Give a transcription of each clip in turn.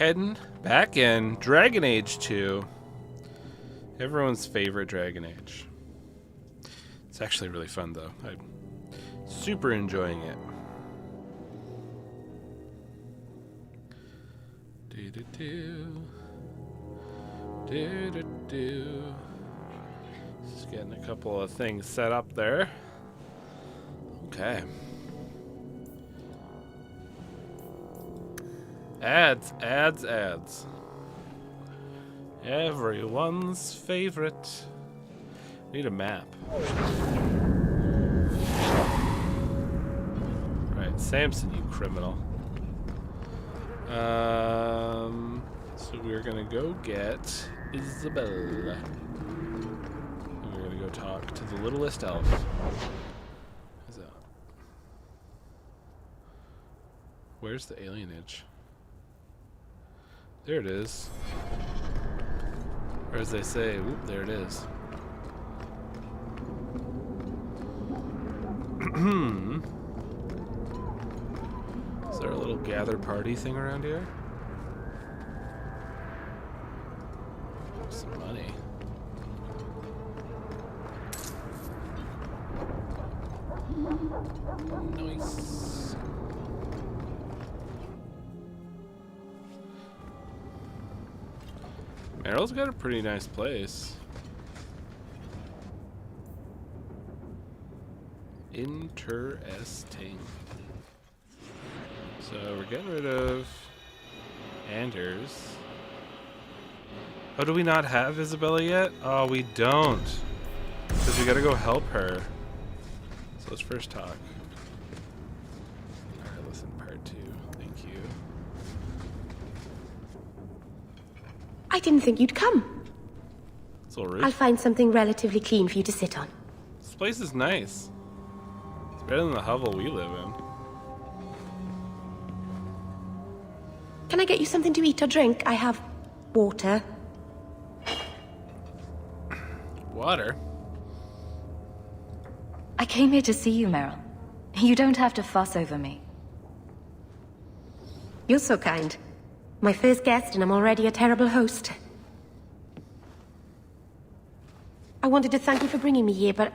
heading back in Dragon Age 2. Everyone's favorite Dragon Age. It's actually really fun though. I'm super enjoying it. Just getting a couple of things set up there. Okay. Ads. Everyone's favorite. Need a map. Right, Samson, you criminal. So we're gonna go get Isabella. And we're gonna go talk to the littlest elf. Who's that? Where's the alienage? There it is. Or as they say, whoop, there it is. Is there a little gather party thing around here? Some money. Nice. Meryl's got a pretty nice place. Interesting. So we're getting rid of Anders. Oh, do we not have Isabella yet? Oh, we don't. Because we gotta go help her. So let's first talk. Alright, listen, part 2. Thank you. I didn't think you'd come. It's all rude. I'll find something relatively clean for you to sit on. This place is nice. It's better than the hovel we live in. Can I get you something to eat or drink? I have water. Water? I came here to see you, Meryl. You don't have to fuss over me. You're so kind. My first guest, and I'm already a terrible host. I wanted to thank you for bringing me here, but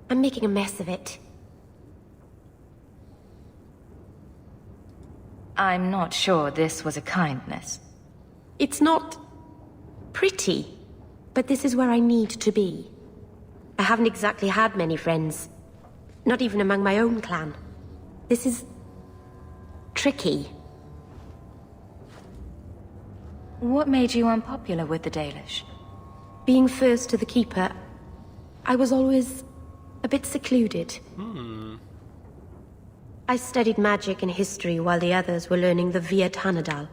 I'm making a mess of it. I'm not sure this was a kindness. It's not pretty, but this is where I need to be. I haven't exactly had many friends. Not even among my own clan. This is tricky. What made you unpopular with the Dalish? Being first to the Keeper, I was always a bit secluded. I studied magic and history while the others were learning the Via Tanadal.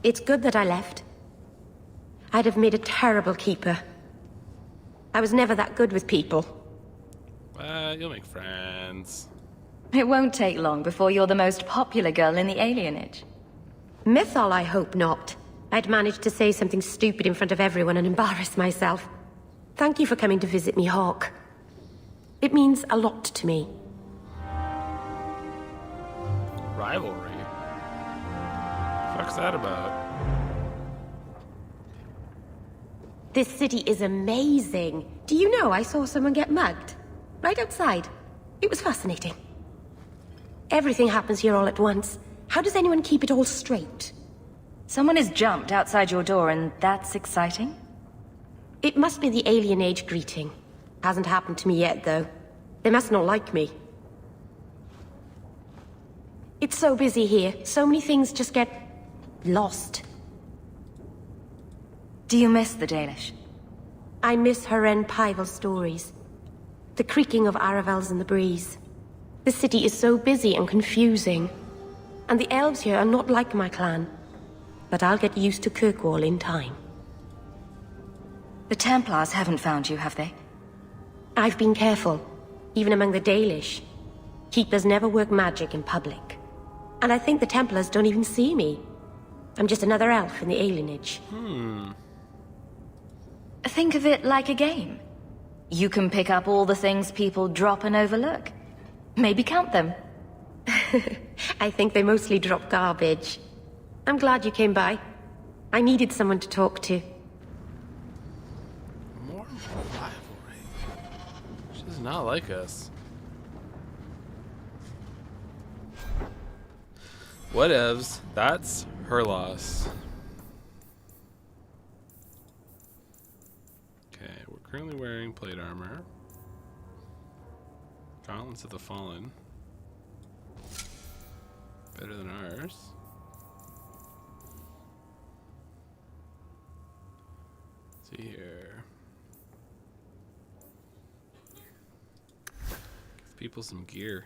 It's good that I left. I'd have made a terrible Keeper. I was never that good with people. Well, you'll make friends. It won't take long before you're the most popular girl in the alienage. Mythal, I hope not. I'd managed to say something stupid in front of everyone and embarrass myself. Thank you for coming to visit me, Hawk. It means a lot to me. Rivalry? Fuck's that about? This city is amazing. Do you know I saw someone get mugged? Right outside. It was fascinating. Everything happens here all at once. How does anyone keep it all straight? Someone has jumped outside your door and that's exciting? It must be the alien age greeting. Hasn't happened to me yet, though. They must not like me. It's so busy here. So many things just get lost. Do you miss the Dalish? I miss Haren Pyval's stories. The creaking of Aravels in the breeze. The city is so busy and confusing. And the elves here are not like my clan. But I'll get used to Kirkwall in time. The Templars haven't found you, have they? I've been careful, even among the Dalish. Keepers never work magic in public. And I think the Templars don't even see me. I'm just another elf in the alienage. Think of it like a game. You can pick up all the things people drop and overlook. Maybe count them. I think they mostly drop garbage. I'm glad you came by. I needed someone to talk to. More rivalry. She does not like us. Whatevs. That's her loss. Okay, we're currently wearing plate armor. Gauntlets of the Fallen. Better than ours. Let's see here. Give people some gear.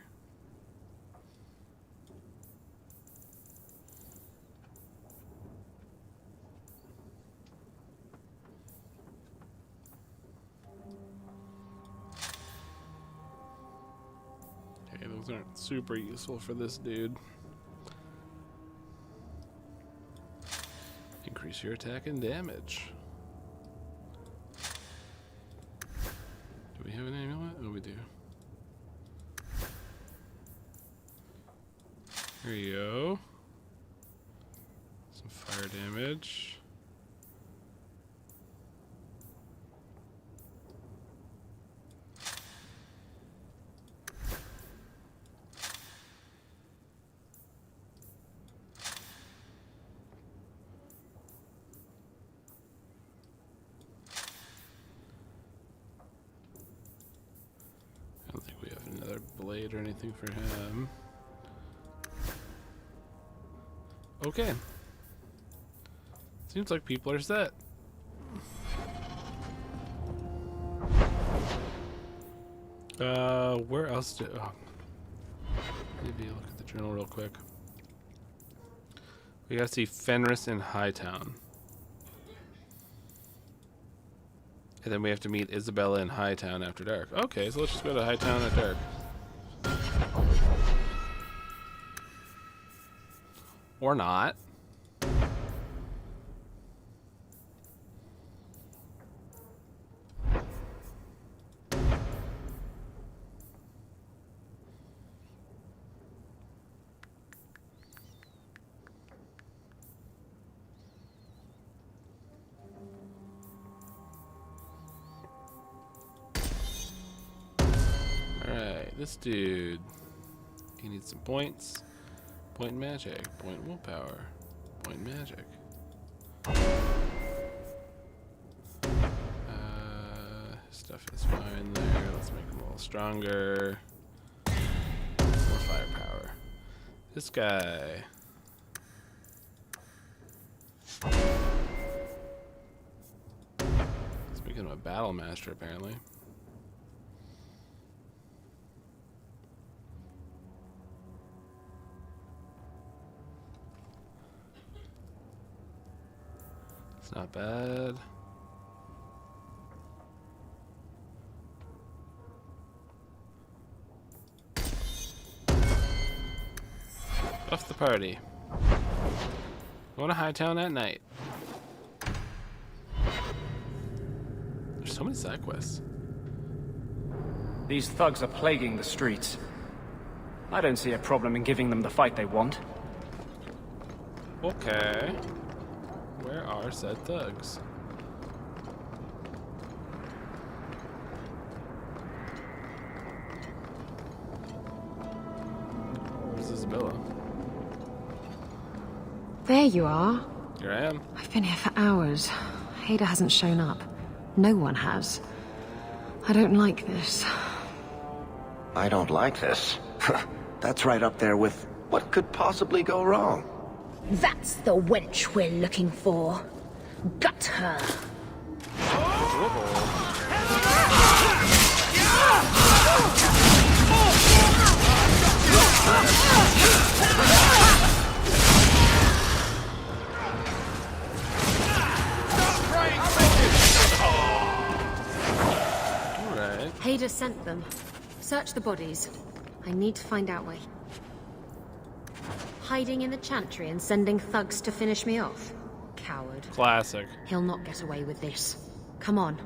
Okay, those aren't super useful for this dude. Increase your attack and damage. Do we have an amulet? Oh, we do. Here you go. Some fire damage. I don't think we have another blade or anything for him. Okay. Seems like people are set. Where else do... Oh. Maybe look at the journal real quick. We gotta see Fenris in Hightown. And then we have to meet Isabella in Hightown after dark. Okay, so let's just go to Hightown at dark. Or not. Alright, this dude. He needs some points. Point magic, point willpower, point magic. Stuff is fine there. Let's make him a little stronger. More firepower. This guy. Let's make him a battle master, apparently. Not bad. Off the party. Going to Hightown at night. There's so many side quests. These thugs are plaguing the streets. I don't see a problem in giving them the fight they want. Okay. Where are said thugs? Where's Isabella? There you are. Here I am. I've been here for hours. Ada hasn't shown up. No one has. I don't like this. I don't like this. That's right up there with what could possibly go wrong. That's the wench we're looking for. Gut her. Alright. Ada sent them. Search the bodies. I need to find out where... Hiding in the chantry and sending thugs to finish me off? Coward. Classic. He'll not get away with this. Come on.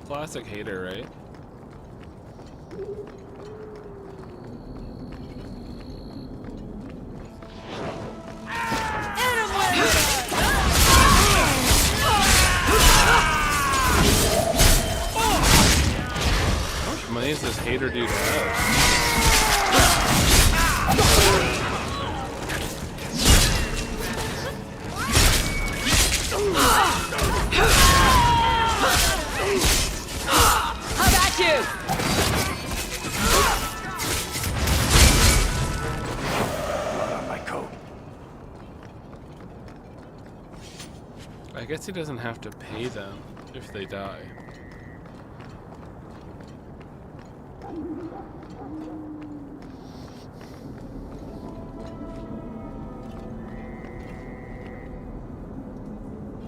Classic hater, right? enemies does Hater dude have? How about you? Blood on my coat. I guess he doesn't have to pay them if they die.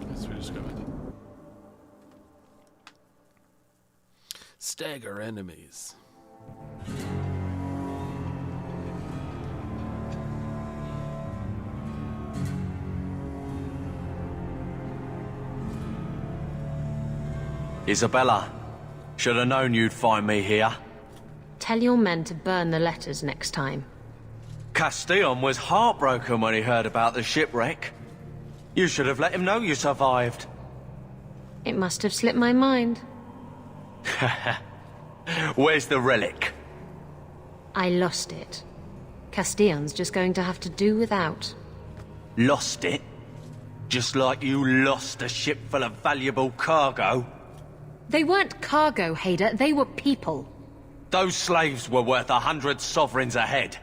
Guess we just go ahead. Stagger enemies. Isabella, should have known you'd find me here. Tell your men to burn the letters next time. Castillon was heartbroken when he heard about the shipwreck. You should have let him know you survived. It must have slipped my mind. Where's the relic? I lost it. Castillon's just going to have to do without. Lost it? Just like you lost a ship full of valuable cargo? They weren't cargo, Hader. They were people. Those slaves were worth 100 sovereigns a head,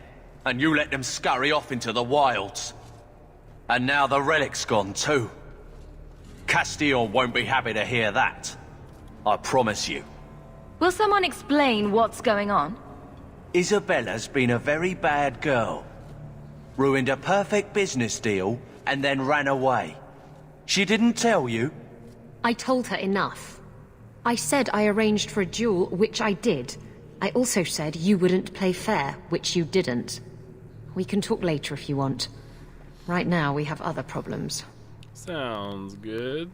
and you let them scurry off into the wilds. And now the relic's gone too. Castillon won't be happy to hear that. I promise you. Will someone explain what's going on? Isabella's been a very bad girl. Ruined a perfect business deal, and then ran away. She didn't tell you? I told her enough. I said I arranged for a duel, which I did. I also said you wouldn't play fair, which you didn't. We can talk later if you want. Right now, we have other problems. Sounds good.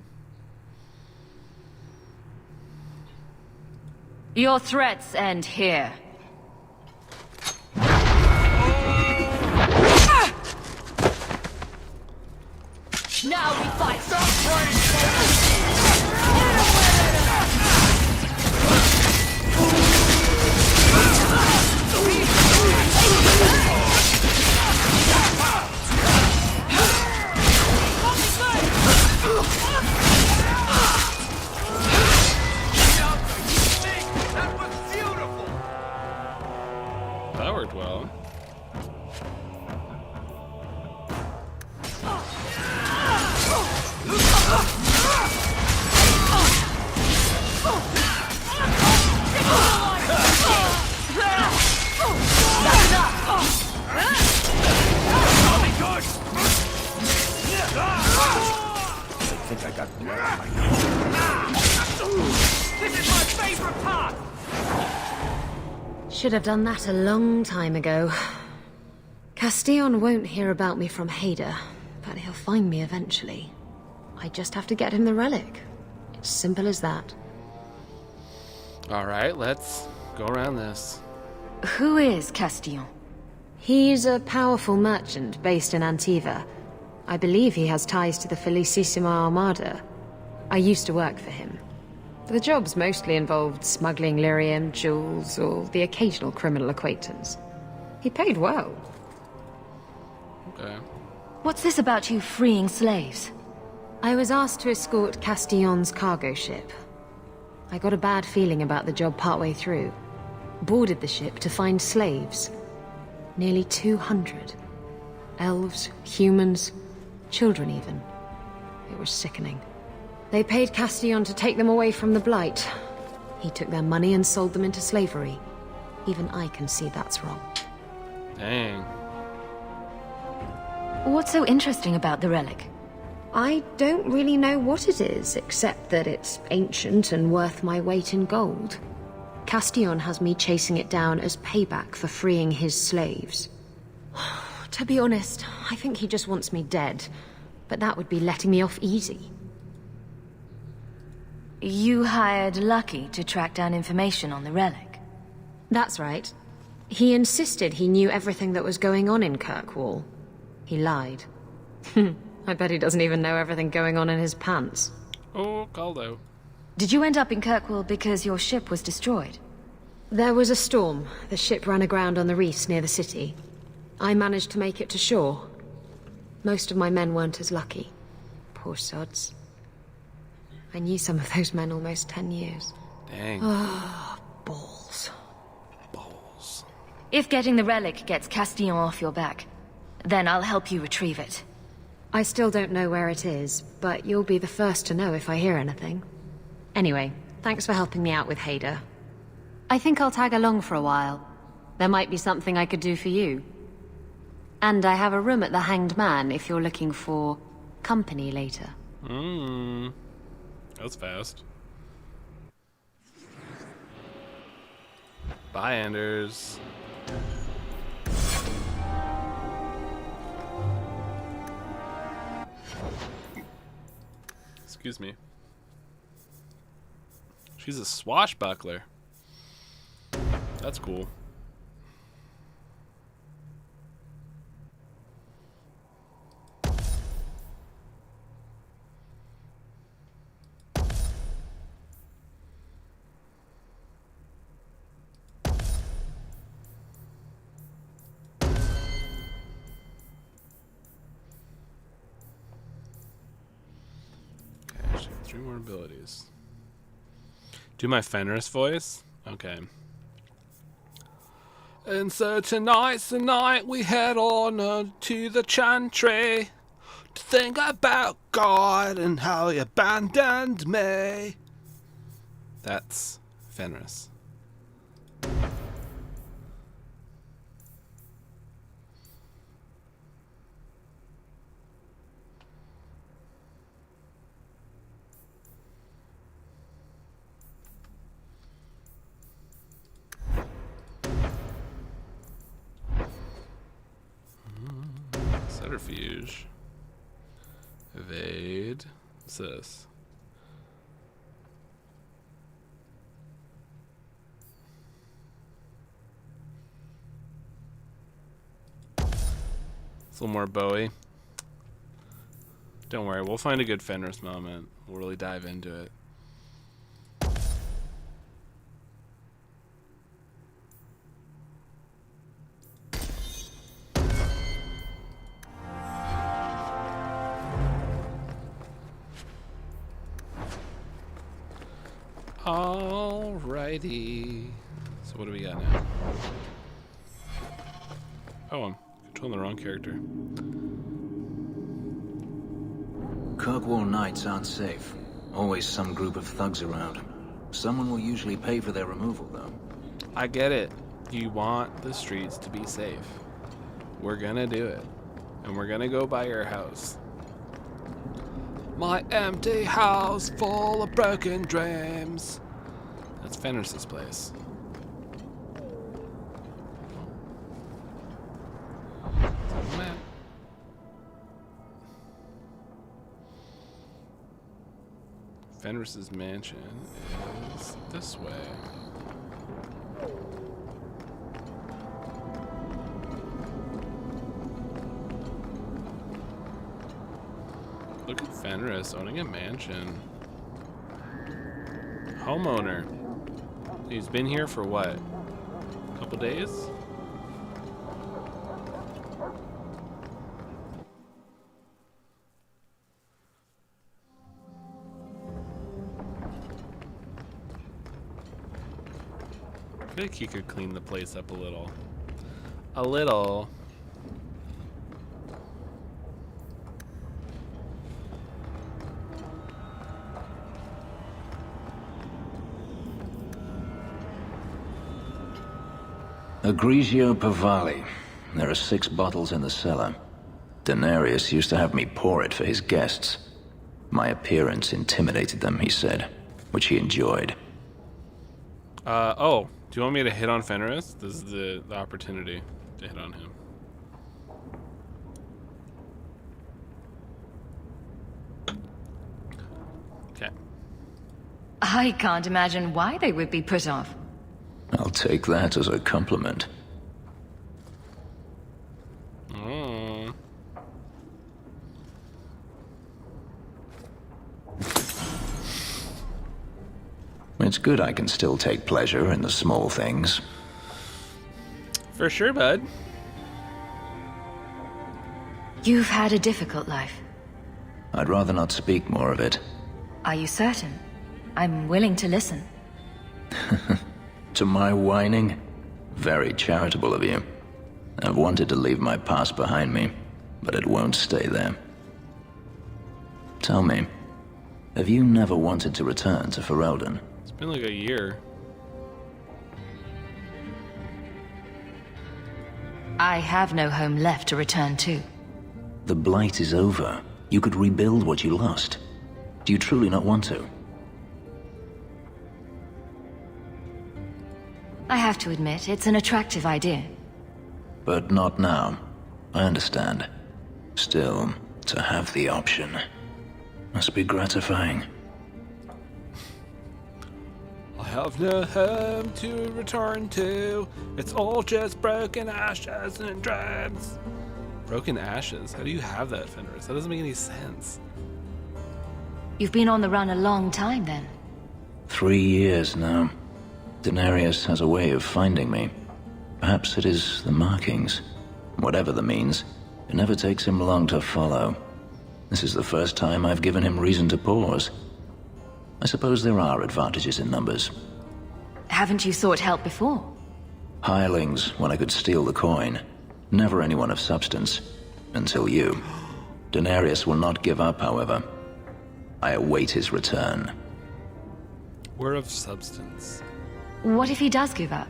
Your threats end here. Now we fight! Stop That worked well. I think I got blood on my coat. This is my favorite part! Should have done that a long time ago. Castillon won't hear about me from Hader, but he'll find me eventually. I just have to get him the relic. It's simple as that. Alright, let's go around this. Who is Castillon? He's a powerful merchant based in Antiva. I believe he has ties to the Felicissima Armada. I used to work for him. The jobs mostly involved smuggling lyrium, jewels, or the occasional criminal acquaintance. He paid well. Okay. What's this about you freeing slaves? I was asked to escort Castillon's cargo ship. I got a bad feeling about the job partway through. Boarded the ship to find slaves. Nearly 200. Elves, humans, children even. It was sickening. They paid Castillon to take them away from the Blight. He took their money and sold them into slavery. Even I can see that's wrong. Dang. What's so interesting about the relic? I don't really know what it is, except that it's ancient and worth my weight in gold. Castillon has me chasing it down as payback for freeing his slaves. To be honest, I think he just wants me dead. But that would be letting me off easy. You hired Lucky to track down information on the relic. That's right. He insisted he knew everything that was going on in Kirkwall. He lied. I bet he doesn't even know everything going on in his pants. Oh, called out. Did you end up in Kirkwall because your ship was destroyed? There was a storm. The ship ran aground on the reefs near the city. I managed to make it to shore. Most of my men weren't as lucky. Poor sods. I knew some of those men almost 10 years. Dang. Ah, balls. Balls. If getting the relic gets Castillon off your back, then I'll help you retrieve it. I still don't know where it is, but you'll be the first to know if I hear anything. Anyway, thanks for helping me out with Hader. I think I'll tag along for a while. There might be something I could do for you. And I have a room at the Hanged Man if you're looking for company later. That was fast. Bye, Anders. Excuse me. She's a swashbuckler. That's cool. Okay, she has 3 more abilities. Do my Fenris voice? Okay. And so tonight's the night we head on to the chantry to think about God and how he abandoned me. That's Fenris. Subterfuge. Evade. What's this? It's a little more Bowie. Don't worry, we'll find a good Fenris moment. We'll really dive into it. Alrighty. So what do we got now? Oh, I'm controlling the wrong character. Kirkwall nights aren't safe. Always some group of thugs around. Someone will usually pay for their removal, though. I get it. You want the streets to be safe. We're gonna do it. And we're gonna go by your house. My empty house full of broken dreams. That's Fenris's place. Map. Fenris's mansion is this way. Look at Fenris owning a mansion. Homeowner. He's been here for what? A couple days? I think he could clean the place up a little. A little. Egregio Pavali. There are 6 bottles in the cellar. Denarius used to have me pour it for his guests. My appearance intimidated them, he said, which he enjoyed. Oh, do you want me to hit on Fenris? This is the opportunity to hit on him. Okay. I can't imagine why they would be put off. I'll take that as a compliment. Mm. It's good I can still take pleasure in the small things. For sure, bud. You've had a difficult life. I'd rather not speak more of it. Are you certain? I'm willing to listen. To my whining? Very charitable of you. I've wanted to leave my past behind me, but it won't stay there. Tell me, have you never wanted to return to Ferelden? It's been like a year. I have no home left to return to. The Blight is over. You could rebuild what you lost. Do you truly not want to? I have to admit, it's an attractive idea. But not now. I understand. Still, to have the option must be gratifying. I have no home to return to. It's all just broken ashes and dreams. Broken ashes? How do you have that, Fenris? That doesn't make any sense. You've been on the run a long time, then. 3 years now. Denarius has a way of finding me. Perhaps it is the markings. Whatever the means, it never takes him long to follow. This is the first time I've given him reason to pause. I suppose there are advantages in numbers. Haven't you sought help before? Hirelings when I could steal the coin. Never anyone of substance. Until you. Denarius will not give up, however. I await his return. We're of substance. What if he does give up?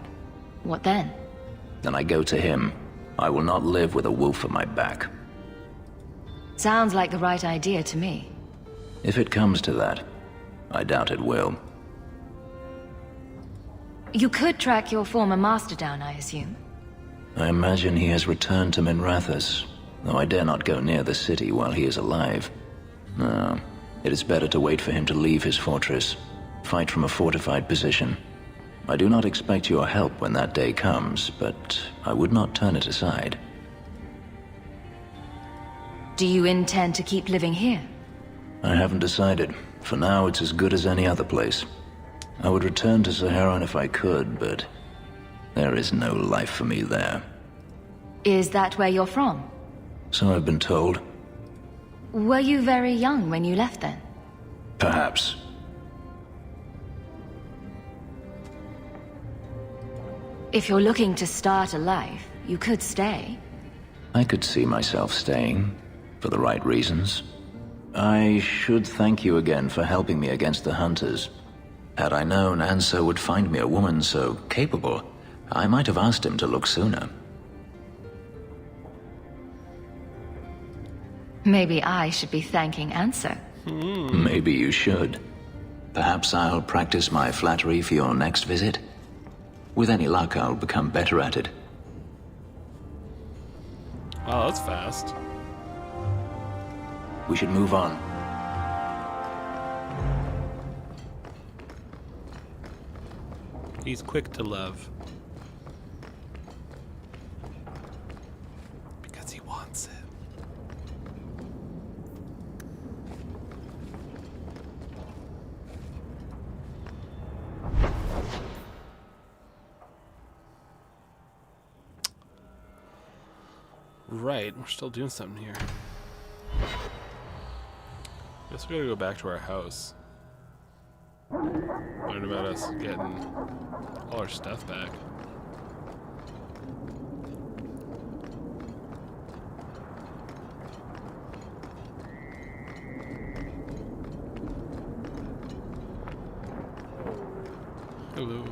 What then? Then I go to him. I will not live with a wolf at my back. Sounds like the right idea to me. If it comes to that, I doubt it will. You could track your former master down, I assume. I imagine he has returned to Minrathous, though I dare not go near the city while he is alive. No, it is better to wait for him to leave his fortress, fight from a fortified position. I do not expect your help when that day comes, but I would not turn it aside. Do you intend to keep living here? I haven't decided. For now, it's as good as any other place. I would return to Saharan if I could, but there is no life for me there. Is that where you're from? So I've been told. Were you very young when you left then? Perhaps. If you're looking to start a life, you could stay. I could see myself staying, for the right reasons. I should thank you again for helping me against the hunters. Had I known Ansel would find me a woman so capable, I might have asked him to look sooner. Maybe I should be thanking Ansel. Maybe you should. Perhaps I'll practice my flattery for your next visit. With any luck, I'll become better at it. Wow, that's fast. We should move on. He's quick to love. Because he wants it. Right, we're still doing something here. Guess we gotta go back to our house. Learn about us getting all our stuff back. Hello,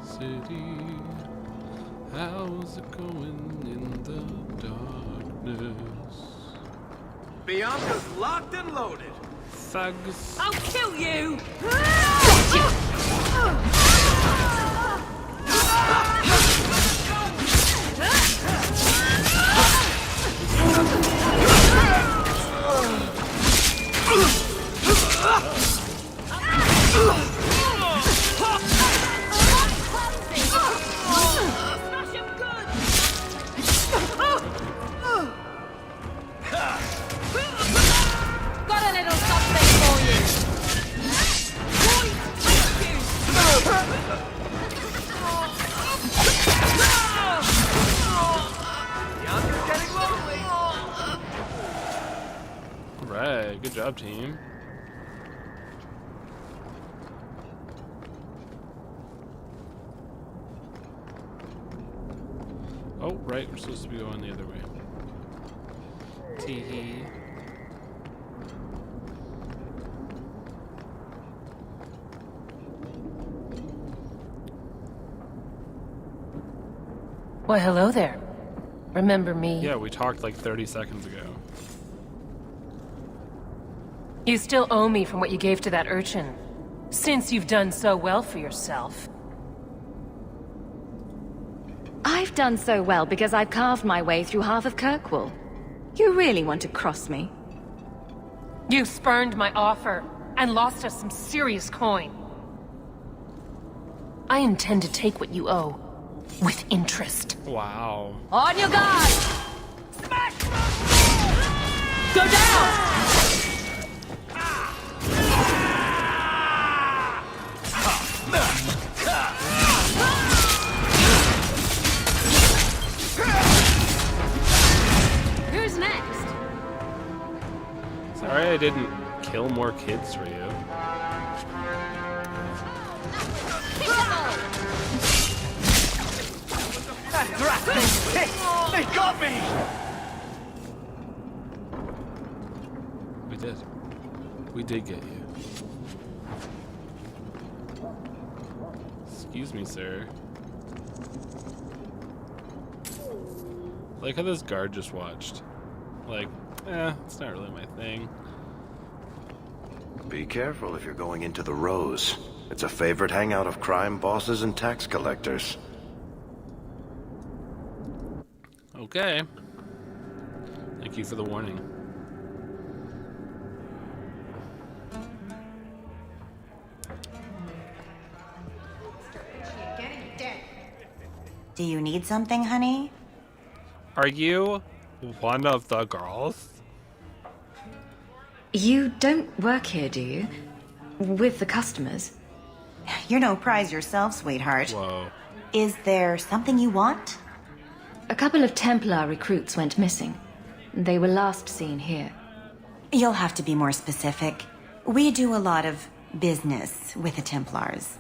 city. How's it going in the darkness? Bianca's locked and loaded. Thugs. I'll kill you! Got a little something for you! Good job, team. Oh, right, we're supposed to be going the other way. Tee-hee. Why, hello there. Remember me? Yeah, we talked like 30 seconds ago. You still owe me from what you gave to that urchin. Since you've done so well for yourself. I've done so well because I've carved my way through half of Kirkwall. You really want to cross me? You spurned my offer and lost us some serious coin. I intend to take what you owe with interest. Wow. On your guard! Smash! Go down! Who's next? Sorry I didn't kill more kids for you. They got me! We did. We did get you. Excuse me, sir. Like how this guard just watched. Like, it's not really my thing. Be careful if you're going into the Rose. It's a favorite hangout of crime bosses and tax collectors. Okay. Thank you for the warning. Do you need something, honey? Are you one of the girls? You don't work here, do you? With the customers? You're no prize yourself, sweetheart. Whoa. Is there something you want? A couple of Templar recruits went missing. They were last seen here. You'll have to be more specific. We do a lot of business with the Templars.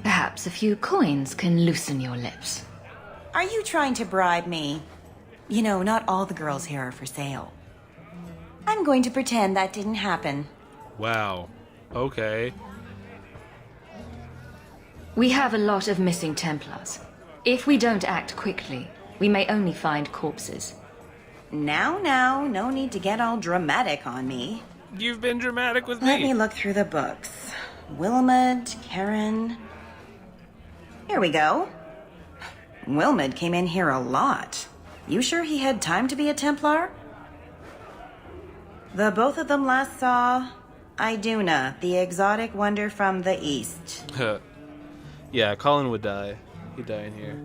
Perhaps a few coins can loosen your lips. Are you trying to bribe me? You know, not all the girls here are for sale. I'm going to pretend that didn't happen. Wow. Okay. We have a lot of missing Templars. If we don't act quickly, we may only find corpses. Now, no need to get all dramatic on me. You've been dramatic with Let me. me look through the books. Wilmot, Karen... Here we go. Wilmot came in here a lot. You sure he had time to be a Templar? The both of them last saw Iduna, the exotic wonder from the east. Yeah, Colin would die. He'd die in here.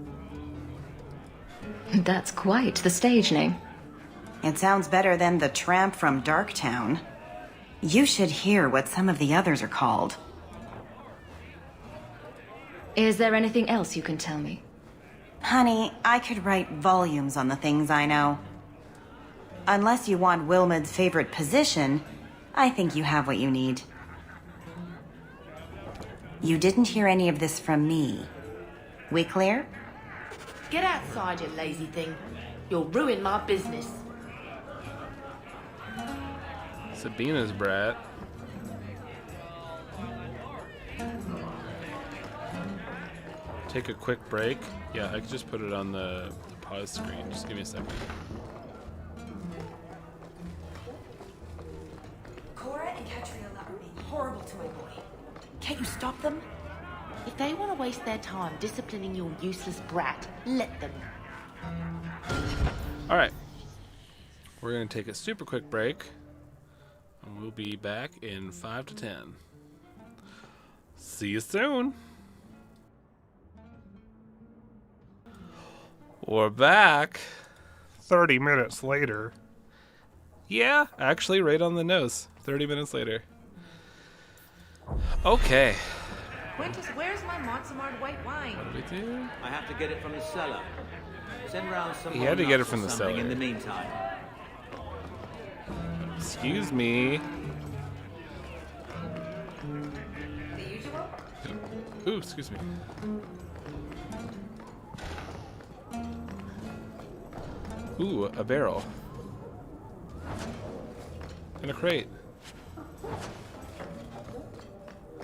That's quite the stage name. It sounds better than the tramp from Darktown. You should hear what some of the others are called. Is there anything else you can tell me? Honey, I could write volumes on the things I know. Unless you want Wilmot's favorite position, I think you have what you need. You didn't hear any of this from me. We clear? Get outside, you lazy thing. You'll ruin my business. Sabina's brat. Take a quick break. Yeah, I could just put it on the pause screen. Just give me a second. Cora and Catriona are being horrible to my boy. Can't you stop them? If they want to waste their time disciplining your useless brat, let them. Alright. We're going to take a super quick break. And we'll be back in 5 to 10. See you soon. We're back 30 minutes later. Yeah, actually right on the nose. 30 minutes later. Okay. Quintus, where's my Montsemart white wine? What do we do? I have to get it from the cellar. Send round some He more had to get it nuts from or the something cellar. in the meantime. Excuse me. Ooh, excuse me. Ooh, a barrel. And a crate.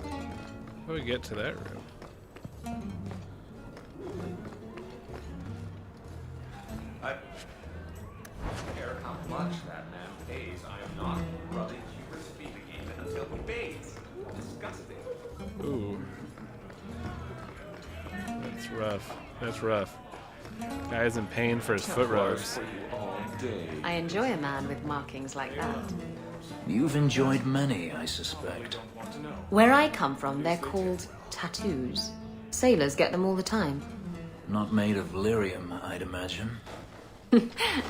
How do we get to that room? I don't care how much that man pays. I am not rubbing Huber's feet again until he pays. Disgusting. Ooh. That's rough. That's rough. Guy's in pain for his foot rubs. I enjoy a man with markings like that. You've enjoyed many, I suspect. Where I come from, they're called tattoos. Sailors get them all the time. Not made of lyrium, I'd imagine.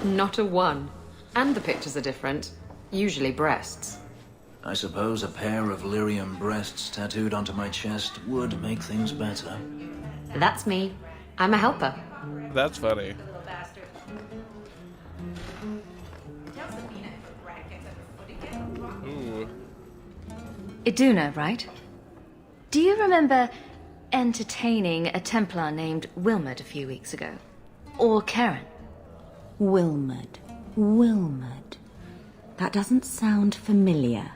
Not a one. And the pictures are different. Usually breasts. I suppose a pair of lyrium breasts tattooed onto my chest would make things better. That's me. I'm a helper. That's funny. Ooh. Iduna, right? Do you remember entertaining a Templar named Wilmot a few weeks ago? Or Karen? Wilmot. Wilmot. That doesn't sound familiar.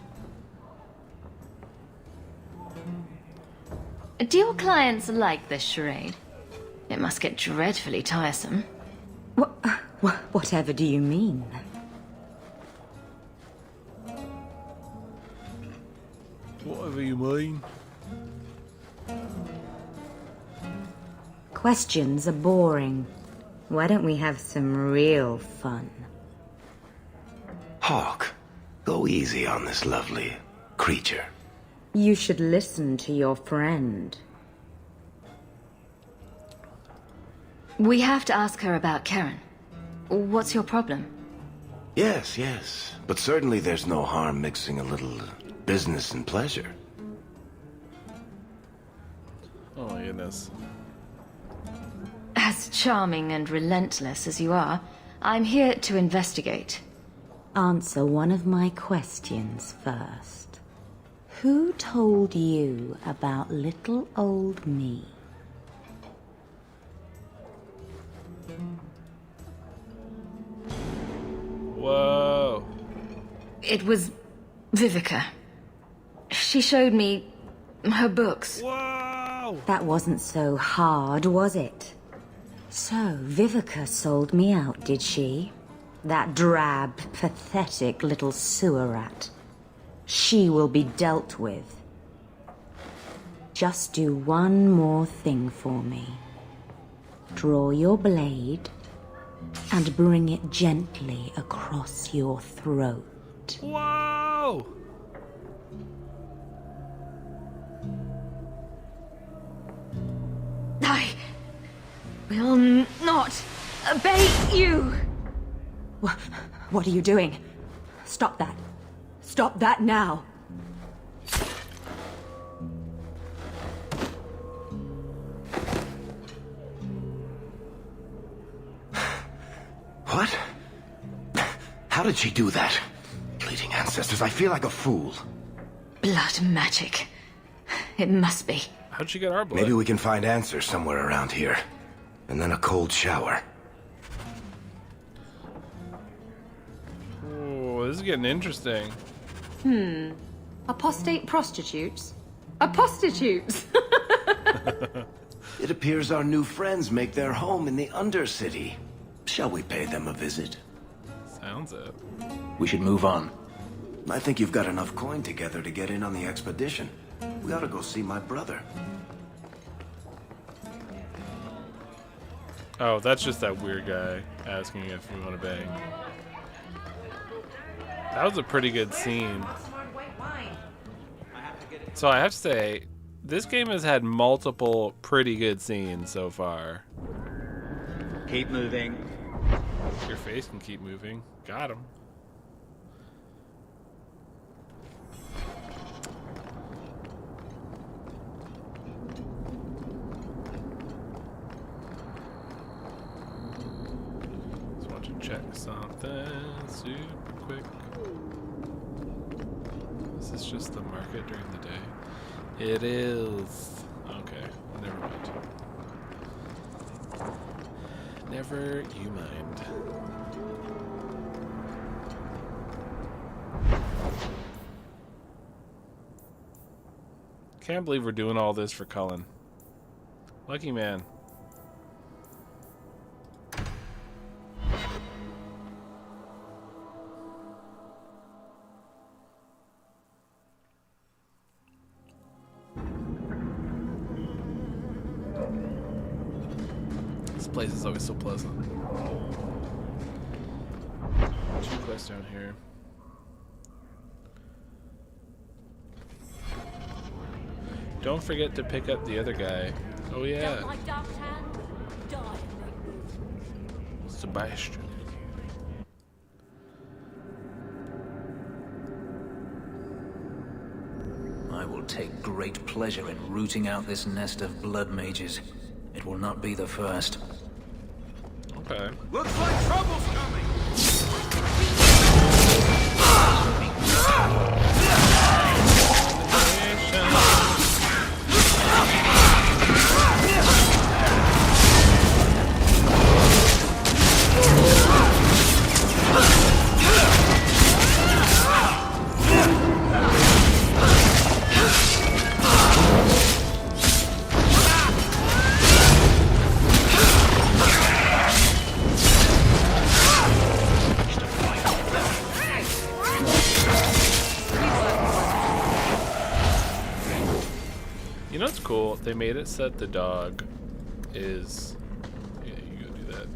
Do your clients like this charade? It must get dreadfully tiresome. Whatever do you mean? Whatever you mean. Questions are boring. Why don't we have some real fun? Hawk, go easy on this lovely creature. You should listen to your friend. We have to ask her about Karen. What's your problem? Yes, yes. But certainly there's no harm mixing a little business and pleasure. Oh my goodness. As charming and relentless as you are, I'm here to investigate. Answer one of my questions first. Who told you about little old me? Whoa. It was Vivica. She showed me her books. Whoa! That wasn't so hard, was it? So, Vivica sold me out, did she? That drab, pathetic little sewer rat. She will be dealt with. Just do one more thing for me. Draw your blade and bring it gently across your throat. Whoa! I will not obey you! What are you doing? Stop that. Stop that now. What? How did she do that? Bleeding ancestors, I feel like a fool. Blood magic. It must be. How'd she get our blood? Maybe we can find answers somewhere around here. And then a cold shower. Oh, this is getting interesting. Apostate prostitutes? Apostitutes! It appears our new friends make their home in the Undercity. Shall we pay them a visit? Sounds it. We should move on. I think you've got enough coin together to get in on the expedition. We ought to go see my brother. Oh, that's just that weird guy asking if we want to bang. That was a pretty good scene. So I have to say, this game has had multiple pretty good scenes so far. Keep moving. Your face can keep moving. Got him. Just want to check something super quick. Is this just the market during the day? It is. Okay, never mind. Never you mind. Can't believe we're doing all this for Cullen. Lucky man. This place is always so pleasant. 2 quests down here. Don't forget to pick up the other guy. Oh yeah. Sebastian. I will take great pleasure in rooting out this nest of blood mages. It will not be the first. Okay. Looks like trouble's coming! You know what's cool? They made it so that the dog is... Yeah, you go do that.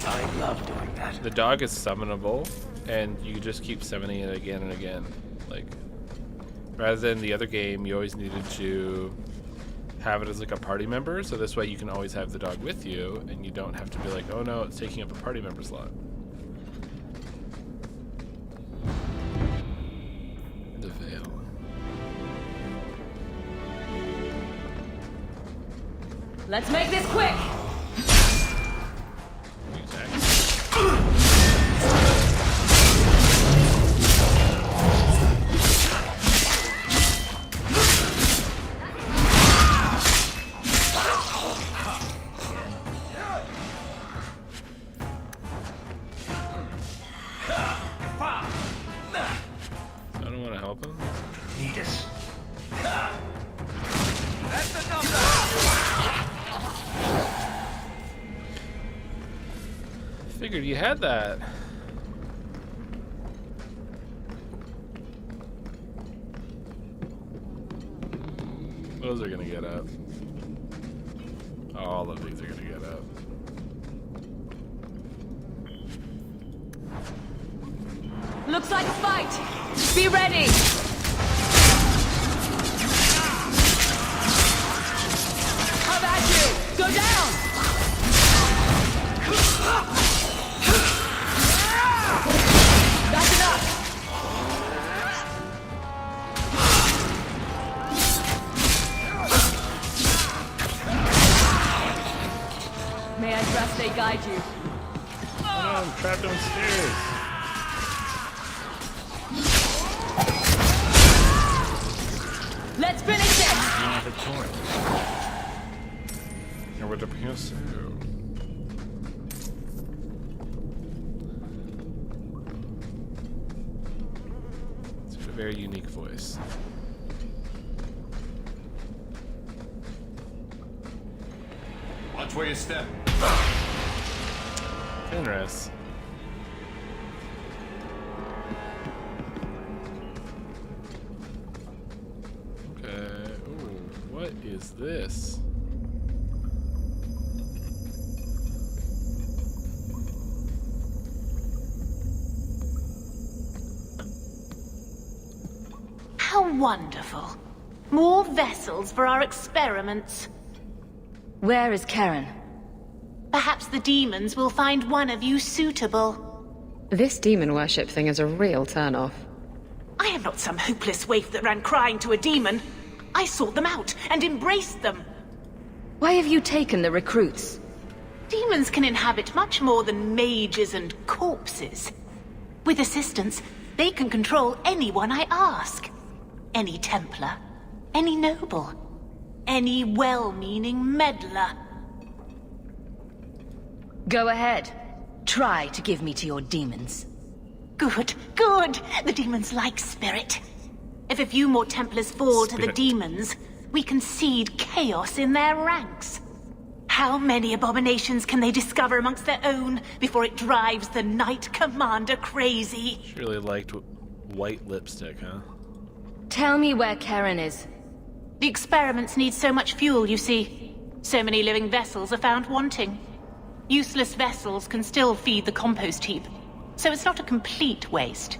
I love doing that. The dog is summonable, and you just keep summoning it again and again. Like, rather than the other game, you always needed to have it as like a party member, so this way you can always have the dog with you, and you don't have to be like, oh no, it's taking up a party member slot. The Veil. Let's make this quick! I don't want to help him. Need us. That's enough! Figured you had that. Those are gonna get up. All of these are gonna get up. Looks like a fight! Be ready! How about you? Go down! That's enough! May I trust they guide you? Oh no, I'm trapped downstairs. Let's finish this! Here with the piano. It's a very unique voice. Watch where you step. Fenris. Okay. Ooh, what is this? How wonderful. More vessels for our experiments. Where is Karen? Perhaps the demons will find one of you suitable. This demon worship thing is a real turn-off. I am not some hopeless waif that ran crying to a demon. I sought them out and embraced them. Why have you taken the recruits? Demons can inhabit much more than mages and corpses. With assistance, they can control anyone I ask. Any Templar, any noble, any well-meaning meddler. Go ahead. Try to give me to your demons. Good, good. The demons like spirit. If a few more Templars fall to the demons, we can seed chaos in their ranks. How many abominations can they discover amongst their own before it drives the Knight Commander crazy? She really liked white lipstick, huh? Tell me where Karen is. The experiments need so much fuel, you see. So many living vessels are found wanting. Useless vessels can still feed the compost heap, so it's not a complete waste.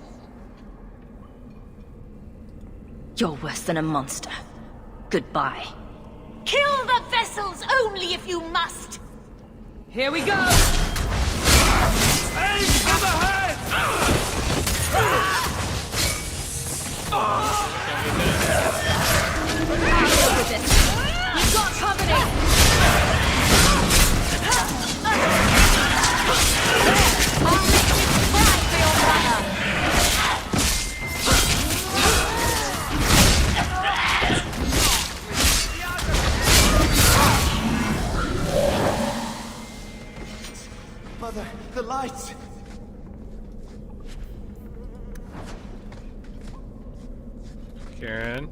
You're worse than a monster. Goodbye. Kill the vessels only if you must! Here we go! Aim for the head! With this. We've got company! Mother, the lights! Karen?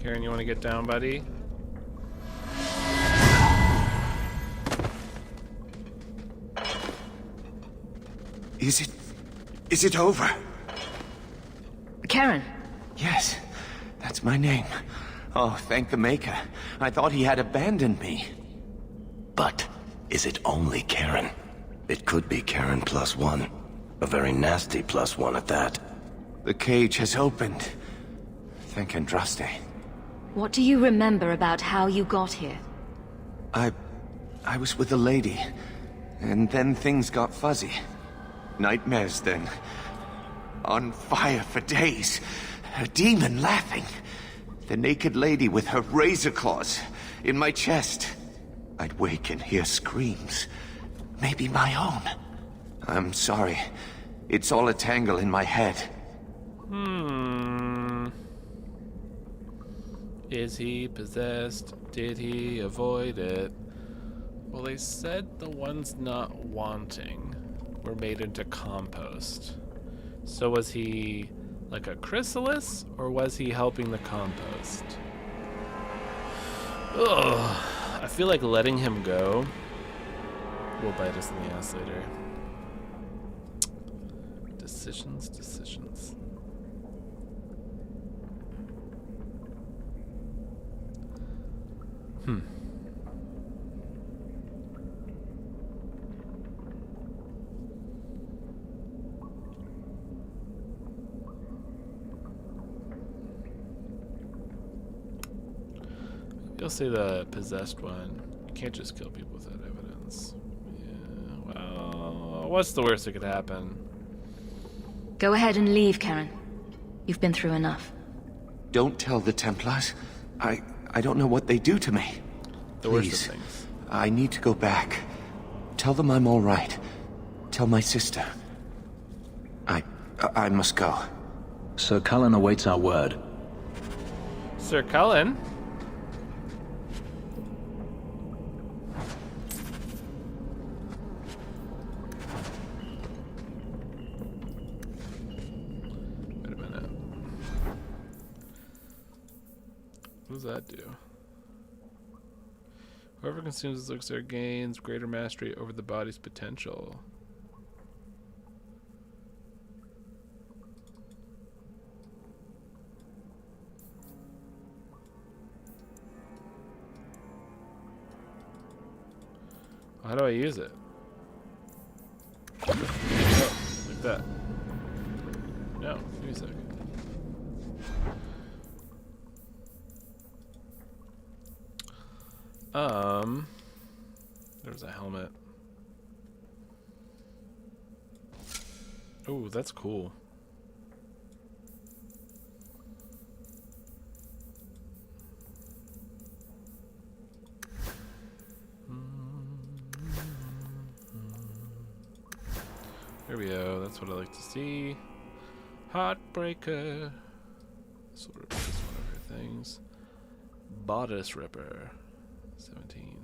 Karen, you want to get down, buddy? Is it over? Karen. Yes, that's my name. Oh, thank the Maker. I thought he had abandoned me. But is it only Karen? It could be Karen +1. A very nasty +1 at that. The cage has opened. Thank Andraste. What do you remember about how you got here? I was with a lady, and then things got fuzzy. Nightmares then. On fire for days. A demon laughing. The naked lady with her razor claws in my chest. I'd wake and hear screams. Maybe my own. I'm sorry. It's all a tangle in my head. Is he possessed? Did he avoid it? Well, they said the ones not wanting were made into compost. So was he like a chrysalis, or was he helping the compost? Ugh. I feel like letting him go will bite us in the ass later. Decisions. You'll say the possessed one. You can't just kill people without evidence. Yeah, well, what's the worst that could happen? Go ahead and leave, Karen. You've been through enough. Don't tell the Templars. I don't know what they do to me. The worst of things. I need to go back. Tell them I'm all right. Tell my sister. I must go. Sir Cullen awaits our word. Sir Cullen? Wait a minute. What does that do? Whoever consumes this elixir gains greater mastery over the body's potential. How do I use it? Oh, like that. No, give me a second. There's a helmet. Oh, that's cool. There we go. That's what I like to see. Heartbreaker. Soul Ripper is one of her things. Bodice Ripper. 17.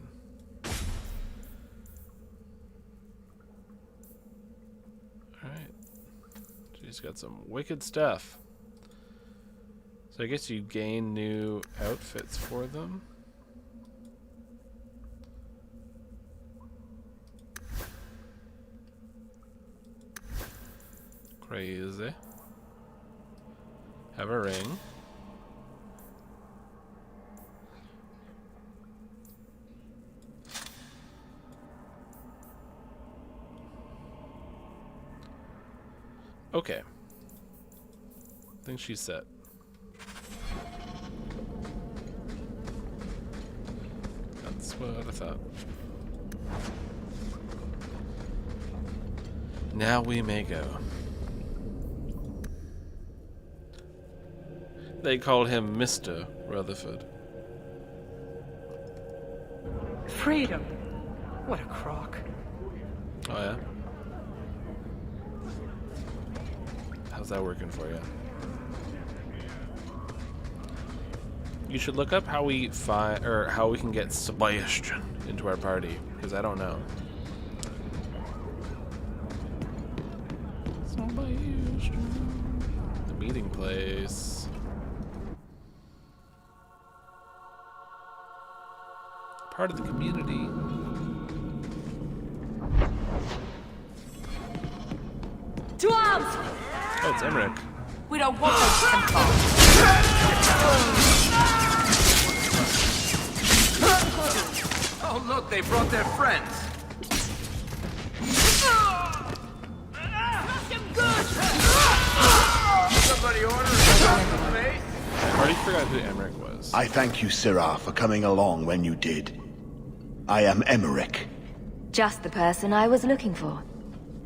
Alright. She's got some wicked stuff. So I guess you gain new outfits for them. Crazy. Have a ring. Okay. I think she's set. That's what I thought. Now we may go. They called him Mr. Rutherford. Freedom. What a crock. Oh yeah? How's that working for you? You should look up how we how we can get Sebastian into our party, because I don't know. Sebastian. The meeting place. Part of the community. To arms! Oh, it's Emmerich. We don't want those Templars. Oh, look, they brought their friends. Somebody order a face? I already forgot who Emmerich was. I thank you, Syrah, for coming along when you did. I am Emmerich. Just the person I was looking for.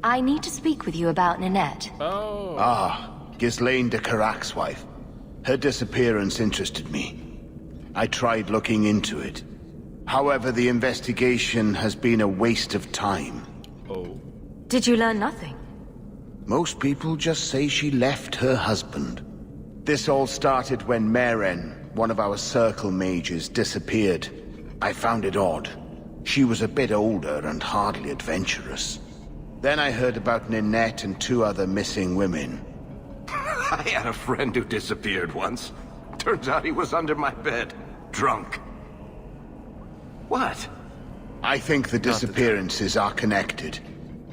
I need to speak with you about Ninette. Oh. Ah, Ghislaine de Carac's wife. Her disappearance interested me. I tried looking into it. However, the investigation has been a waste of time. Oh. Did you learn nothing? Most people just say she left her husband. This all started when Meren, one of our circle mages, disappeared. I found it odd. She was a bit older and hardly adventurous. Then I heard about Ninette and 2 other missing women. I had a friend who disappeared once. Turns out he was under my bed, drunk. What? I think the disappearances are connected,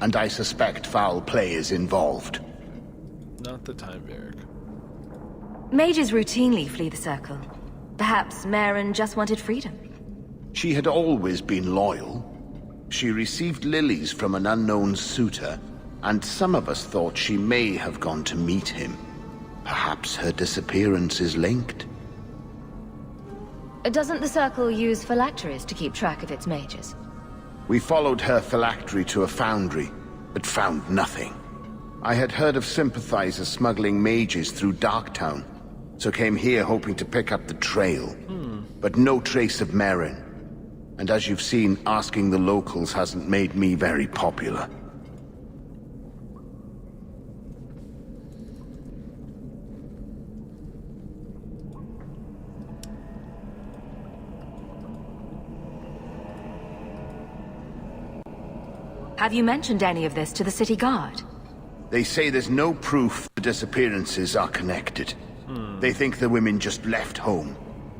and I suspect foul play is involved. Not the time, Varric. Mages routinely flee the Circle. Perhaps Meren just wanted freedom. She had always been loyal. She received lilies from an unknown suitor, and some of us thought she may have gone to meet him. Perhaps her disappearance is linked. Doesn't the Circle use phylacteries to keep track of its mages? We followed her phylactery to a foundry, but found nothing. I had heard of sympathizers smuggling mages through Darktown, so came here hoping to pick up the trail. But no trace of Meren. And as you've seen, asking the locals hasn't made me very popular. Have you mentioned any of this to the city guard? They say there's no proof the disappearances are connected. They think the women just left home,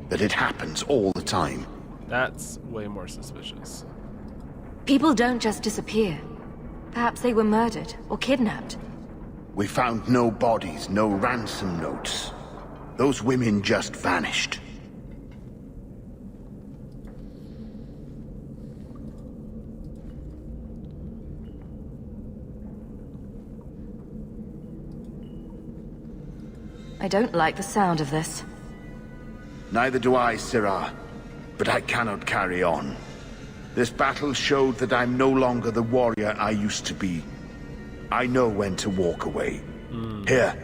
that it happens all the time. That's way more suspicious. People don't just disappear. Perhaps they were murdered or kidnapped. We found no bodies, no ransom notes. Those women just vanished. I don't like the sound of this. Neither do I, Syrah. But I cannot carry on. This battle showed that I'm no longer the warrior I used to be. I know when to walk away. Here,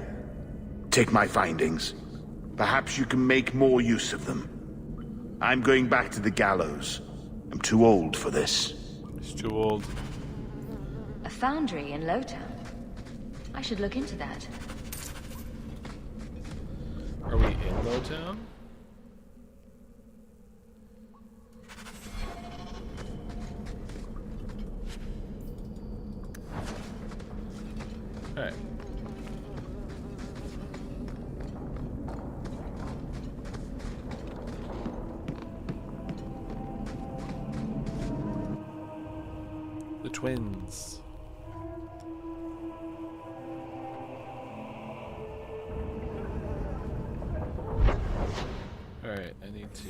take my findings. Perhaps you can make more use of them. I'm going back to the gallows. I'm too old for this. He's too old. A foundry in Lowtown. I should look into that. Are we in Lowtown? Alright. The twins. Alright, I need to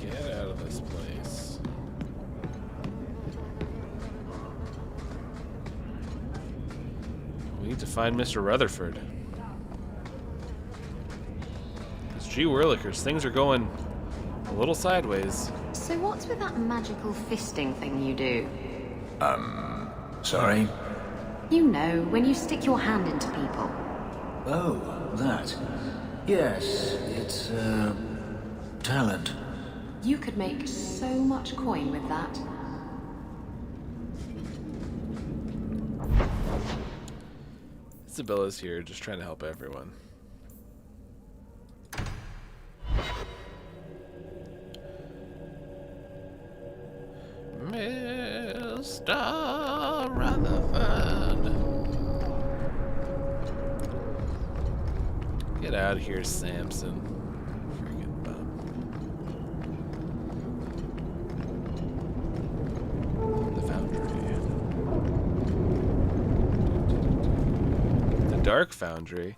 get out of this place. We need to find Mr. Rutherford. Because gee whirlikers, things are going a little sideways. So what's with that magical fisting thing you do? Sorry? You know, when you stick your hand into people. Oh, that. Yes, it's, talent. You could make so much coin with that. Isabella's here, just trying to help everyone. Mr. Rutherford. Get out of here, Samson. Friggin' bum. The Foundry. The Dark Foundry.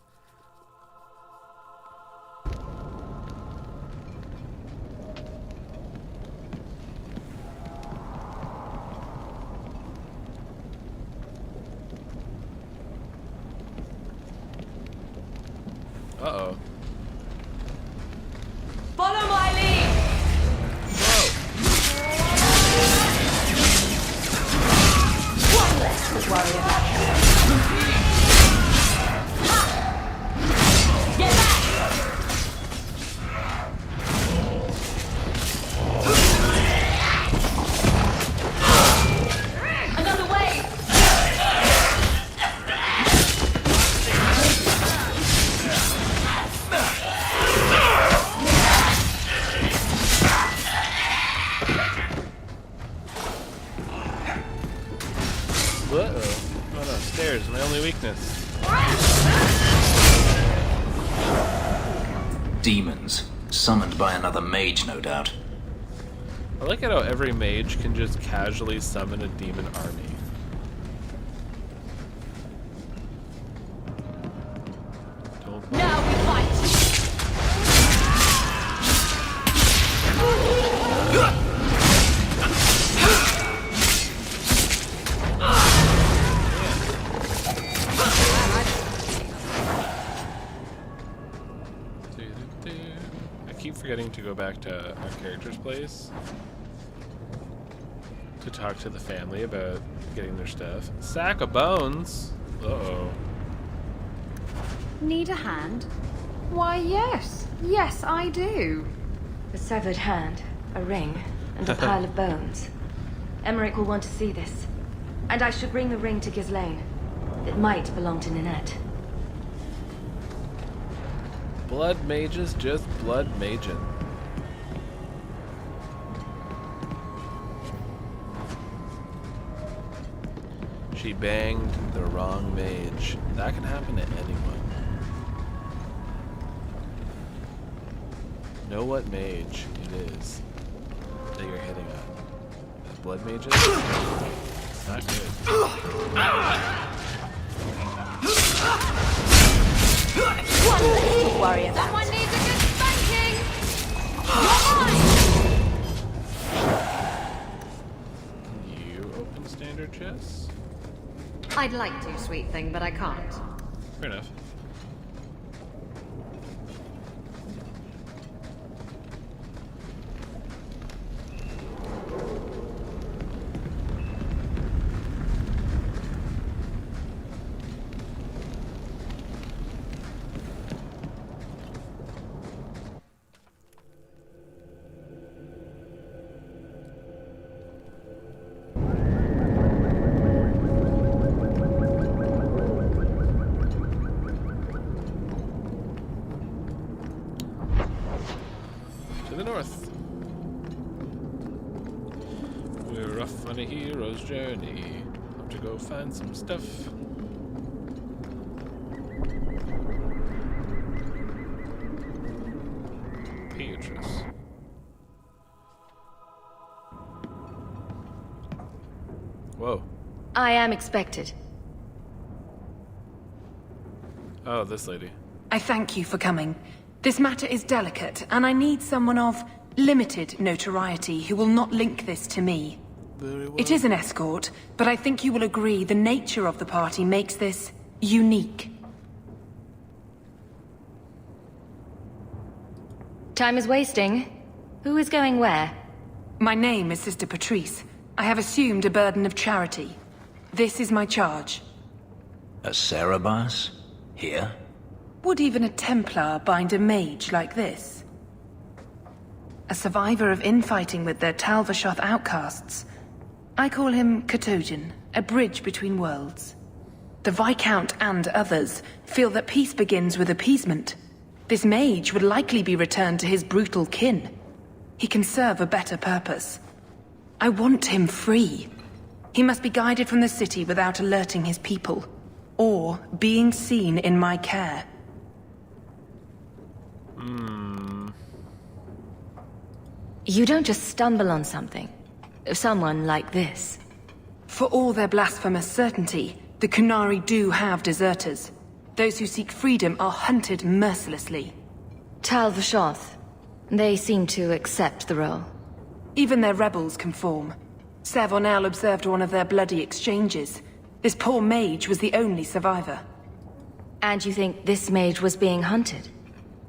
Uh-oh. Follow my lead! One less to worry about. Get back! Another wave! Uh-oh. Oh no, stairs, my only weakness. Demons. Summoned by another mage, no doubt. I like it how every mage can just casually summon a demon army. Don't Now we fight! I keep forgetting to go back to our character's place to talk to the family about getting their stuff. Sack of bones. Uh-oh. Need a hand? Why, yes. Yes, I do. A severed hand, a ring, and a pile of bones. Emmerich will want to see this. And I should bring the ring to Ghislaine. It might belong to Ninette. Blood mages just blood maging. She banged the wrong mage. That can happen to anyone. Know what mage it is that you're hitting on. Is blood mages? Not good. One less to worry about. Someone needs a good spanking! Can you open standard chests? I'd like to, sweet thing, but I can't. Fair enough. off on a hero's journey. Have to go find some stuff. Beatrice. Whoa. I am expected. Oh, this lady. I thank you for coming. This matter is delicate, and I need someone of limited notoriety who will not link this to me. Very well. It is an escort, but I think you will agree the nature of the party makes this unique. Time is wasting. Who is going where? My name is Sister Patrice. I have assumed a burden of charity. This is my charge. A Cerebas? Here? Would even a Templar bind a mage like this? A survivor of infighting with their Talvashoth outcasts. I call him Katojan, a bridge between worlds. The Viscount and others feel that peace begins with appeasement. This mage would likely be returned to his brutal kin. He can serve a better purpose. I want him free. He must be guided from the city without alerting his people, or being seen in my care. You don't just stumble on something. Someone like this. For all their blasphemous certainty, the Kunari do have deserters. Those who seek freedom are hunted mercilessly. Talvashoth. They seem to accept the role. Even their rebels conform. Savonel observed one of their bloody exchanges. This poor mage was the only survivor. And you think this mage was being hunted?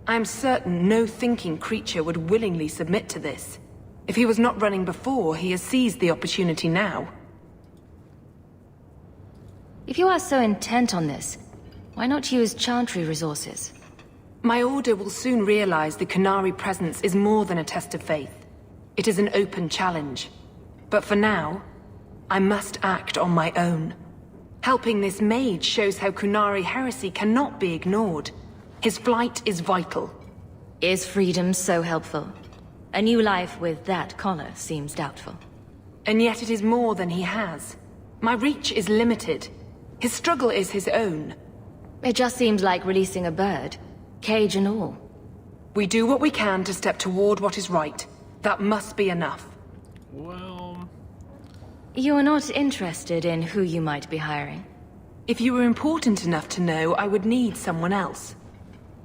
I'm certain no thinking creature would willingly submit to this. If he was not running before, he has seized the opportunity now. If you are so intent on this, why not use Chantry resources? My order will soon realize the Kunari presence is more than a test of faith. It is an open challenge. But for now, I must act on my own. Helping this mage shows how Kunari heresy cannot be ignored. His flight is vital. Is freedom so helpful? A new life with that collar seems doubtful. And yet it is more than he has. My reach is limited. His struggle is his own. It just seems like releasing a bird, cage and all. We do what we can to step toward what is right. That must be enough. Well... You are not interested in who you might be hiring? If you were important enough to know, I would need someone else.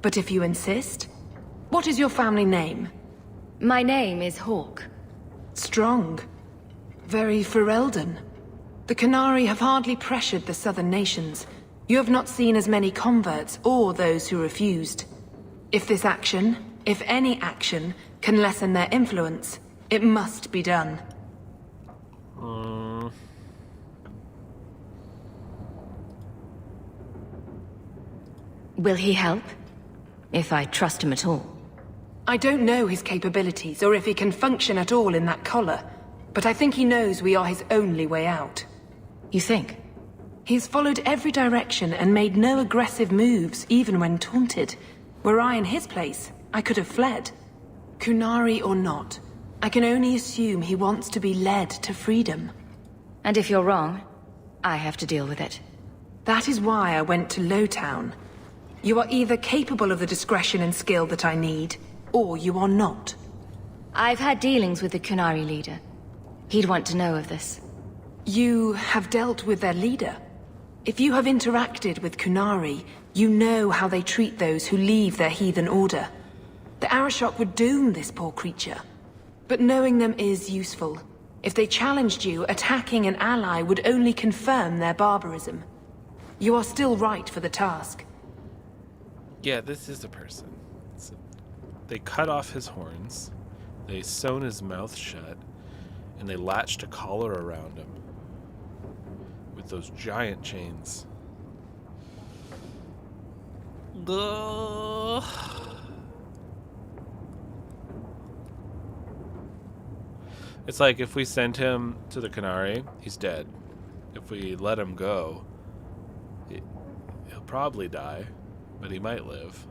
But if you insist, what is your family name? My name is Hawk. Strong. Very Ferelden. The Kunari have hardly pressured the southern nations. You have not seen as many converts or those who refused. If this action, if any action, can lessen their influence, it must be done. Will he help? If I trust him at all. I don't know his capabilities, or if he can function at all in that collar, but I think he knows we are his only way out. You think? He's followed every direction and made no aggressive moves, even when taunted. Were I in his place, I could have fled. Kunari or not, I can only assume he wants to be led to freedom. And if you're wrong, I have to deal with it. That is why I went to Lowtown. You are either capable of the discretion and skill that I need, or you are not. I've had dealings with the Kunari leader. He'd want to know of this. You have dealt with their leader? If you have interacted with Kunari, you know how they treat those who leave their heathen order. The Arashok would doom this poor creature. But knowing them is useful. If they challenged you, attacking an ally would only confirm their barbarism. You are still right for the task. Yeah, this is a person. They cut off his horns, they sewn his mouth shut, and they latched a collar around him with those giant chains. It's like if we send him to the Kunari, he's dead. If we let him go, he'll probably die, but he might live.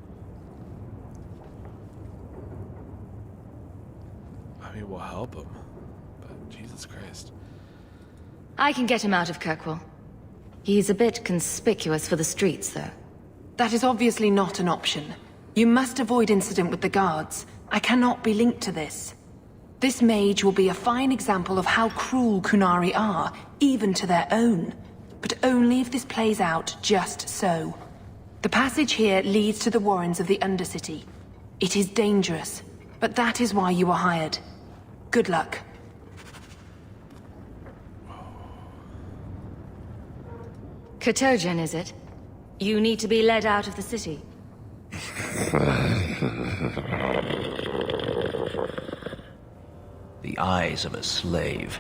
I mean, we'll help him, but Jesus Christ. I can get him out of Kirkwall. He's a bit conspicuous for the streets, though. That is obviously not an option. You must avoid incident with the guards. I cannot be linked to this. This mage will be a fine example of how cruel Kunari are, even to their own. But only if this plays out just so. The passage here leads to the warrens of the Undercity. It is dangerous, but that is why you were hired. Good luck. Katojan, is it? You need to be led out of the city. The eyes of a slave.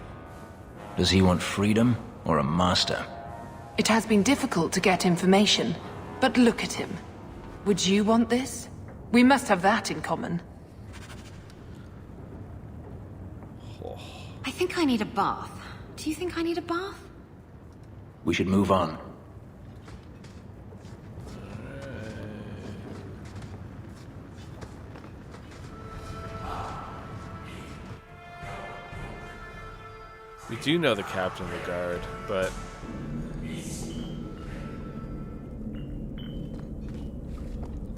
Does he want freedom or a master? It has been difficult to get information, but look at him. Would you want this? We must have that in common. I think I need a bath. Do you think I need a bath? We should move on. We do know the captain of the guard, but...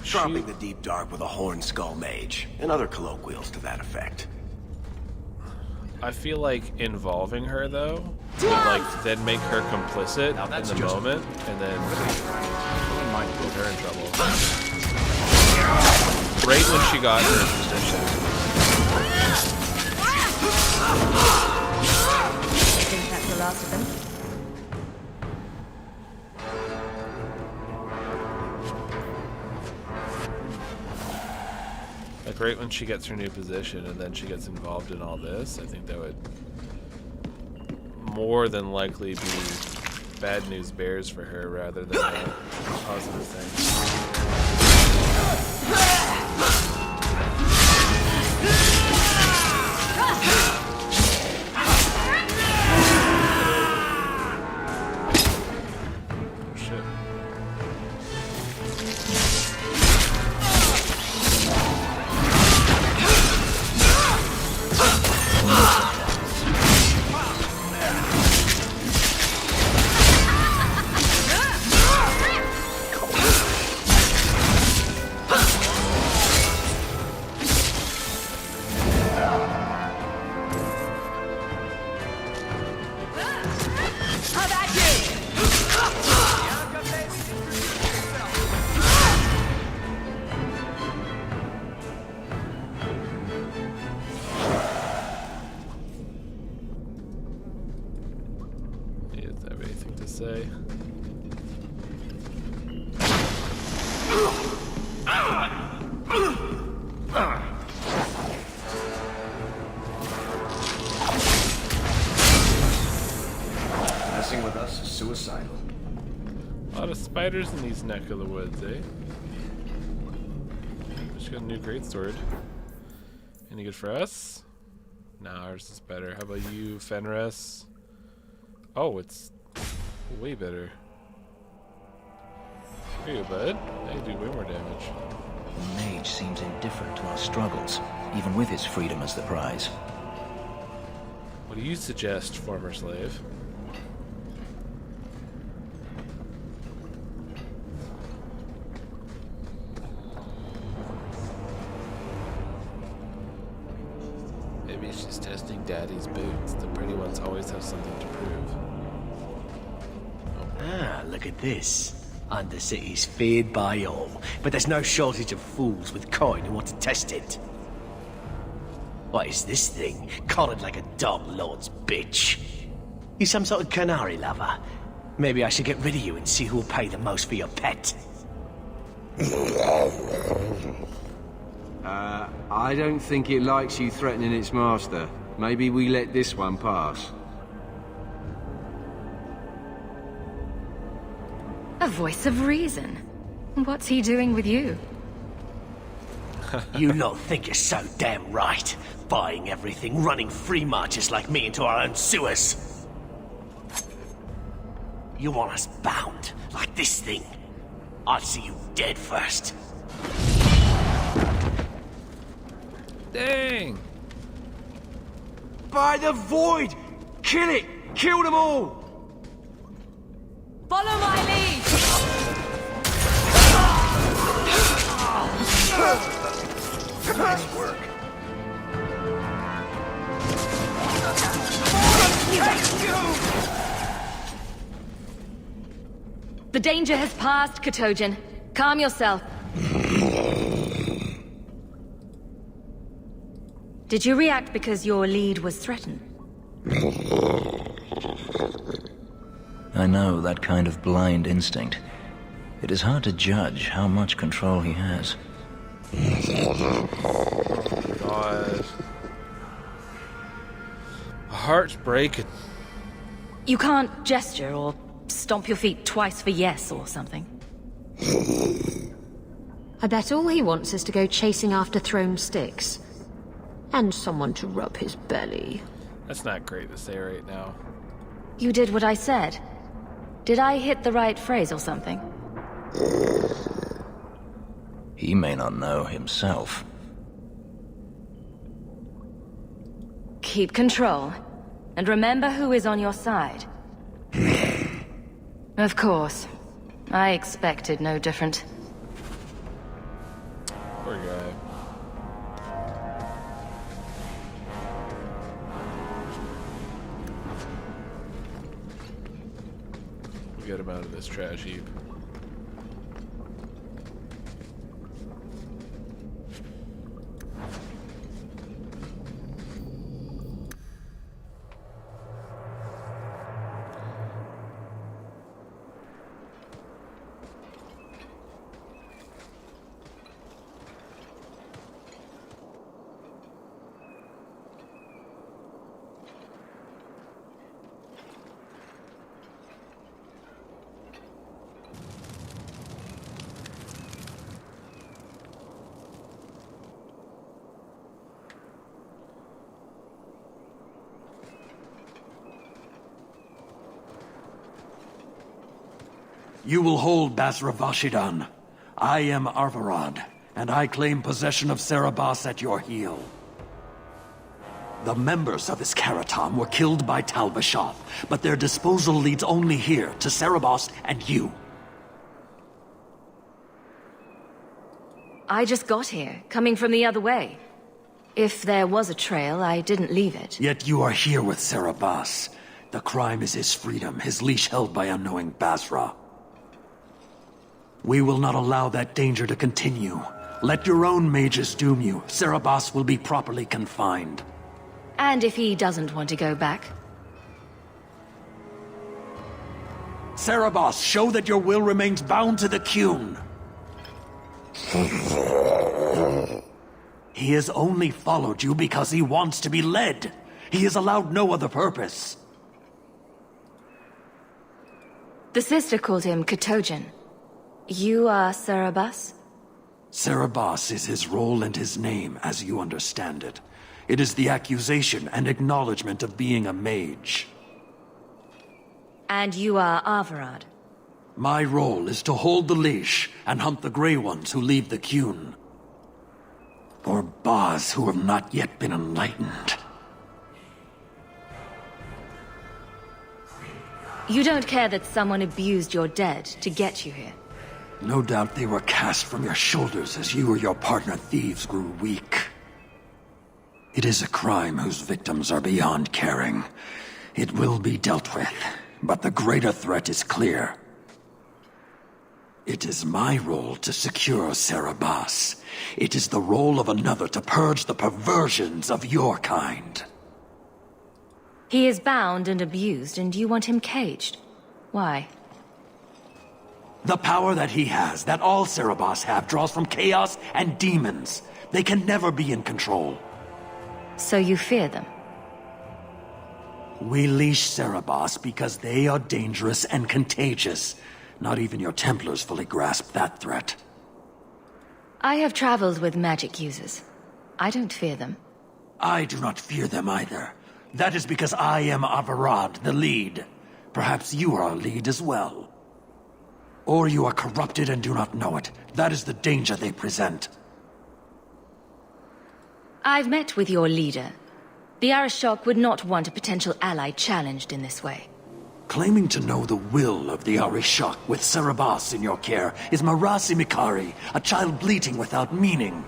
Dropping the deep dark with a horn skull mage, and other colloquials to that effect. I feel like involving her, though, would, like, then make her complicit in the moment, and then might put her in trouble. Right when she got her position. I think that's the last of them. Like, right when she gets her new position and then she gets involved in all this, I think that would more than likely be bad news bears for her rather than a positive thing. Messing with us is suicidal. A lot of spiders in these neck of the woods, eh? Just got a new greatsword. Any good for us? Nah, ours is better. How about you, Fenris? Oh, it's way better. Here you, bud. Now you do way more damage. The mage seems indifferent to our struggles, even with his freedom as the prize. What do you suggest, former slave? Maybe she's testing Daddy's boots. The pretty ones always have something to prove. Ah, look at this. Undercity's feared by all, but there's no shortage of fools with coin who want to test it. What is this thing? Collared like a dog lord's bitch. You some sort of canary lover? Maybe I should get rid of you and see who'll pay the most for your pet. I don't think it likes you threatening its master. Maybe we let this one pass. A voice of reason. What's he doing with you? You lot think you're so damn right. Buying everything, running free marches like me into our own sewers. You want us bound, like this thing? I'll see you dead first. Dang! By the void! Kill it! Kill them all! Follow my lead! Nice work. The danger has passed, Katojan. Calm yourself. Did you react because your lead was threatened? I know that kind of blind instinct. It is hard to judge how much control he has. God. Heartbreaking. You can't gesture or stomp your feet twice for yes or something. I bet all he wants is to go chasing after thrown sticks. And someone to rub his belly. That's not great to say right now. You did what I said. Did I hit the right phrase or something? He may not know himself. Keep control. And remember who is on your side. Of course. I expected no different. Poor guy. We'll get him out of this trash heap. You will hold Basra Vashidan. I am Arvarad, and I claim possession of Serabas at your heel. The members of this Karatam were killed by Tal Vashoth, but their disposal leads only here, to Serabas and you. I just got here, coming from the other way. If there was a trail, I didn't leave it. Yet you are here with Serabas. The crime is his freedom, his leash held by unknowing Basra. We will not allow that danger to continue. Let your own mages doom you. Serabas will be properly confined. And if he doesn't want to go back? Serabas, show that your will remains bound to the Qun. He has only followed you because he wants to be led. He has allowed no other purpose. The sister called him Katojan. You are Serabas? Serabas is his role and his name, as you understand it. It is the accusation and acknowledgement of being a mage. And you are Arvarad? My role is to hold the leash and hunt the Grey Ones who leave the Qun. Or Baz who have not yet been enlightened. You don't care that someone abused your dead to get you here? No doubt they were cast from your shoulders as you or your partner thieves grew weak. It is a crime whose victims are beyond caring. It will be dealt with, but the greater threat is clear. It is my role to secure Serabas. It is the role of another to purge the perversions of your kind. He is bound and abused, and you want him caged. Why? The power that he has, that all Serabas have, draws from chaos and demons. They can never be in control. So you fear them? We leash Serabas because they are dangerous and contagious. Not even your Templars fully grasp that threat. I have traveled with magic users. I don't fear them. I do not fear them either. That is because I am Arvarad, the lead. Perhaps you are a lead as well. Or you are corrupted and do not know it. That is the danger they present. I've met with your leader. The Arishok would not want a potential ally challenged in this way. Claiming to know the will of the Arishok with Cerebas in your care is Marasi Mikari, a child bleating without meaning.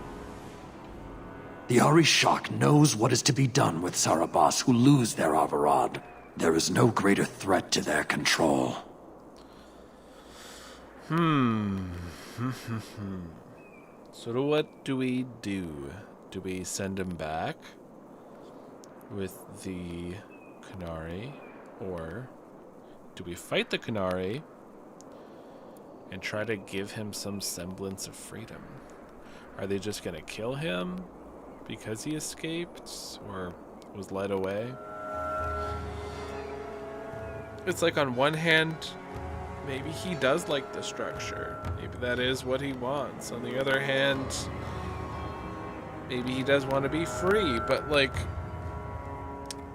The Arishok knows what is to be done with Cerebas who lose their Arvarad. There is no greater threat to their control. So what do we do? Do we send him back with the Qunari, or do we fight the Qunari and try to give him some semblance of freedom? Are they just going to kill him because he escaped or was led away? It's like, on one hand, maybe he does like the structure. Maybe that is what he wants. On the other hand, maybe he does want to be free, but, like,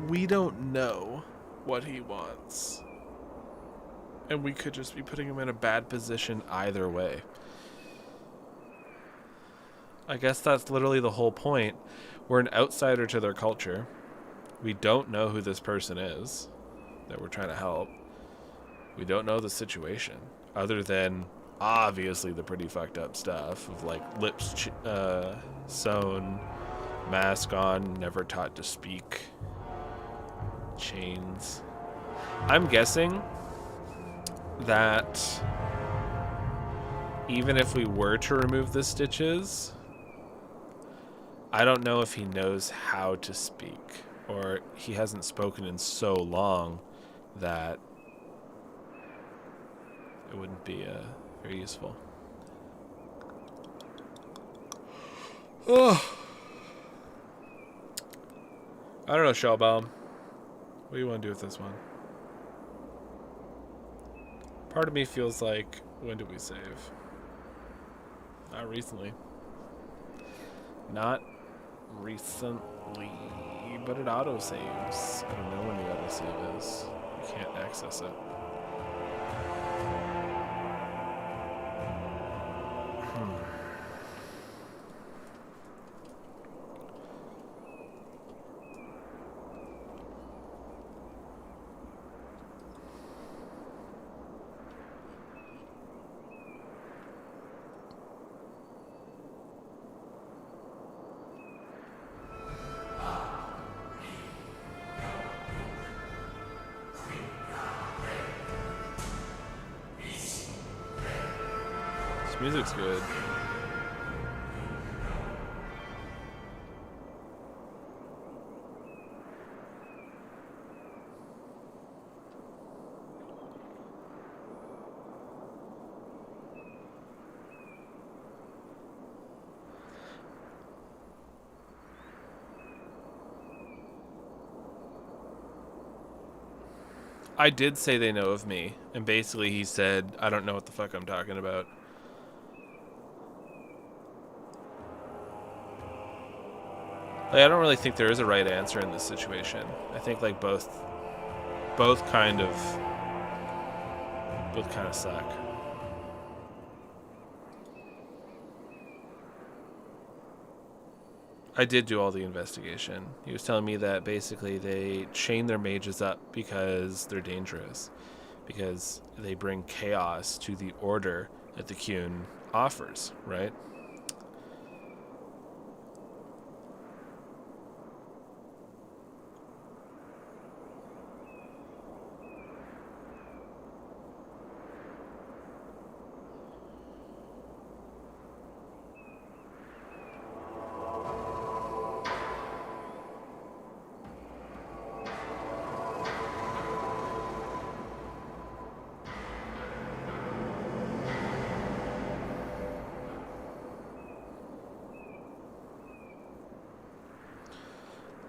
we don't know what he wants. And we could just be putting him in a bad position either way. I guess that's literally the whole point. We're an outsider to their culture. We don't know who this person is that we're trying to help. We don't know the situation, other than obviously the pretty fucked up stuff of, like, lips sewn, mask on, never taught to speak, chains. I'm guessing that even if we were to remove the stitches, I don't know if he knows how to speak, or he hasn't spoken in so long that it wouldn't be very useful. Oh, I don't know, Shellbaum. What do you want to do with this one? Part of me feels like, when did we save? Not recently. Not recently, but it auto-saves. I don't know when the auto-save is. You can't access it. Music's good. I did say they know of me, and basically he said, I don't know what the fuck I'm talking about. Like, I don't really think there is a right answer in this situation. I think, like, both kind of suck. I did do all the investigation. He was telling me that basically they chain their mages up because they're dangerous, because they bring chaos to the order that the Qun offers, right?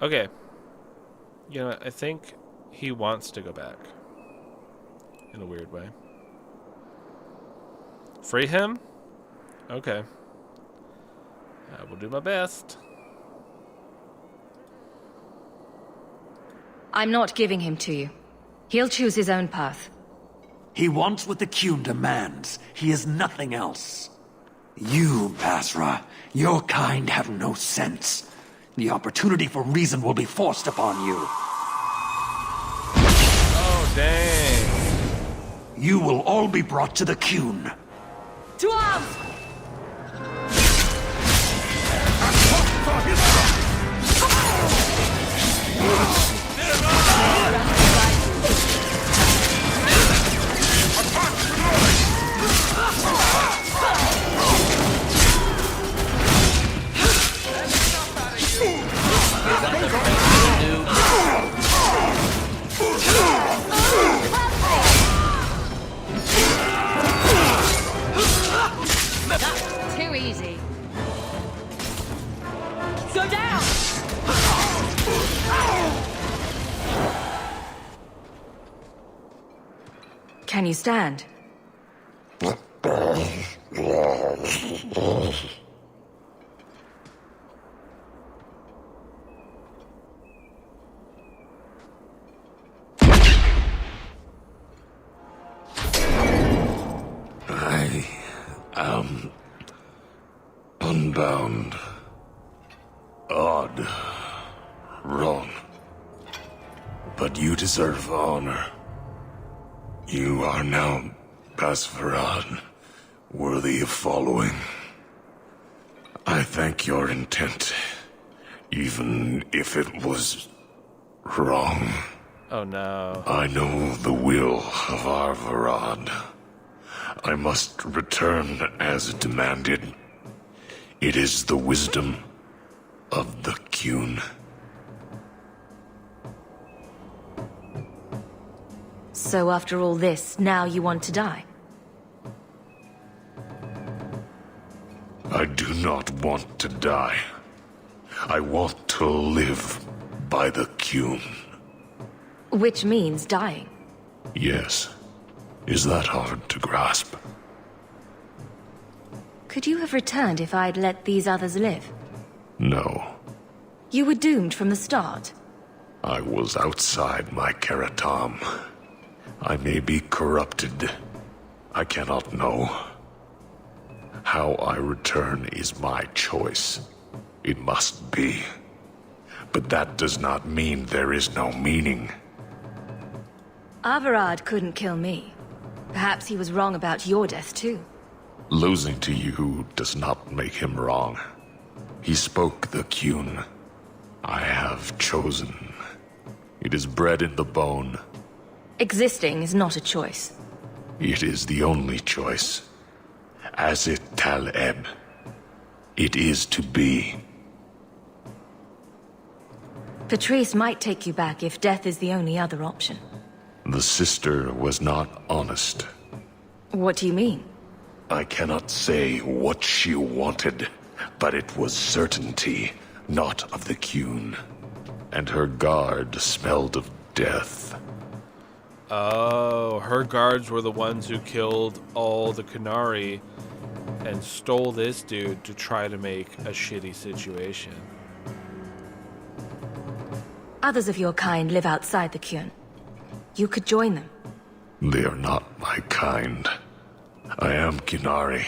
Okay. You know, I think he wants to go back. In a weird way. Free him? Okay. I will do my best. I'm not giving him to you. He'll choose his own path. He wants what the Qun demands. He is nothing else. You, Basra, your kind have no sense. The opportunity for reason will be forced upon you. Oh, dang. You will all be brought to the Qun. To arms! Too easy. Go down! Can you stand? I am unbound. Odd. Wrong. But you deserve honor. You are now Basvarad, worthy of following. I thank your intent, even if it was wrong. Oh no. I know the will of Arvarad. I must return as demanded. It is the wisdom of the Qun. So after all this, now you want to die? I do not want to die. I want to live by the Qun. Which means dying. Yes. Is that hard to grasp? Could you have returned if I'd let these others live? No. You were doomed from the start. I was outside my Karatam. I may be corrupted. I cannot know. How I return is my choice. It must be. But that does not mean there is no meaning. Arvarad couldn't kill me. Perhaps he was wrong about your death too. Losing to you does not make him wrong. He spoke the Qun. I have chosen. It is bred in the bone. Existing is not a choice. It is the only choice. As it Taleb. It is to be. Patrice might take you back if death is the only other option. The sister was not honest. What do you mean? I cannot say what she wanted, but it was certainty, not of the Qun. And her guard smelled of death. Oh, her guards were the ones who killed all the Qunari and stole this dude to try to make a shitty situation. Others of your kind live outside the Qun. You could join them. They are not my kind. I am Qunari.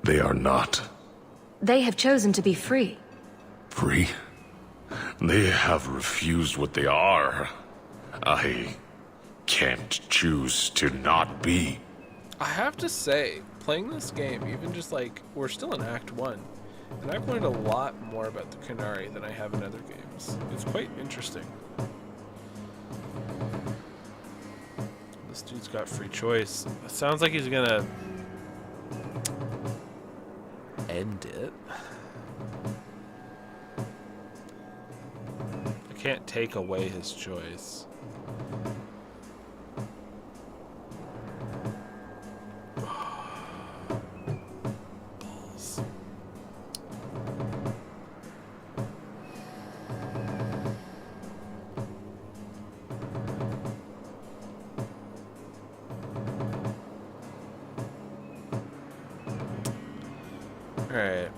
They are not. They have chosen to be free. Free? They have refused what they are. I can't choose to not be. I have to say, playing this game, even just like, we're still in Act 1, and I've learned a lot more about the Qunari than I have in other games. It's quite interesting. This dude's got free choice. It sounds like he's gonna end it. I can't take away his choice. Balls. All right.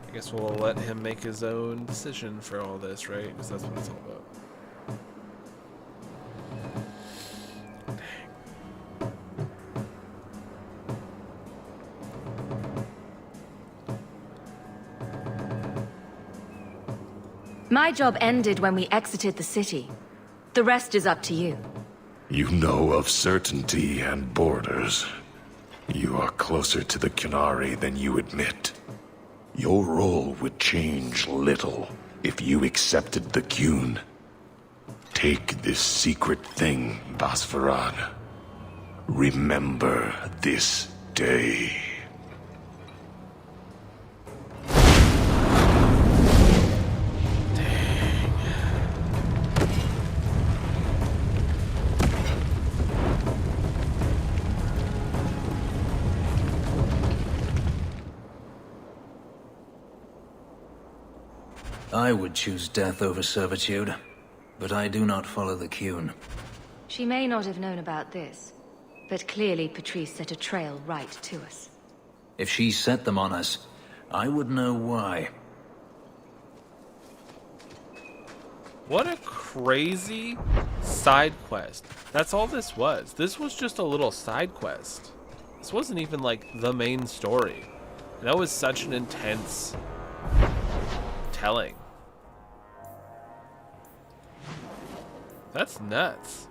I guess we'll let him make his own decision for all this, right? Because that's what it's all about. My job ended when we exited the city. The rest is up to you. You know of certainty and borders. You are closer to the Qunari than you admit. Your role would change little if you accepted the Qun. Take this secret thing, Basfarad. Remember this day. I would choose death over servitude, but I do not follow the Qun. She may not have known about this, but clearly Patrice set a trail right to us. If she set them on us, I would know why. What a crazy side quest. That's all this was. This was just a little side quest. This wasn't even like the main story. And that was such an intense telling. That's nuts.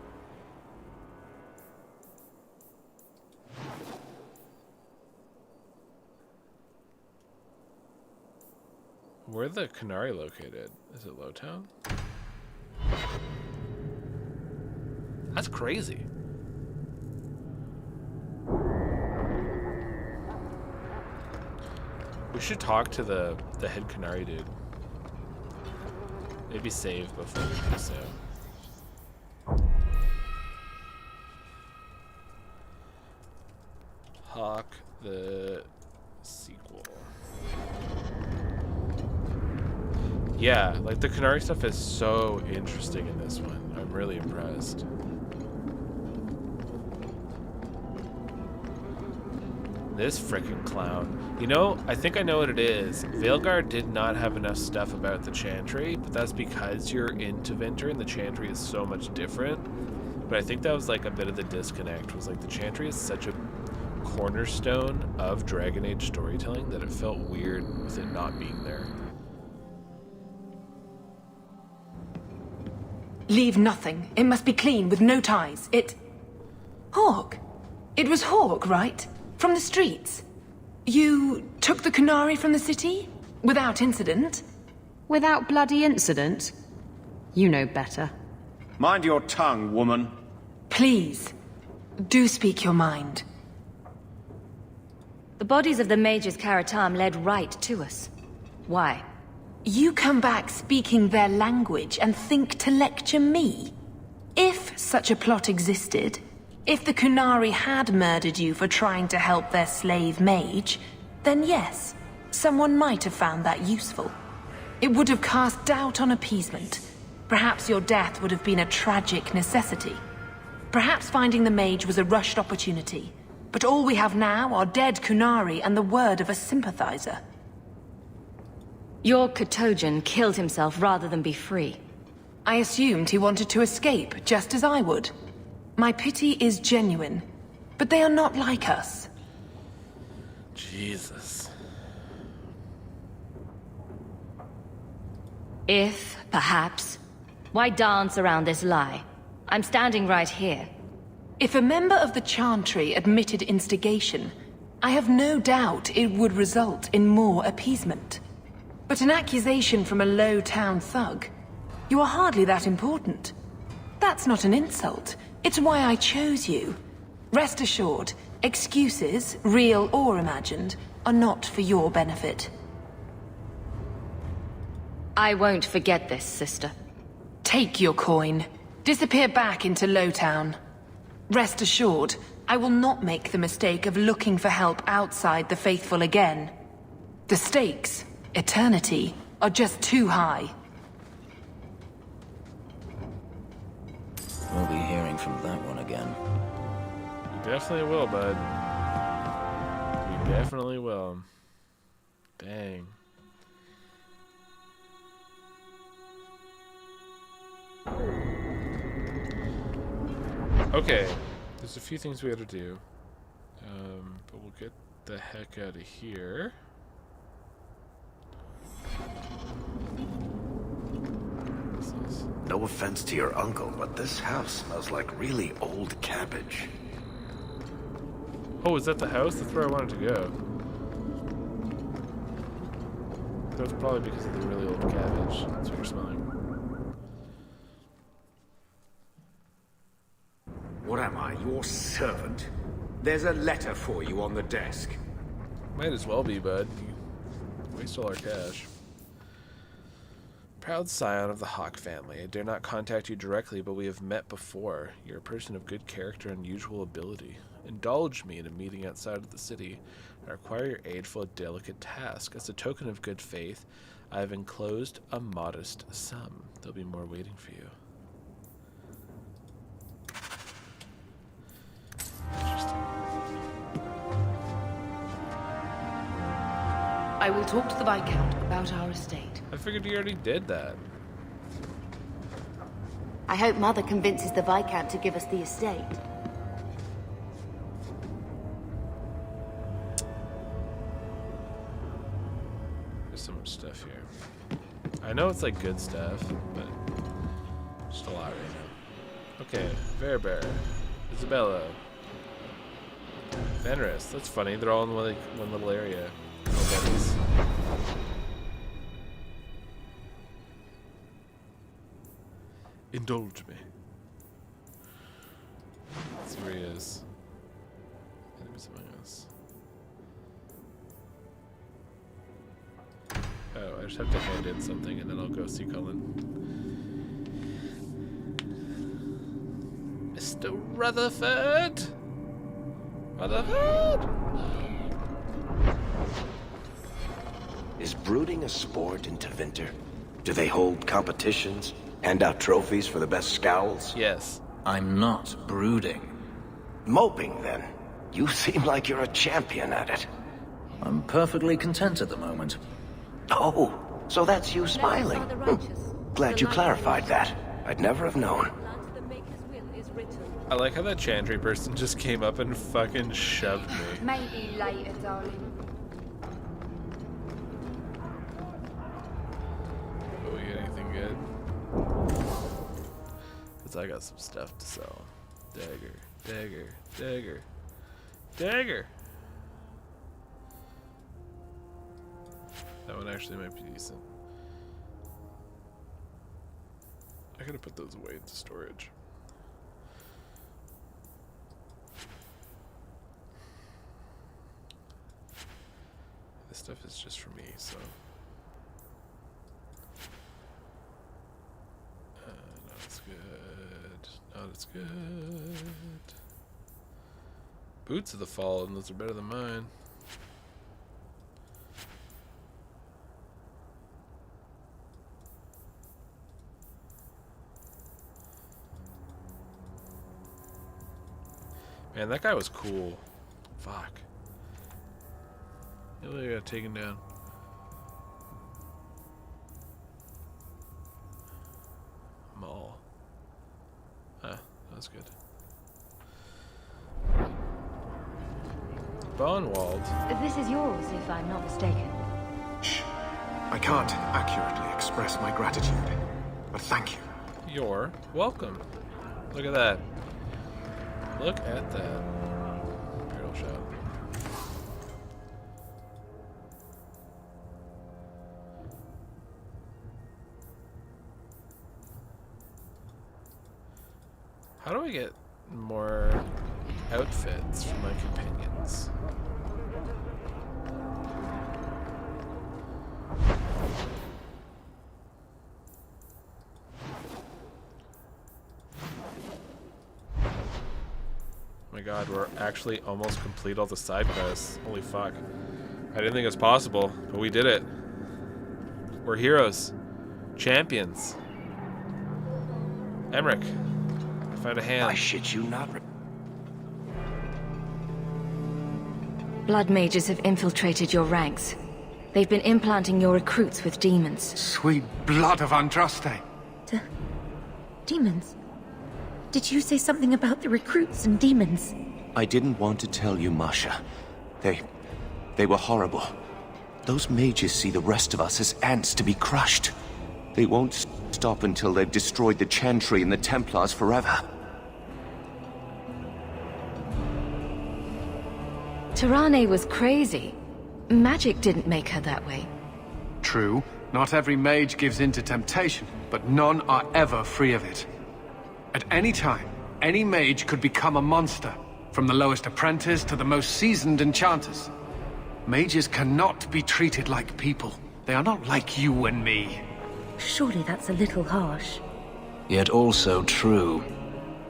Where are the Qunari located? Is it Lowtown? That's crazy. We should talk to the head Qunari dude. Maybe save before we do so. Hawk the sequel. Yeah, like the Qunari stuff is so interesting in this one. I'm really impressed. This frickin' clown. You know, I think I know what it is. Veilguard did not have enough stuff about the Chantry, but that's because you're into Winter and the Chantry is so much different. But I think that was like a bit of the disconnect, was like the Chantry is such a cornerstone of Dragon Age storytelling that it felt weird with it not being there. Leave nothing. It must be clean, with no ties. Hawk. It was Hawk, right? From the streets. You took the Qunari from the city? Without incident? Without bloody incident? You know better. Mind your tongue, woman. Please, do speak your mind. The bodies of the mages Karatam led right to us. Why? You come back speaking their language and think to lecture me? If such a plot existed, if the Qunari had murdered you for trying to help their slave mage, then yes, someone might have found that useful. It would have cast doubt on appeasement. Perhaps your death would have been a tragic necessity. Perhaps finding the mage was a rushed opportunity. But all we have now are dead Qunari and the word of a sympathizer. Your Katojan killed himself rather than be free. I assumed he wanted to escape, just as I would. My pity is genuine, but they are not like us. Jesus. If, perhaps, why dance around this lie? I'm standing right here. If a member of the Chantry admitted instigation, I have no doubt it would result in more appeasement. But an accusation from a low-town thug? You are hardly that important. That's not an insult. It's why I chose you. Rest assured, excuses, real or imagined, are not for your benefit. I won't forget this, sister. Take your coin. Disappear back into Lowtown. Rest assured, I will not make the mistake of looking for help outside the Faithful again. The stakes, eternity, are just too high. We'll be hearing from that one again. We definitely will, bud. We definitely will. Dang. Okay, there's a few things we gotta do. But we'll get the heck out of here. No offense to your uncle, but this house smells like really old cabbage. Oh, is that the house? That's where I wanted to go. That's probably because of the really old cabbage. That's what you're smelling. What am I, your servant? There's a letter for you on the desk. Might as well be, bud. You waste all our cash. Proud scion of the Hawk family, I dare not contact you directly, but we have met before. You're a person of good character and unusual ability. Indulge me in a meeting outside of the city. I require your aid for a delicate task. As a token of good faith, I have enclosed a modest sum. There'll be more waiting for you. I will talk to the Viscount about our estate. I figured you already did that. I hope Mother convinces the Viscount to give us the estate. There's so much stuff here. I know it's like good stuff, but just a lot right now. Okay, Verbear, Isabella, Fenris. That's funny. They're all in one little area. Nobody's. Indulge me. Let's see where he is. Enemies among us. Oh, I just have to hand in something and then I'll go see Cullen. Mr. Rutherford! Rutherford! Is brooding a sport in Tevinter? Do they hold competitions? Hand out trophies for the best scowls? Yes. I'm not brooding. Moping, then? You seem like you're a champion at it. I'm perfectly content at the moment. Oh, so that's you smiling. Glad you clarified that. I'd never have known. I like how that Chantry person just came up and fucking shoved me. Maybe later, darling. Oh, you got anything good? Because I got some stuff to sell. Dagger, dagger, dagger, dagger. That one actually might be decent. I gotta put those away into storage. This stuff is just for me, so. Not as good. Not as good. Boots of the Fallen, those are better than mine. Man, that guy was cool. Fuck. I got taken down. Maul. Ah, that was good. Bonewald. This is yours, if I'm not mistaken. Shh. I can't accurately express my gratitude, but thank you. You're welcome. Look at that. Look at that. Barrel shot. How do I get more outfits for my companions? Oh my god, we're actually almost complete all the side quests. Holy fuck. I didn't think it was possible, but we did it. We're heroes. Champions. Emmerich. I found a hand. I shit you not. Blood mages have infiltrated your ranks. They've been implanting your recruits with demons. Sweet blood of Andraste. Demons? Did you say something about the recruits and demons? I didn't want to tell you, Masha. They were horrible. Those mages see the rest of us as ants to be crushed. They won't Stop until they've destroyed the Chantry and the Templars forever. Tirane was crazy. Magic didn't make her that way. True, not every mage gives in to temptation, but none are ever free of it. At any time, any mage could become a monster, from the lowest apprentice to the most seasoned enchanters. Mages cannot be treated like people. They are not like you and me. Surely that's a little harsh. Yet also true.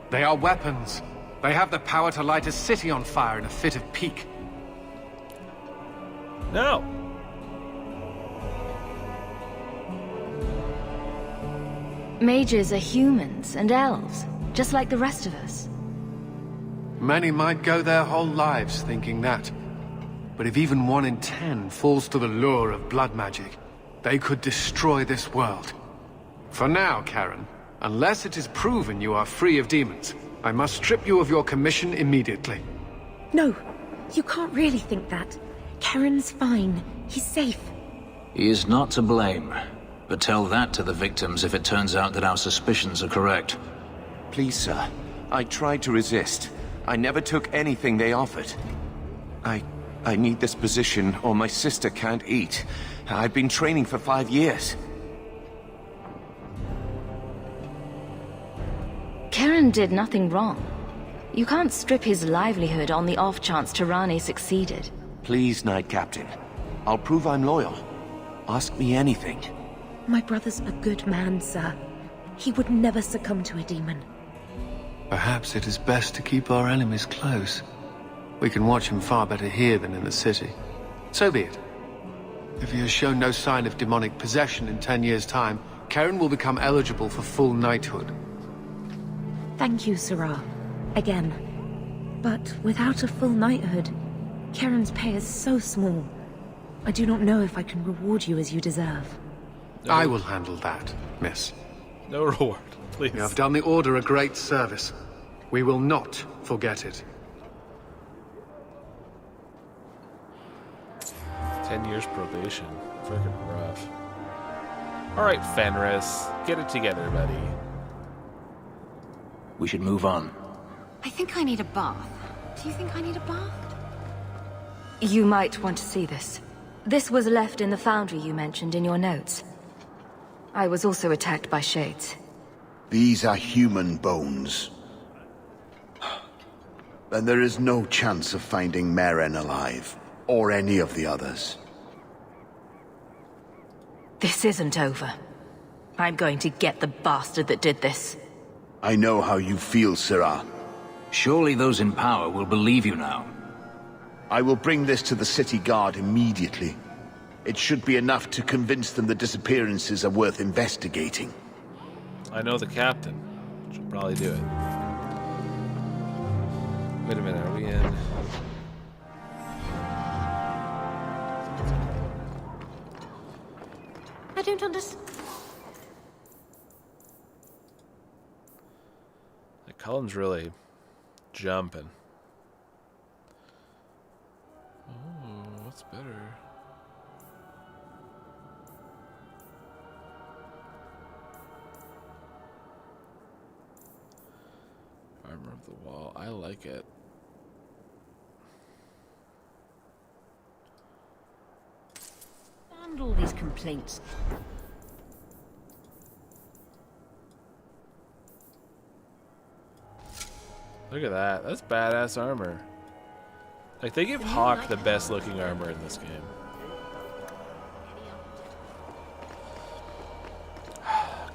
They are weapons. They have the power to light a city on fire in a fit of pique. No. Mages are humans and elves, just like the rest of us. Many might go their whole lives thinking that. But if even 1 in 10 falls to the lure of blood magic, they could destroy this world. For now, Karen, unless it is proven you are free of demons, I must strip you of your commission immediately. No, you can't really think that. Karen's fine. He's safe. He is not to blame. But tell that to the victims if it turns out that our suspicions are correct. Please, sir. I tried to resist. I never took anything they offered. I need this position, or my sister can't eat. I've been training for 5 years. Karen did nothing wrong. You can't strip his livelihood on the off chance Tirane succeeded. Please, Knight Captain. I'll prove I'm loyal. Ask me anything. My brother's a good man, sir. He would never succumb to a demon. Perhaps it is best to keep our enemies close. We can watch him far better here than in the city. So be it. If he has shown no sign of demonic possession in 10 years' time, Karen will become eligible for full knighthood. Thank you, Sirrah. Again. But without a full knighthood, Karen's pay is so small. I do not know if I can reward you as you deserve. No. I will handle that, miss. No reward, please. You have done the Order a great service. We will not forget it. 10 years probation. Freaking rough. Alright, Fenris. Get it together, buddy. We should move on. I think I need a bath. Do you think I need a bath? You might want to see this. This was left in the foundry you mentioned in your notes. I was also attacked by shades. These are human bones. Then there is no chance of finding Meren alive, or any of the others. This isn't over. I'm going to get the bastard that did this. I know how you feel, Sirrah. Surely those in power will believe you now. I will bring this to the city guard immediately. It should be enough to convince them the disappearances are worth investigating. I know the captain. Should probably do it. Wait a minute, are we in? I don't understand. Like, Cullen's really jumping. Oh, what's better? Armor of the Wall. I like it. And all these complaints. Look at that. That's badass armor. Like, they give Hawk the best looking armor in this game.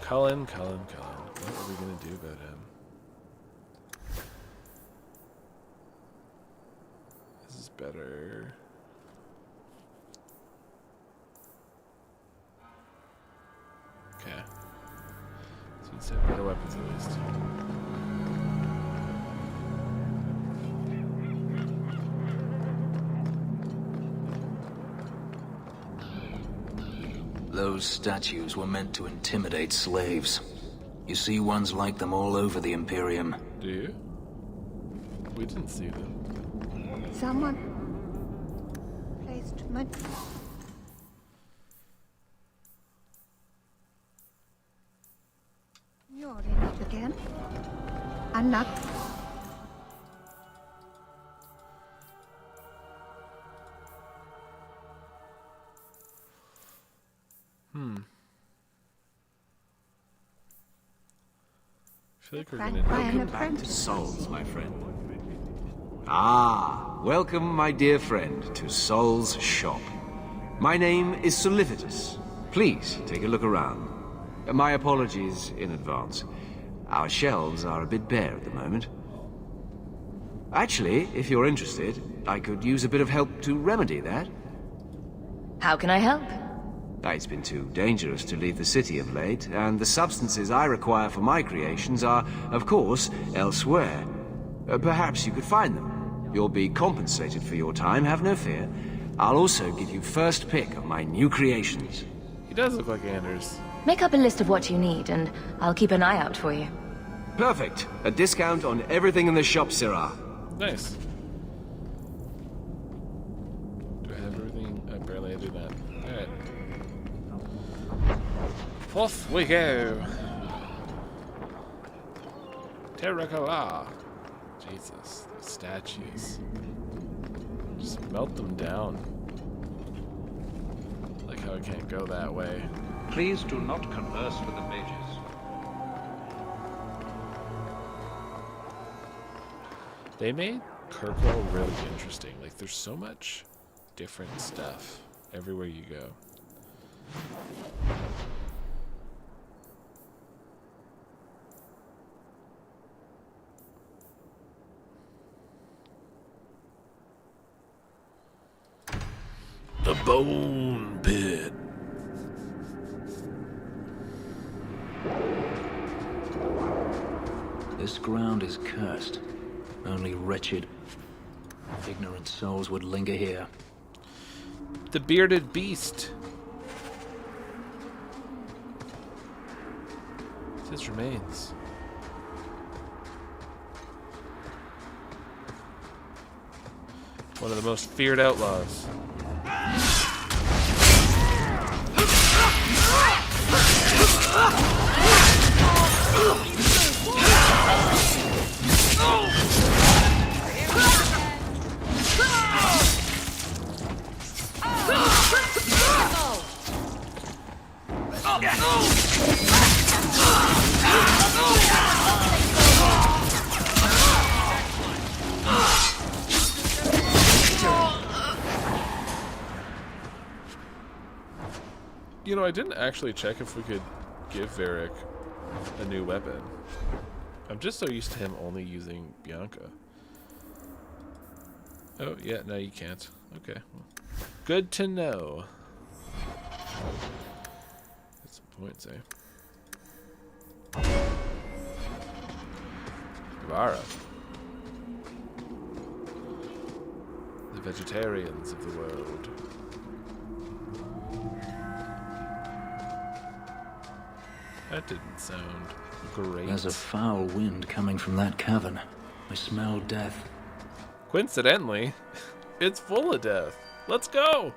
Cullen. What are we gonna do about him? This is better. Okay. So let's have better weapons at least. Those statues were meant to intimidate slaves. You see ones like them all over the Imperium. Do you? We didn't see them. Someone placed my... Anna. I feel like we're gonna Welcome back to Sol's, my friend. Ah, welcome, my dear friend, to Sol's shop. My name is Solicitus. Please take a look around. My apologies in advance. Our shelves are a bit bare at the moment. Actually, if you're interested, I could use a bit of help to remedy that. How can I help? It's been too dangerous to leave the city of late, and the substances I require for my creations are, of course, elsewhere. Perhaps you could find them. You'll be compensated for your time, have no fear. I'll also give you first pick of my new creations. He does look like Anders. Make up a list of what you need, and I'll keep an eye out for you. Perfect. A discount on everything in the shop, Syrah. Nice. Do I have everything? I barely do that. Alright. Forth we go. Terracotta. Jesus, those statues. Just melt them down. Like how I can't go that way. Please do not converse with the mages. They made Kirkwall really interesting. Like, there's so much different stuff everywhere you go. The Bone Pit. This ground is cursed. Only wretched, ignorant souls would linger here. The bearded beast. It's his remains. One of the most feared outlaws. You know, I didn't actually check if we could give Varric a new weapon. I'm just so used to him only using Bianca. Oh, yeah, no, you can't. Okay. Good to know. Get some points, eh? Ivara. The vegetarians of the world. That didn't sound great. There's a foul wind coming from that cavern. I smell death. Coincidentally, it's full of death. Let's go!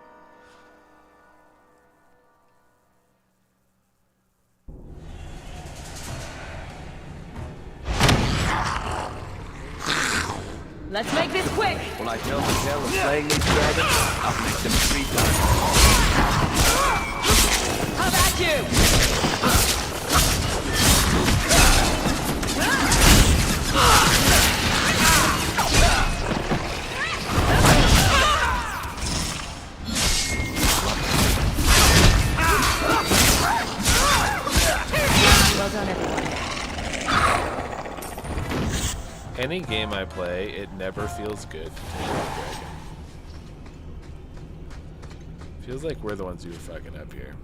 Let's make this quick! When I tell the tale of slaying these dragons, I'll make them 3 times. How about you? Well done, everyone. Any game I play, it never feels good to take out a dragon. Feels like we're the ones who are fucking up here.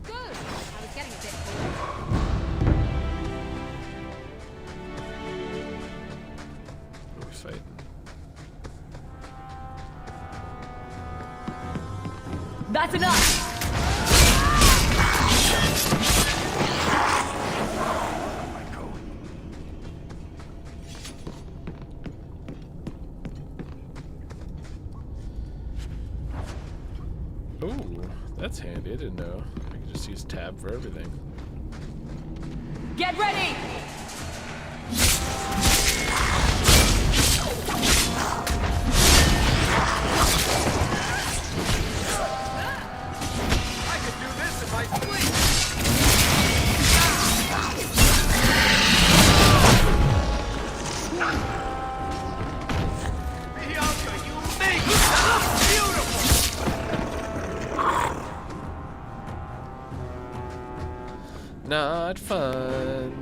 Good. I was getting a bit Who are we fighting? That's enough! Ooh, that's handy. I didn't know. I can just use tab for everything. Get ready! I could do this in my sleep! Bianca, you make it! Beautiful! Not fun.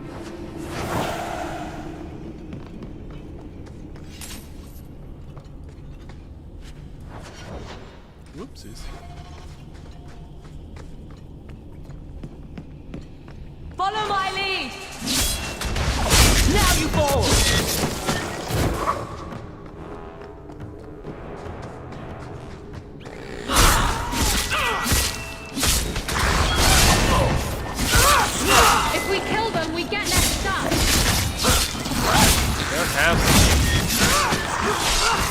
Whoopsies. Follow my lead! Now you fall! If we kill them, we get next up! Don't have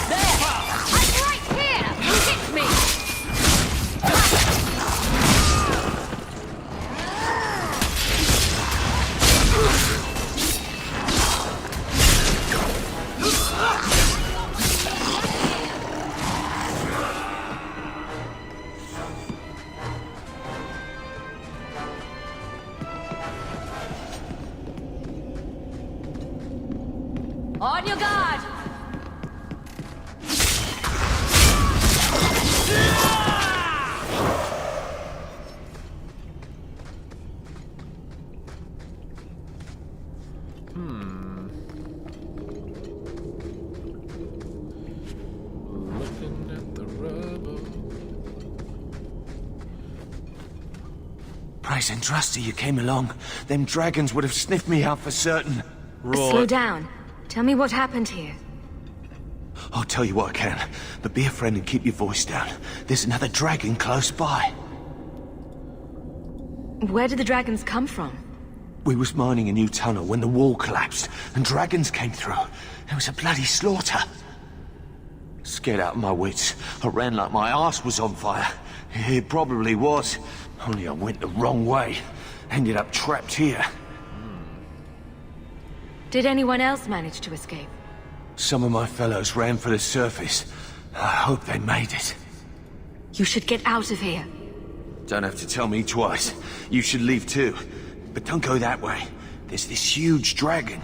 There! I'm right here! Hit me! On your guard! Looking at the rubble. Praise and trusty you came along. Them dragons would have sniffed me out for certain. Slow down. Tell me what happened here. I'll tell you what I can, but be a friend and keep your voice down. There's another dragon close by. Where did the dragons come from? We was mining a new tunnel when the wall collapsed, and dragons came through. There was a bloody slaughter. Scared out of my wits, I ran like my arse was on fire. It probably was, only I went the wrong way. Ended up trapped here. Did anyone else manage to escape? Some of my fellows ran for the surface. I hope they made it. You should get out of here. Don't have to tell me twice. You should leave too. But don't go that way. There's this huge dragon.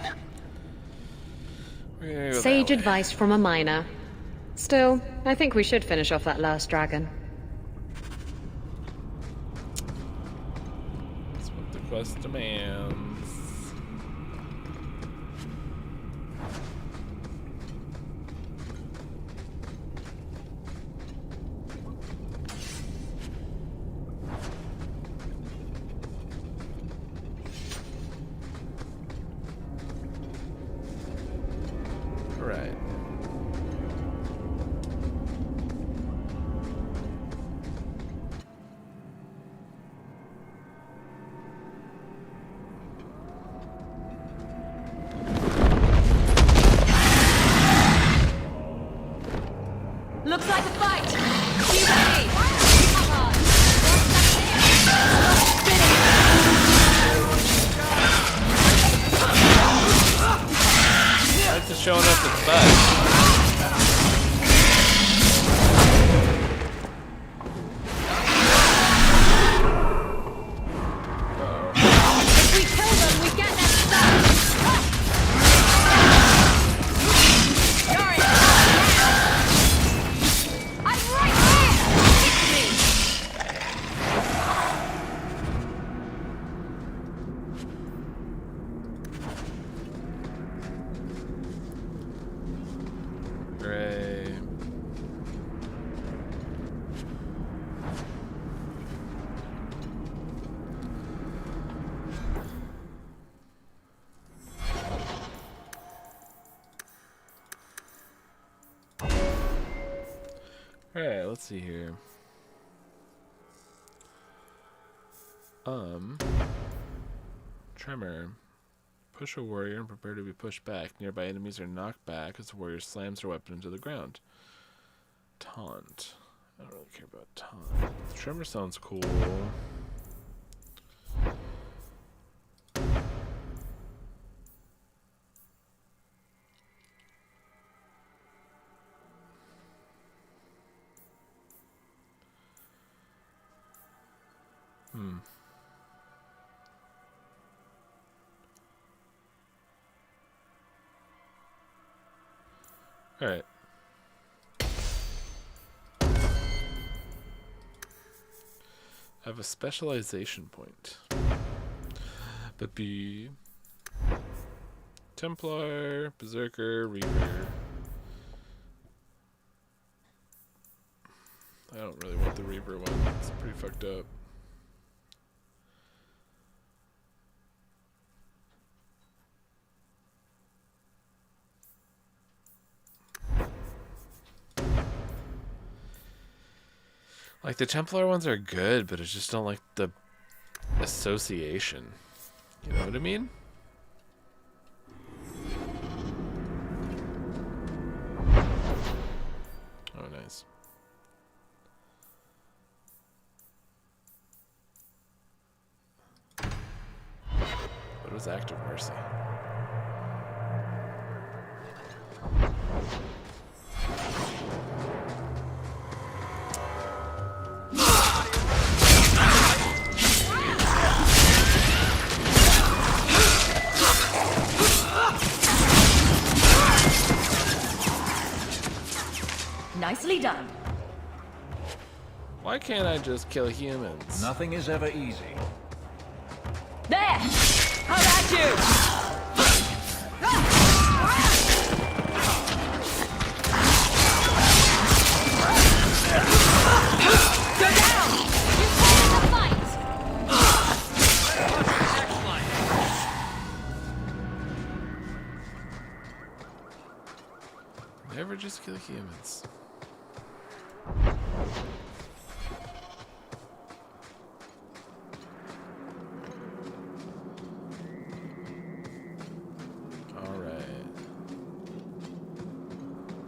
Sage advice from a miner. Still, I think we should finish off that last dragon. That's what the quest demands. Right. Looks like a fight! Be ready! Come on! Thanks for showing up with butt. If we kill them, we get that stuff! You're in I'm right here! Hooray. Alright, let's see here. Tremor. Push a warrior and prepare to be pushed back. Nearby enemies are knocked back as the warrior slams their weapon into the ground. Taunt. I don't really care about taunt. Tremor sounds cool. Alright. I have a specialization point. But be Templar, Berserker, Reaper. I don't really want the Reaper one. It's pretty fucked up. Like, the Templar ones are good, but I just don't like the association. You know what I mean? Oh, nice. What was Act of Mercy? Nicely done. Why can't I just kill humans? Nothing is ever easy. There! How about you? Go down! You stay in the fight! Never just kill humans.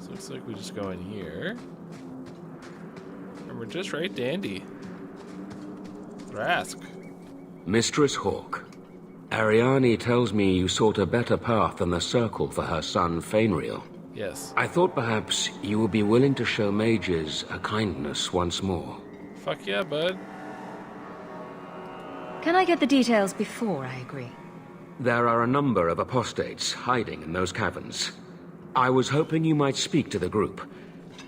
Looks like we just go in here. And we're just right dandy. Thrask. Mistress Hawke, Ariane tells me you sought a better path than the Circle for her son, Fainriel. Yes. I thought perhaps you would be willing to show mages a kindness once more. Fuck yeah, bud. Can I get the details before I agree? There are a number of apostates hiding in those caverns. I was hoping you might speak to the group.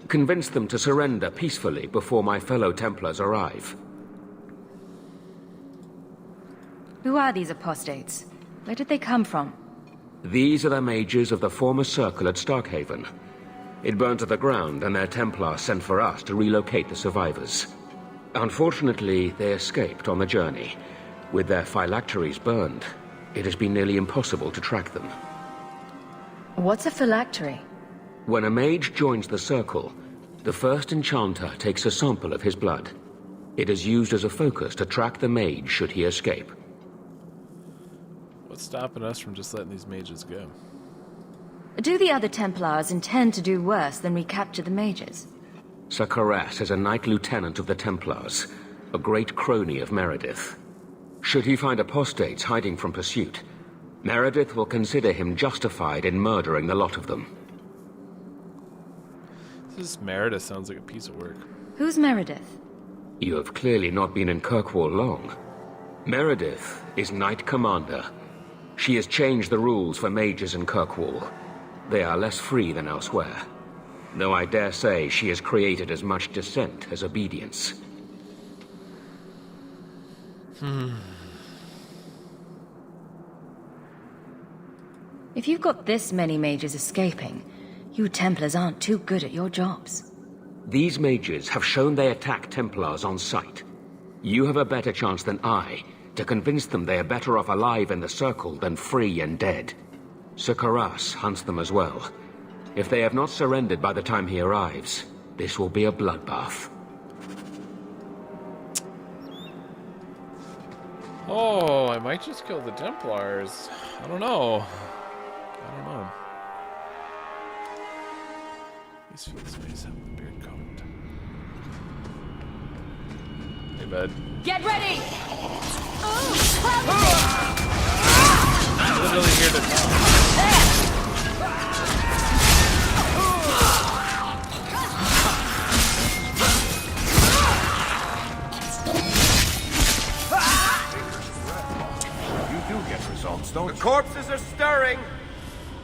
Convince them to surrender peacefully before my fellow Templars arrive. Who are these apostates? Where did they come from? These are the mages of the former Circle at Starkhaven. It burned to the ground, and their Templars sent for us to relocate the survivors. Unfortunately, they escaped on the journey. With their phylacteries burned, it has been nearly impossible to track them. What's a phylactery? When a mage joins the Circle, the first enchanter takes a sample of his blood. It is used as a focus to track the mage should he escape. What's stopping us from just letting these mages go? Do the other Templars intend to do worse than recapture the mages? Sir Karas is a Knight Lieutenant of the Templars, a great crony of Meredith. Should he find apostates hiding from pursuit, Meredith will consider him justified in murdering the lot of them. This Meredith sounds like a piece of work. Who's Meredith? You have clearly not been in Kirkwall long. Meredith is Knight Commander. She has changed the rules for mages in Kirkwall. They are less free than elsewhere. Though I dare say she has created as much dissent as obedience. If you've got this many mages escaping, you Templars aren't too good at your jobs. These mages have shown they attack Templars on sight. You have a better chance than I to convince them they are better off alive in the Circle than free and dead. Sir Karas hunts them as well. If they have not surrendered by the time he arrives, this will be a bloodbath. Oh, I might just kill the Templars. I don't know. These fields face have a beard coat. Hey, bud. Get ready! I'm literally here to talk. You do get results, don't you? The corpses are stirring!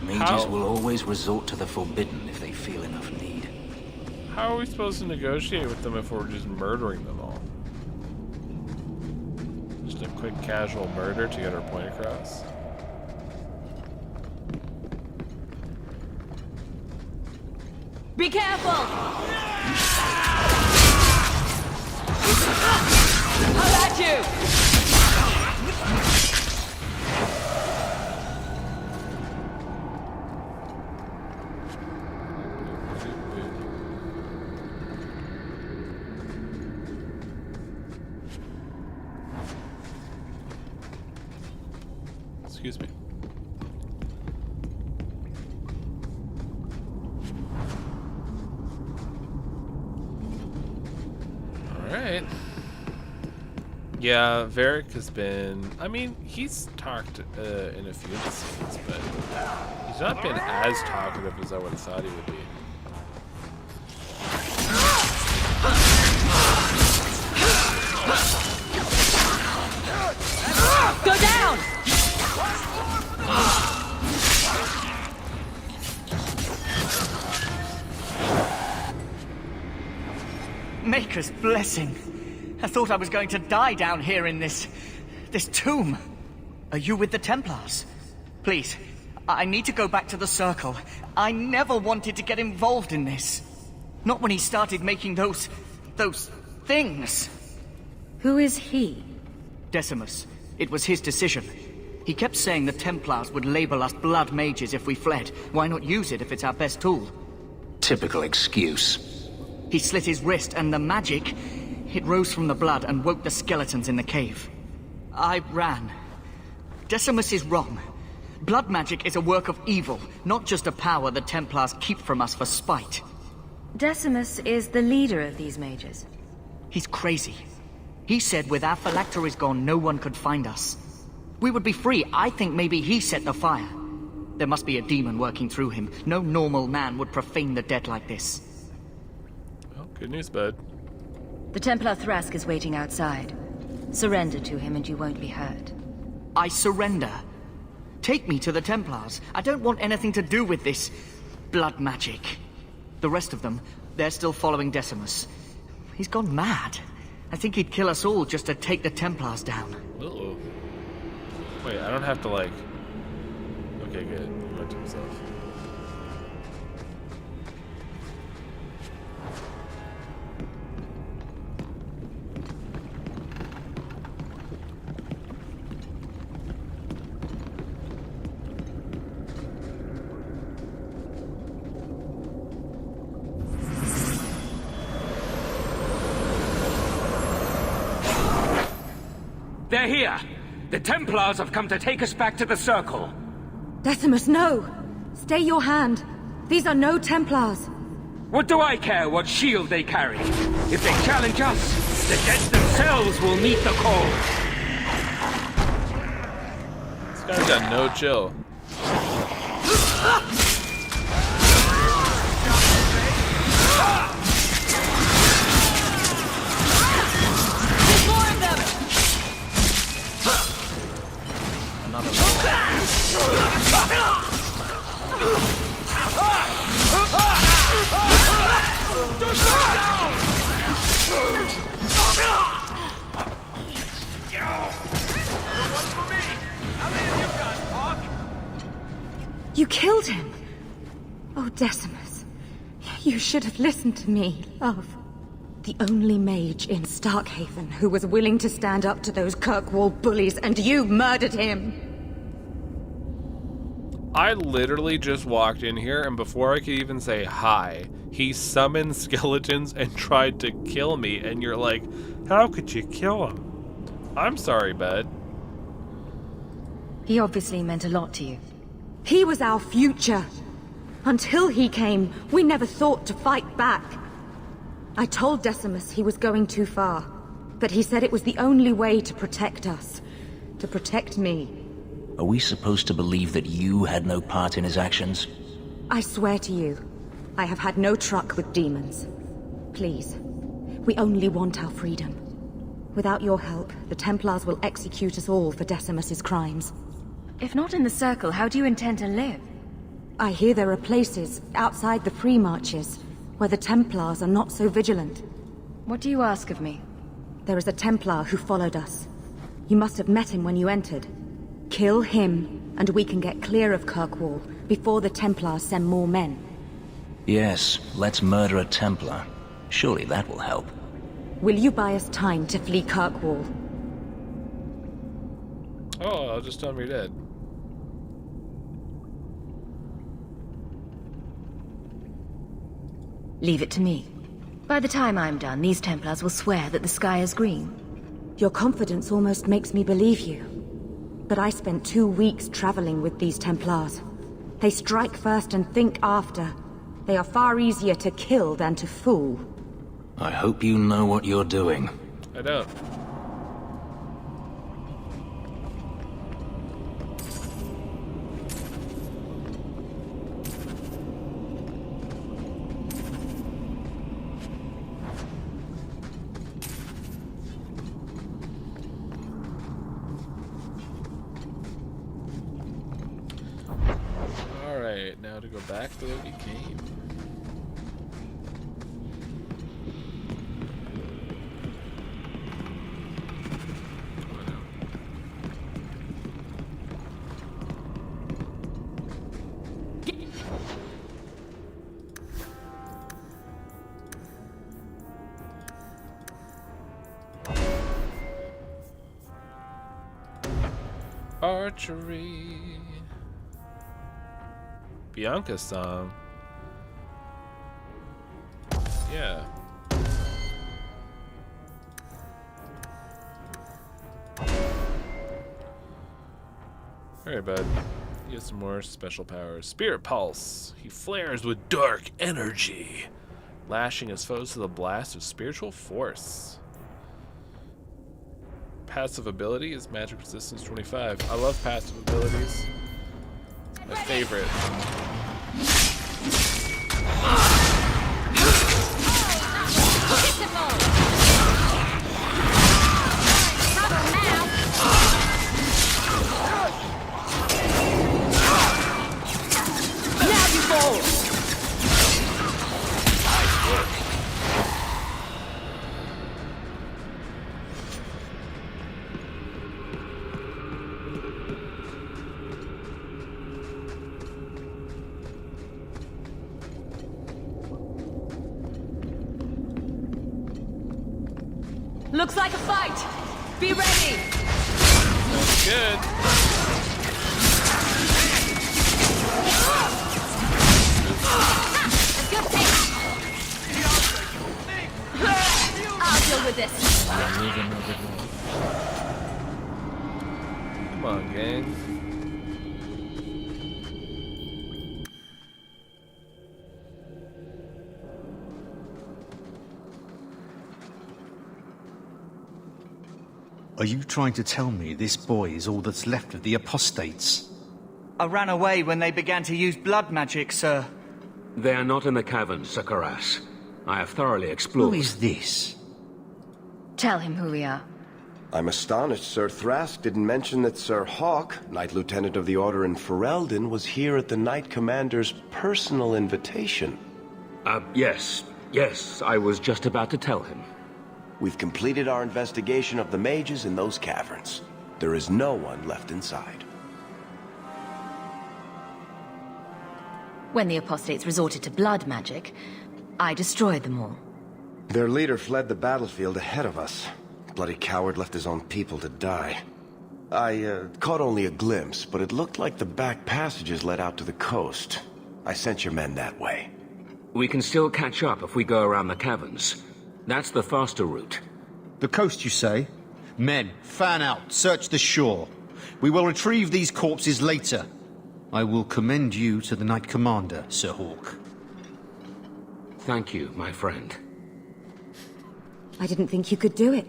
Mages will always resort to the forbidden if they feel enough need. How are we supposed to negotiate with them if we're just murdering them all? Just a quick casual murder to get our point across? Be careful! How about you? Excuse me. Alright. Yeah, Varric has been... I mean, he's talked in a few of the scenes, but he's not been as talkative as I would have thought he would be. Go down! Maker's blessing. I thought I was going to die down here in this tomb. Are you with the Templars? Please, I need to go back to the Circle. I never wanted to get involved in this. Not when he started making those things. Who is he? Decimus. It was his decision. He kept saying the Templars would label us blood mages if we fled. Why not use it if it's our best tool? Typical excuse. He slit his wrist, and the magic... it rose from the blood and woke the skeletons in the cave. I ran. Decimus is wrong. Blood magic is a work of evil, not just a power the Templars keep from us for spite. Decimus is the leader of these mages. He's crazy. He said with our phylacteries gone, no one could find us. We would be free. I think maybe he set the fire. There must be a demon working through him. No normal man would profane the dead like this. Well, good news, bud. The Templar Thrask is waiting outside. Surrender to him and you won't be hurt. I surrender. Take me to the Templars. I don't want anything to do with this blood magic. The rest of them, they're still following Decimus. He's gone mad. I think he'd kill us all just to take the Templars down. Uh-oh. Wait, I don't have to, like... Okay, good. He went to himself. They're here! The Templars have come to take us back to the Circle! Decimus, no! Stay your hand. These are no Templars. What do I care what shield they carry? If they challenge us, the dead themselves will meet the call! This guy's got no chill. You killed him! Oh, Decimus. You should have listened to me, love. The only mage in Starkhaven who was willing to stand up to those Kirkwall bullies, and you murdered him! I literally just walked in here, and before I could even say hi, he summoned skeletons and tried to kill me, and you're like, how could you kill him? I'm sorry, bud. He obviously meant a lot to you. He was our future. Until he came, we never thought to fight back. I told Decimus he was going too far, but he said it was the only way to protect us. To protect me. Are we supposed to believe that you had no part in his actions? I swear to you, I have had no truck with demons. Please, we only want our freedom. Without your help, the Templars will execute us all for Decimus's crimes. If not in the Circle, how do you intend to live? I hear there are places outside the Free Marches where the Templars are not so vigilant. What do you ask of me? There is a Templar who followed us. You must have met him when you entered. Kill him, and we can get clear of Kirkwall before the Templars send more men. Yes, let's murder a Templar. Surely that will help. Will you buy us time to flee Kirkwall? Oh, I'll just tell him you're dead. Leave it to me. By the time I'm done, these Templars will swear that the sky is green. Your confidence almost makes me believe you. But I spent 2 weeks traveling with these Templars. They strike first and think after. They are far easier to kill than to fool. I hope you know what you're doing. I don't. Alright, now to go back the way we came. Archery. Bianca's song. Yeah. Alright, bud. He has some more special powers. Spirit Pulse. He flares with dark energy, lashing his foes with a blast of spiritual force. Passive ability is magic resistance 25. I love passive abilities. My favorite. Now you fall! Nice work. Looks like a fight! Be ready! Sounds good. A good take! I'll deal with this. Come on, gang. Are you trying to tell me this boy is all that's left of the apostates? I ran away when they began to use blood magic, sir. They are not in the caverns, Sir Karas. I have thoroughly explored. Who is this? Tell him who we are. I'm astonished Sir Thrask didn't mention that Sir Hawk, Knight Lieutenant of the Order in Ferelden, was here at the Knight Commander's personal invitation. Yes. Yes, I was just about to tell him. We've completed our investigation of the mages in those caverns. There is no one left inside. When the apostates resorted to blood magic, I destroyed them all. Their leader fled the battlefield ahead of us. Bloody coward left his own people to die. I caught only a glimpse, but it looked like the back passages led out to the coast. I sent your men that way. We can still catch up if we go around the caverns. That's the faster route. The coast, you say? Men, fan out, search the shore. We will retrieve these corpses later. I will commend you to the Knight Commander, Sir Hawk. Thank you, my friend. I didn't think you could do it.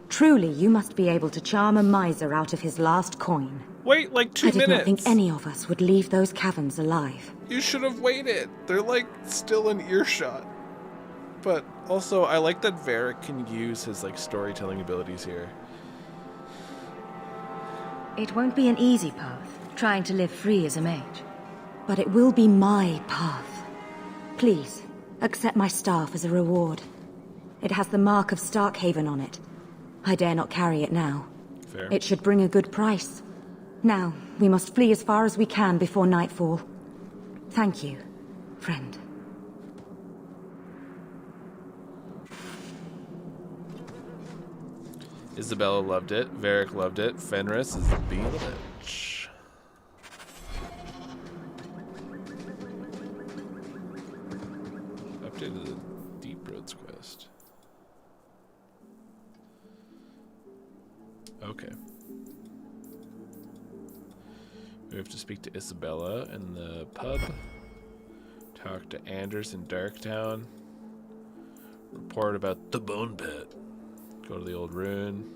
Truly, you must be able to charm a miser out of his last coin. Wait, like 2 minutes. I did not think any of us would leave those caverns alive. You should have waited. They're like still in earshot. But also, I like that Varric can use his like storytelling abilities here. It won't be an easy path, trying to live free as a mage. but it will be my path. Please, accept my staff as a reward. It has the mark of Starkhaven on it. I dare not carry it now. Fair. It should bring a good price. Now, we must flee as far as we can before nightfall. Thank you, friend. Isabella loved it. Varric loved it. Fenris is being a bitch. Updated the Deep Roads quest. Okay. We have to speak to Isabella in the pub. Talk to Anders in Darktown. Report about the Bone Pit. Go to the old ruin.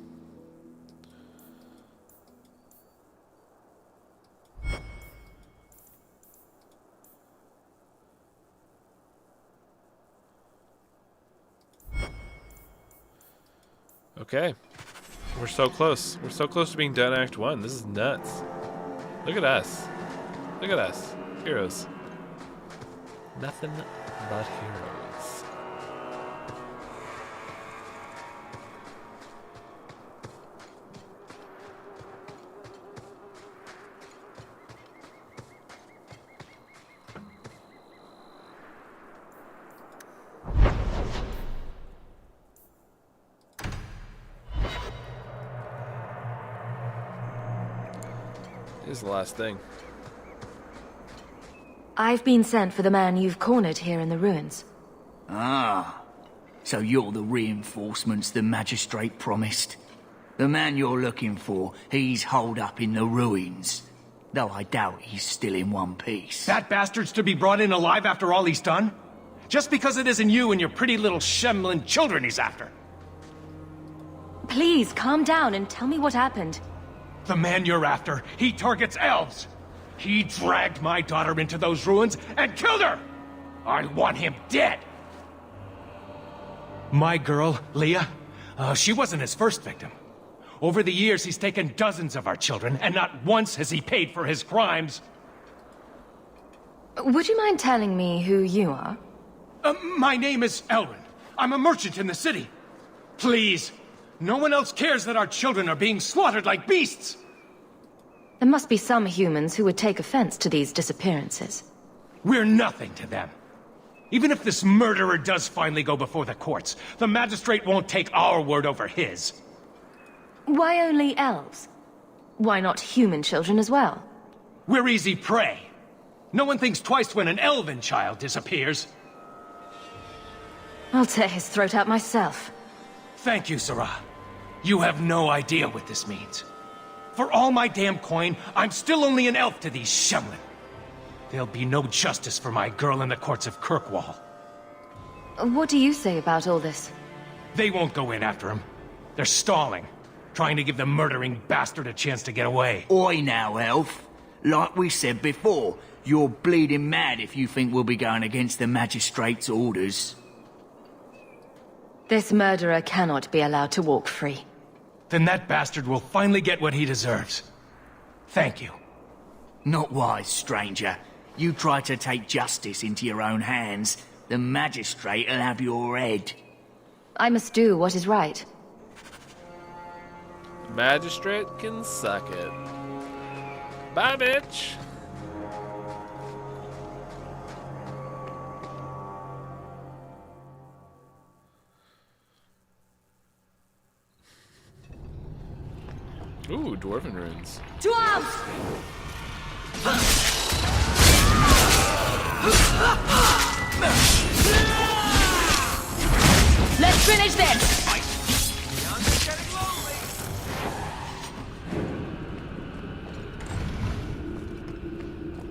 Okay. We're so close. We're so close to being done Act 1. This is nuts. Look at us. Look at us. Heroes. Nothing but heroes. Here's the last thing. I've been sent for the man you've cornered here in the ruins. Ah, so you're the reinforcements the magistrate promised. The man you're looking for, he's holed up in the ruins. Though I doubt he's still in one piece. That bastard's to be brought in alive after all he's done? Just because it isn't you and your pretty little Shemlin children he's after. Please, calm down and tell me what happened. The man you're after, he targets elves. He dragged my daughter into those ruins and killed her! I want him dead! My girl, Leah, she wasn't his first victim. Over the years, he's taken dozens of our children, and not once has he paid for his crimes. Would you mind telling me who you are? My name is Elrin. I'm a merchant in the city. Please, no one else cares that our children are being slaughtered like beasts! There must be some humans who would take offense to these disappearances. We're nothing to them. Even if this murderer does finally go before the courts, the magistrate won't take our word over his. Why only elves? Why not human children as well? We're easy prey. No one thinks twice when an elven child disappears. I'll tear his throat out myself. Thank you, Sarah. You have no idea what this means. For all my damn coin, I'm still only an elf to these Shemlin. There'll be no justice for my girl in the courts of Kirkwall. What do you say about all this? They won't go in after him. They're stalling, trying to give the murdering bastard a chance to get away. Oi now, elf. Like we said before, you're bleeding mad if you think we'll be going against the magistrate's orders. This murderer cannot be allowed to walk free. Then that bastard will finally get what he deserves. Thank you. Not wise, stranger. You try to take justice into your own hands, the magistrate'll have your head. I must do what is right. Magistrate can suck it. Bye, bitch. Ooh, dwarven runes. To arms! Let's finish this!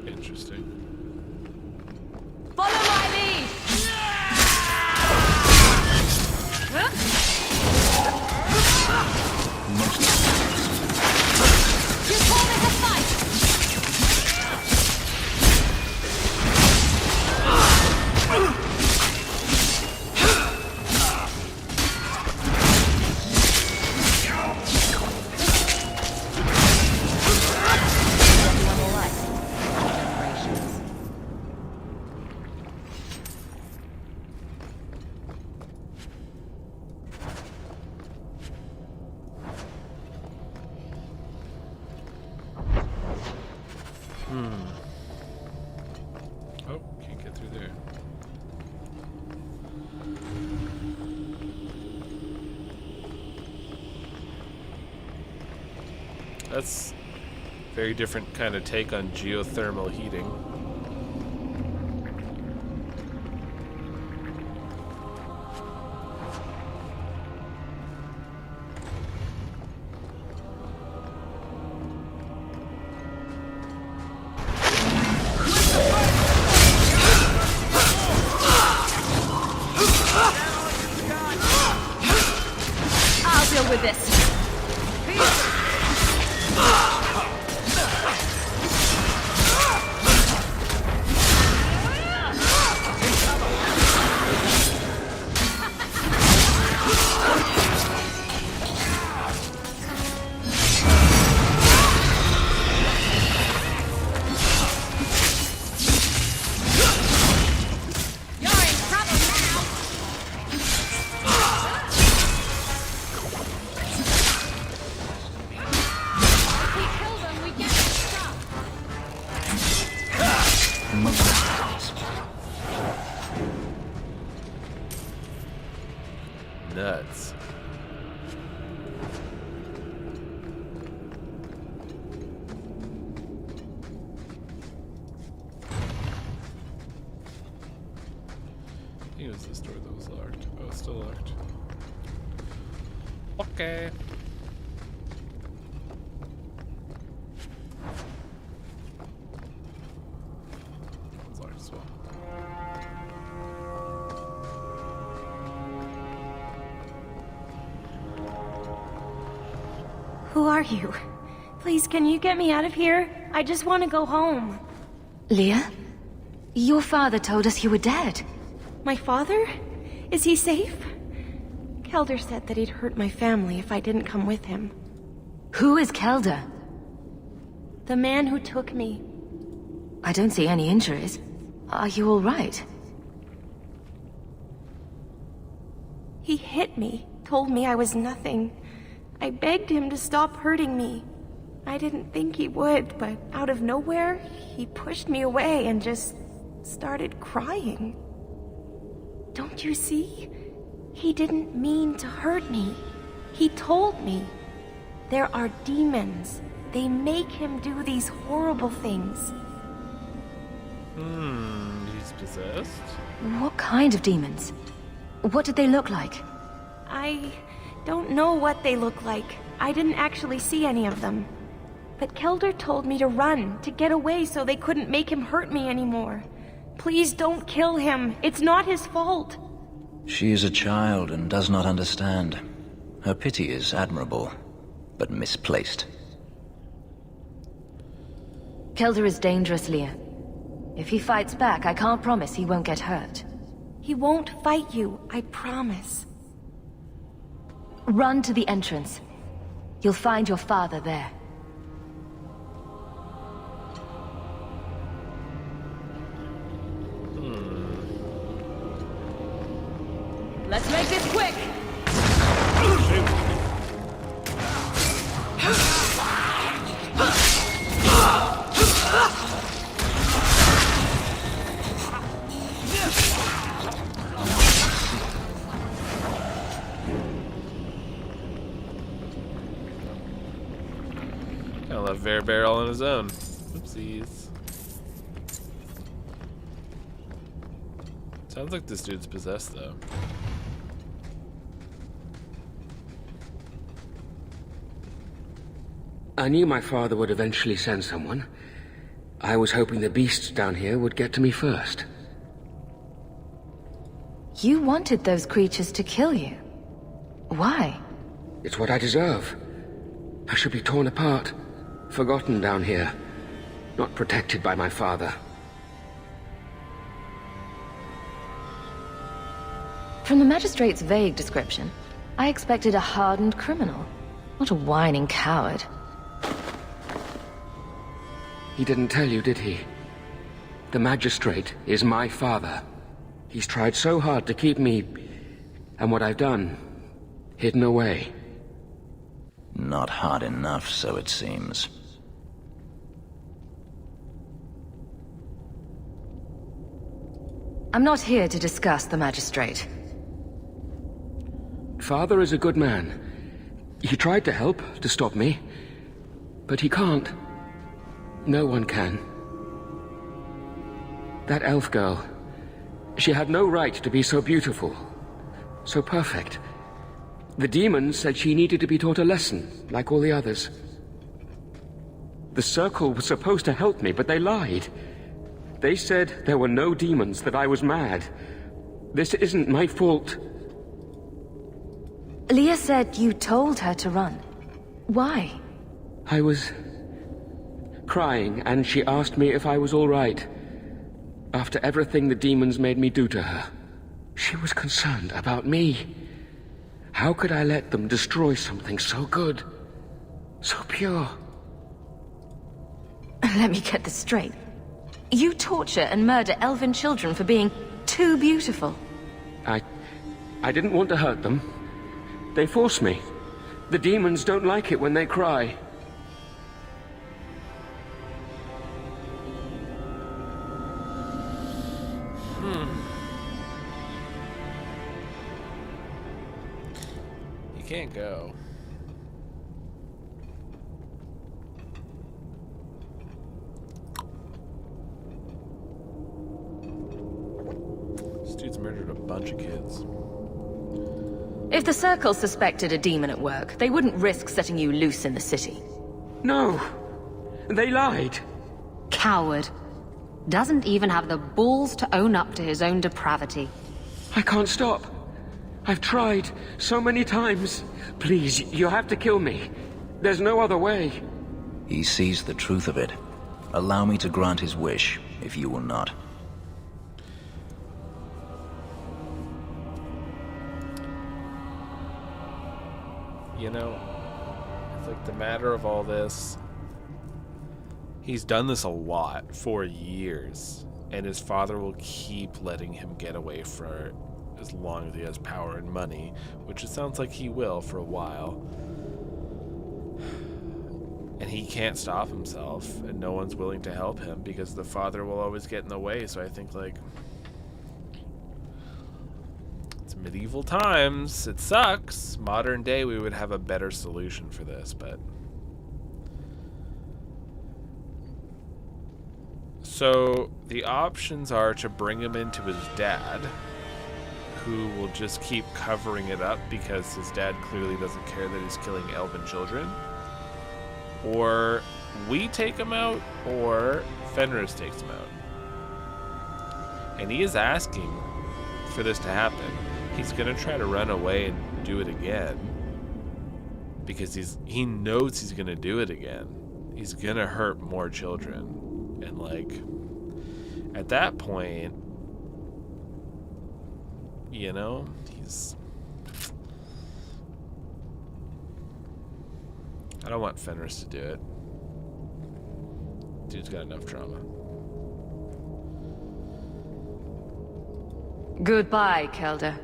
Interesting. Follow my lead! You call this a fight? That's a very different kind of take on geothermal heating. I'll deal with this. Nuts. I think it was this door that was locked. Oh, it's still locked. Okay. It's locked as well. Who are you? Please, can you get me out of here? I just want to go home. Leah? Your father told us you were dead. My father? Is he safe? Kelder said that he'd hurt my family if I didn't come with him. Who is Kelder? The man who took me. I don't see any injuries. Are you all right? He hit me, told me I was nothing. I begged him to stop hurting me. I didn't think he would, but out of nowhere, he pushed me away and just started crying. Don't you see? He didn't mean to hurt me. He told me. There are demons. They make him do these horrible things. He's possessed? What kind of demons? What did they look like? I don't know what they look like. I didn't actually see any of them. But Kelder told me to run, to get away so they couldn't make him hurt me anymore. Please don't kill him. It's not his fault. She is a child and does not understand. Her pity is admirable, but misplaced. Kelder is dangerous, Leah. If he fights back, I can't promise he won't get hurt. He won't fight you, I promise. Run to the entrance. You'll find your father there. Let's make this quick! Kinda left Bear all on his own. Oopsies. Sounds like this dude's possessed, though. I knew my father would eventually send someone. I was hoping the beasts down here would get to me first. You wanted those creatures to kill you. Why? It's what I deserve. I should be torn apart, forgotten down here, not protected by my father. From the magistrate's vague description, I expected a hardened criminal, not a whining coward. He didn't tell you, did he? The magistrate is my father. He's tried so hard to keep me, and what I've done, hidden away. Not hard enough, so it seems. I'm not here to discuss the magistrate. Father is a good man. He tried to help, to stop me. But he can't. No one can. That elf girl, she had no right to be so beautiful, so perfect. The demons said she needed to be taught a lesson, like all the others. The Circle was supposed to help me, but they lied. They said there were no demons, that I was mad. This isn't my fault. Leah said you told her to run. Why? I was crying, and she asked me if I was all right. After everything the demons made me do to her, she was concerned about me. How could I let them destroy something so good, so pure? Let me get this straight. You torture and murder elven children for being too beautiful. I didn't want to hurt them. They force me. The demons don't like it when they cry. You can't go. This dude's murdered a bunch of kids. If the Circle suspected a demon at work, they wouldn't risk setting you loose in the city. No! They lied! Coward. Doesn't even have the balls to own up to his own depravity. I can't stop. I've tried so many times. Please, you have to kill me. There's no other way. He sees the truth of it. Allow me to grant his wish, if you will not. You know, it's like the matter of all this. He's done this a lot for years, and his father will keep letting him get away for as long as he has power and money, which it sounds like he will for a while. And he can't stop himself, and no one's willing to help him because the father will always get in the way. So I think, like, it's medieval times. It sucks. Modern day, we would have a better solution for this, but... So the options are to bring him into his dad, who will just keep covering it up because his dad clearly doesn't care that he's killing elven children. Or we take him out, or Fenris takes him out. And he is asking for this to happen. He's going to try to run away and do it again. Because he knows he's going to do it again. He's going to hurt more children. And, like, at that point, you know, I don't want Fenris to do it. Dude's got enough trauma. Goodbye, Kelda.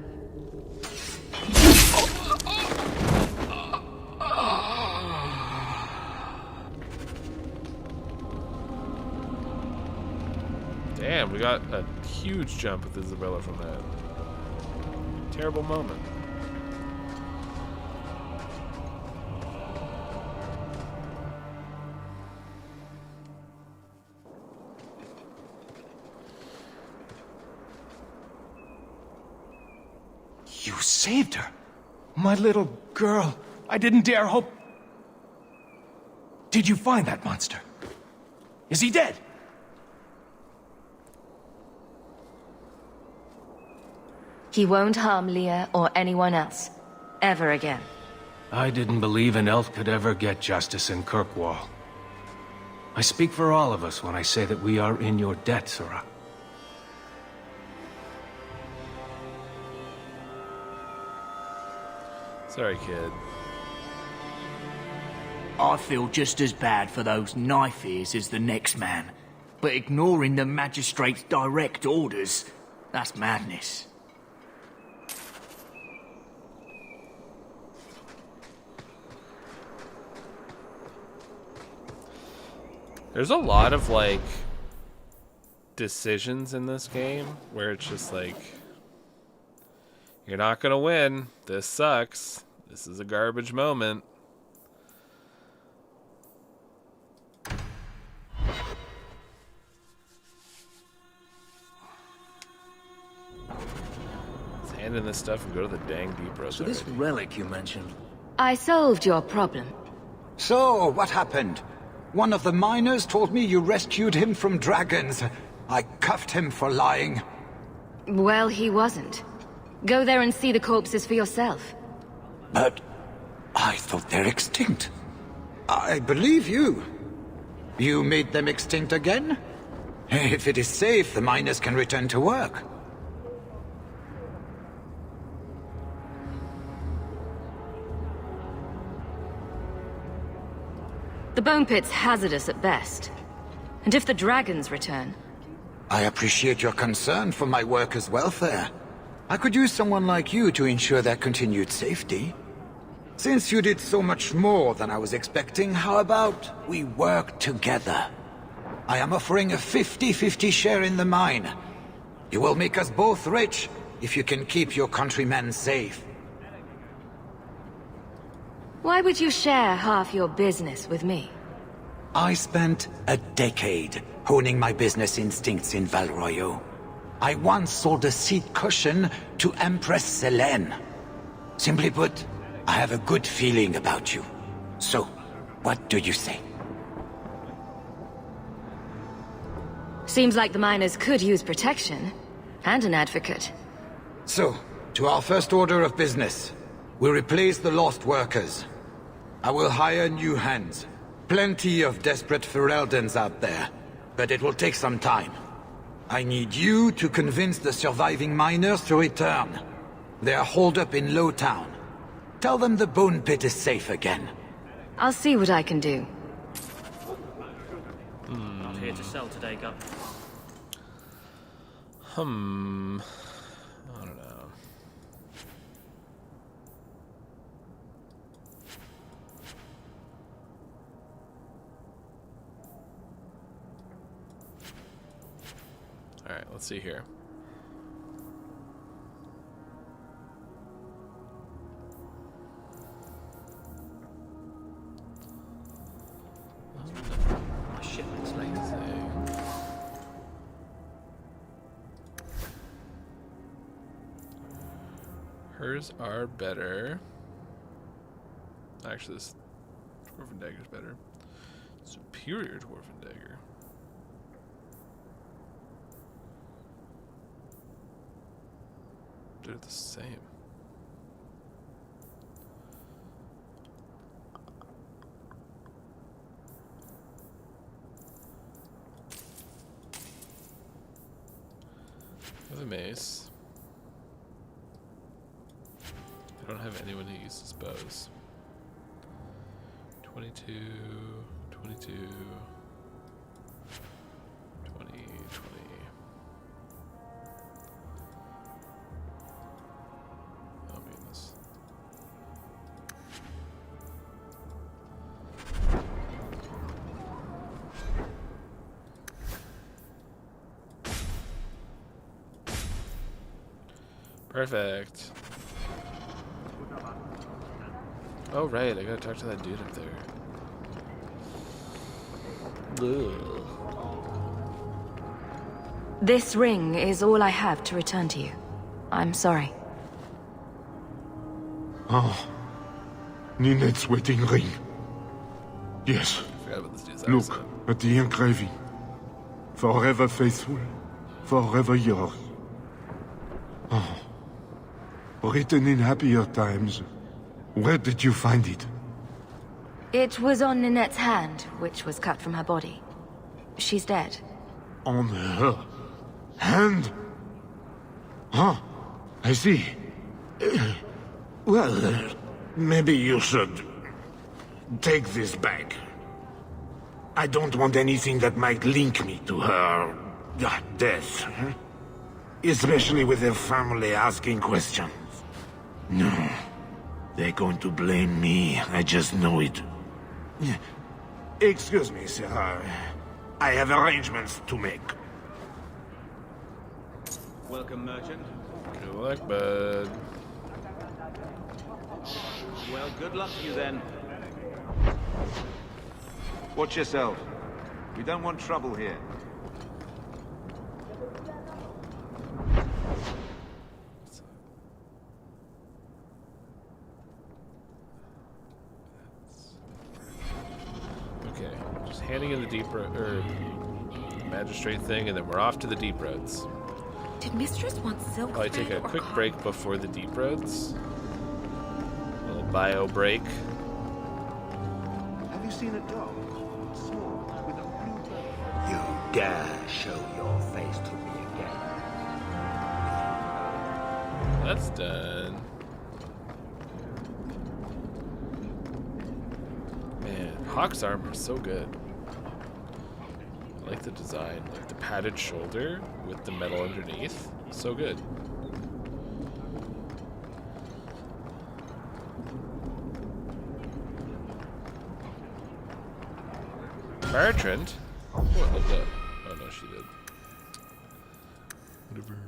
Damn, we got a huge jump with Isabella from that. Terrible moment. You saved her. My little girl. I didn't dare hope... Did you find that monster? Is he dead? He won't harm Leah or anyone else. Ever again. I didn't believe an elf could ever get justice in Kirkwall. I speak for all of us when I say that we are in your debt, Sarah. Sorry, kid. I feel just as bad for those knife ears as the next man. But ignoring the magistrate's direct orders, that's madness. There's a lot of, like, decisions in this game where it's just like, you're not gonna win. This sucks. This is a garbage moment. abandon this stuff and go to the dang deep road. So this relic you mentioned... I solved your problem. So, what happened? One of the miners told me you rescued him from dragons. I cuffed him for lying. Well, he wasn't. Go there and see the corpses for yourself. But I thought they're extinct. I believe you. You made them extinct again? If it is safe, the miners can return to work. The bone pit's hazardous at best. And if the dragons return... I appreciate your concern for my workers' welfare. I could use someone like you to ensure their continued safety. Since you did so much more than I was expecting, how about we work together? I am offering a 50-50 share in the mine. You will make us both rich if you can keep your countrymen safe. Why would you share half your business with me? I spent a decade honing my business instincts in Val Royeaux. I once sold a seat cushion to Empress Selene. Simply put, I have a good feeling about you. So, what do you say? Seems like the miners could use protection. And an advocate. So, to our first order of business. We replace the lost workers. I will hire new hands. Plenty of desperate Fereldans out there. But it will take some time. I need you to convince the surviving miners to return. They are holed up in Lowtown. Tell them the bone pit is safe again. I'll see what I can do. Not here to sell today, Gup. I don't know. Alright, let's see here. My shipment's late. Hers are better. Actually, this Dwarven Dagger's better. Superior Dwarven Dagger. They're the same. I have a mace. I don't have anyone who uses bows. 22, 22, 20, 20. Oh my goodness. Perfect. Oh right, I gotta talk to that dude up there. Ugh. This ring is all I have to return to you. I'm sorry. Oh. Ninette's wedding ring. Yes. Forgot about this dude's Look accent. at the engraving. Forever faithful, forever yours. Oh. Written in happier times. Where did you find it? It was on Ninette's hand, which was cut from her body. She's dead. On her hand? Huh. I see. Well, maybe you should take this back. I don't want anything that might link me to her death. Especially with her family asking questions. No. They're going to blame me. I just know it. Excuse me, sir. I have arrangements to make. Welcome, merchant. Good luck, bud. Well, good luck to you then. Watch yourself. We don't want trouble here. handing in the deep or magistrate thing, and then we're off to the deep roads. Did Mistress want silk? Probably take a quick break before the deep roads. A little bio break. Have you seen a dog? Small, with a blue bird. You dare show your face to me again. That's done. Man, Hawk's armor is so good. I like the design, like the padded shoulder with the metal underneath. So good. Bertrand? What was that? Oh no, she did. Whatever.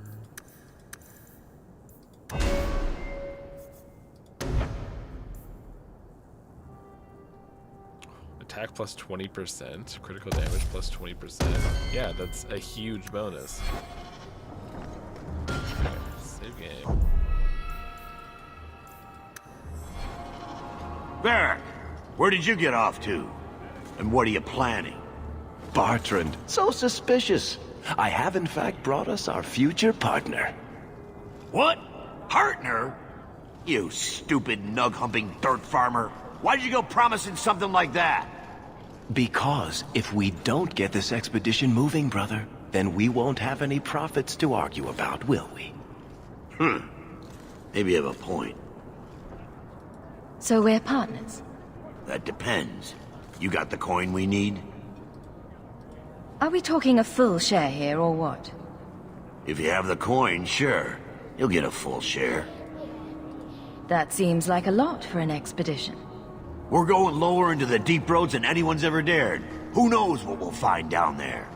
Attack plus 20%, critical damage plus 20%. Yeah, that's a huge bonus. Okay, save game. Varric, where did you get off to? And what are you planning? Bertrand, so suspicious. I have in fact brought us our future partner. What? Partner? You stupid nug-humping dirt farmer. Why did you go promising something like that? Because if we don't get this expedition moving, brother, then we won't have any profits to argue about, will we? Maybe you have a point. So we're partners? That depends. You got the coin we need? Are we talking a full share here, or what? If you have the coin, sure. You'll get a full share. That seems like a lot for an expedition. We're going lower into the deep roads than anyone's ever dared. Who knows what we'll find down there?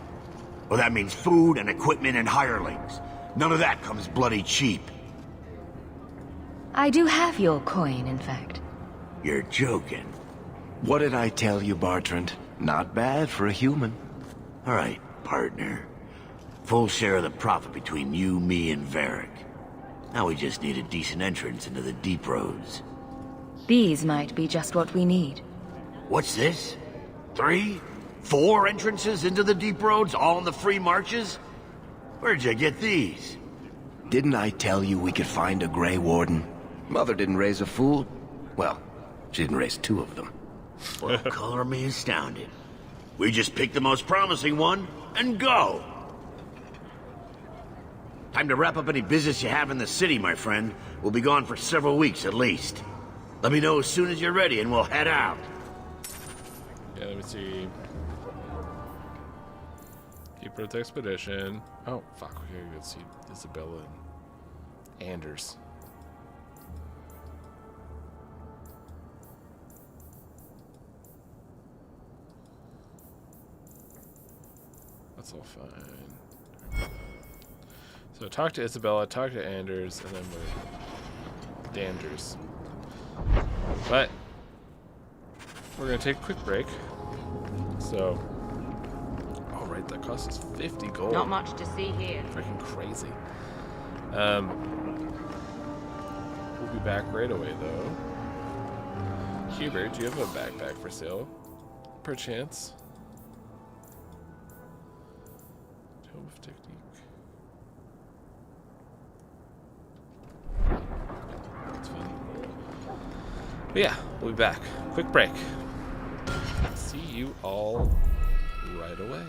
Well, that means food and equipment and hirelings. None of that comes bloody cheap. I do have your coin, in fact. You're joking. What did I tell you, Bertrand? Not bad for a human. All right, partner. Full share of the profit between you, me, and Varric. Now we just need a decent entrance into the deep roads. These might be just what we need. What's this? 3? 4 entrances into the deep roads, all in the free marches? Where'd you get these? Didn't I tell you we could find a Grey Warden? Mother didn't raise a fool. Well, she didn't raise 2 of them. Well, color me astounded. We just pick the most promising one and go. Time to wrap up any business you have in the city, my friend. We'll be gone for several weeks at least. Let me know as soon as you're ready and we'll head out. Yeah, let me see. Deep Roads Expedition. Oh, fuck. We gotta go see Isabella and Anders. That's all fine. So talk to Isabella, talk to Anders, and then we're Danders. But we're gonna take a quick break. So, oh right, that cost us 50 gold. Not much to see here. Freaking crazy. We'll be back right away though. Hubert, do you have a backpack for sale? Perchance. Tome of Technique. That's funny. But yeah, we'll be back. Quick break. See you all right away.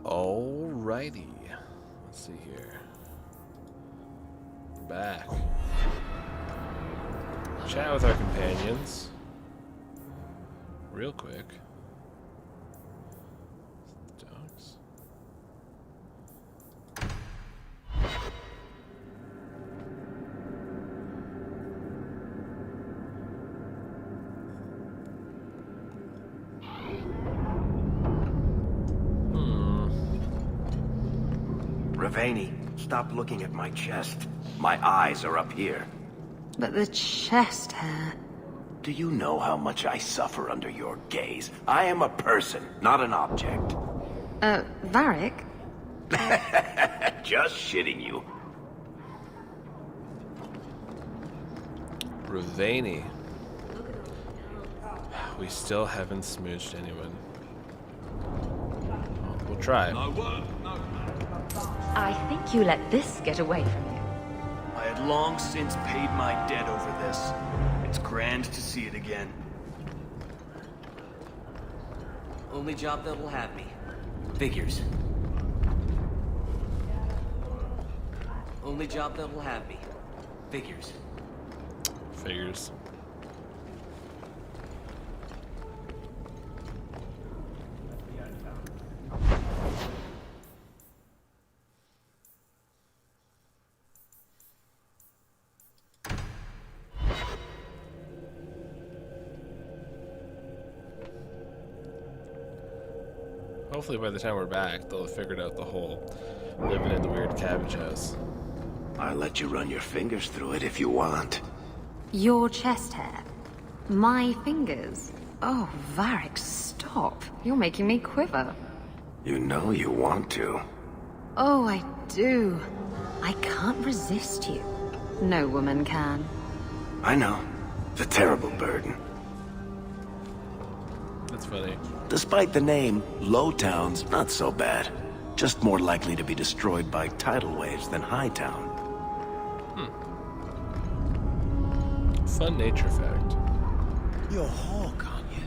Alrighty. Let's see here. We're back. Chat with our companions. Real quick. Dogs. Ravani, stop looking at my chest. My eyes are up here. But the chest hair... Do you know how much I suffer under your gaze? I am a person, not an object. Varric? Just shitting you. Ruvani. We still haven't smooched anyone. Oh, we'll try. I think you let this get away from you. I had long since paid my debt over this. It's grand to see it again. Only job that will have me. Figures. Only job that will have me. Figures. Figures. Hopefully by the time we're back, they'll have figured out the whole living in the weird cabbage house. I'll let you run your fingers through it if you want. Your chest hair? My fingers? Oh, Varric, stop. You're making me quiver. You know you want to. Oh, I do. I can't resist you. No woman can. I know. It's a terrible burden. That's funny. Despite the name, Lowtown's not so bad. Just more likely to be destroyed by tidal waves than Hightown. Fun nature fact. You're Hawk, aren't you?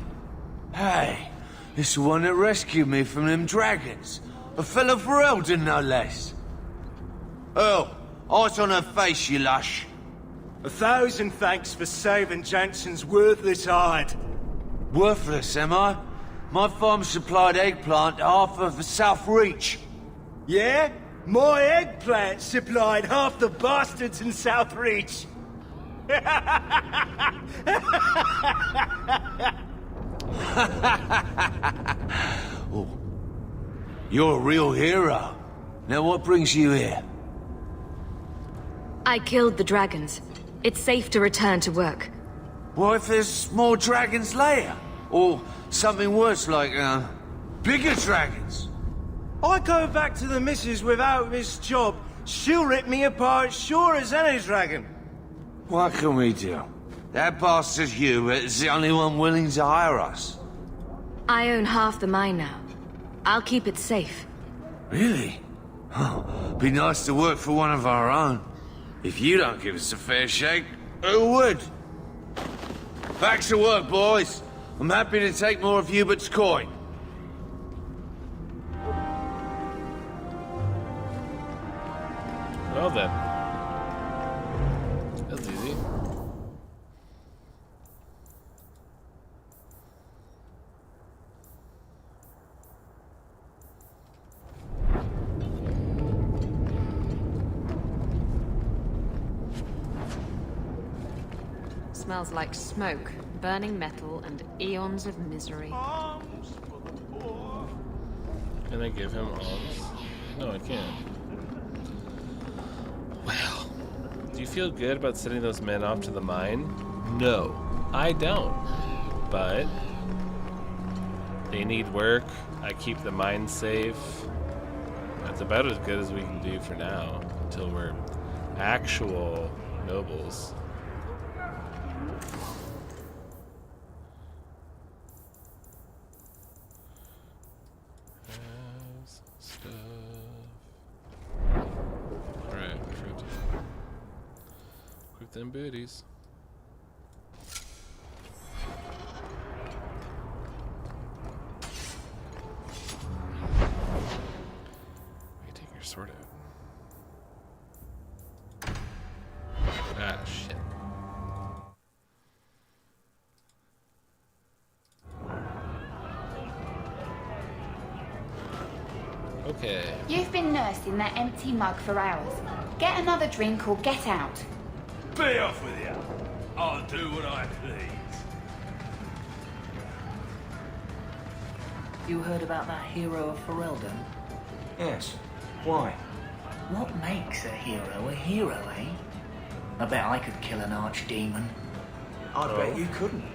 Hey, it's the one that rescued me from them dragons. A fellow for Eldon, no less. Oh, eyes on her face, you lush. 1,000 thanks for saving Jansen's worthless hide. Worthless, am I? My farm supplied eggplant to half of the South Reach. Yeah? My eggplant supplied half the bastards in South Reach. Oh, you're a real hero. Now what brings you here? I killed the dragons. It's safe to return to work. What if there's more dragons later? Or something worse like, bigger dragons? I go back to the missus without this job. She'll rip me apart sure as any dragon. What can we do? That bastard Hubert is the only one willing to hire us. I own half the mine now. I'll keep it safe. Really? Oh, be nice to work for one of our own. If you don't give us a fair shake, who would? Back to work, boys. I'm happy to take more of Hubert's coin. Well then. That's easy. Smells like smoke, burning metal, and eons of misery. Can I give him alms? No, I can't. Well, do you feel good about sending those men off to the mine? No, I don't. But they need work. I keep the mine safe. That's about as good as we can do for now, until we're actual nobles. Them booties. You take your sword out. Ah, shit. Okay. You've been nursing that empty mug for hours. Get another drink or get out. Be off with you. I'll do what I please. You heard about that hero of Ferelden? Yes. Why? What makes a hero, eh? I bet I could kill an archdemon. I bet you couldn't.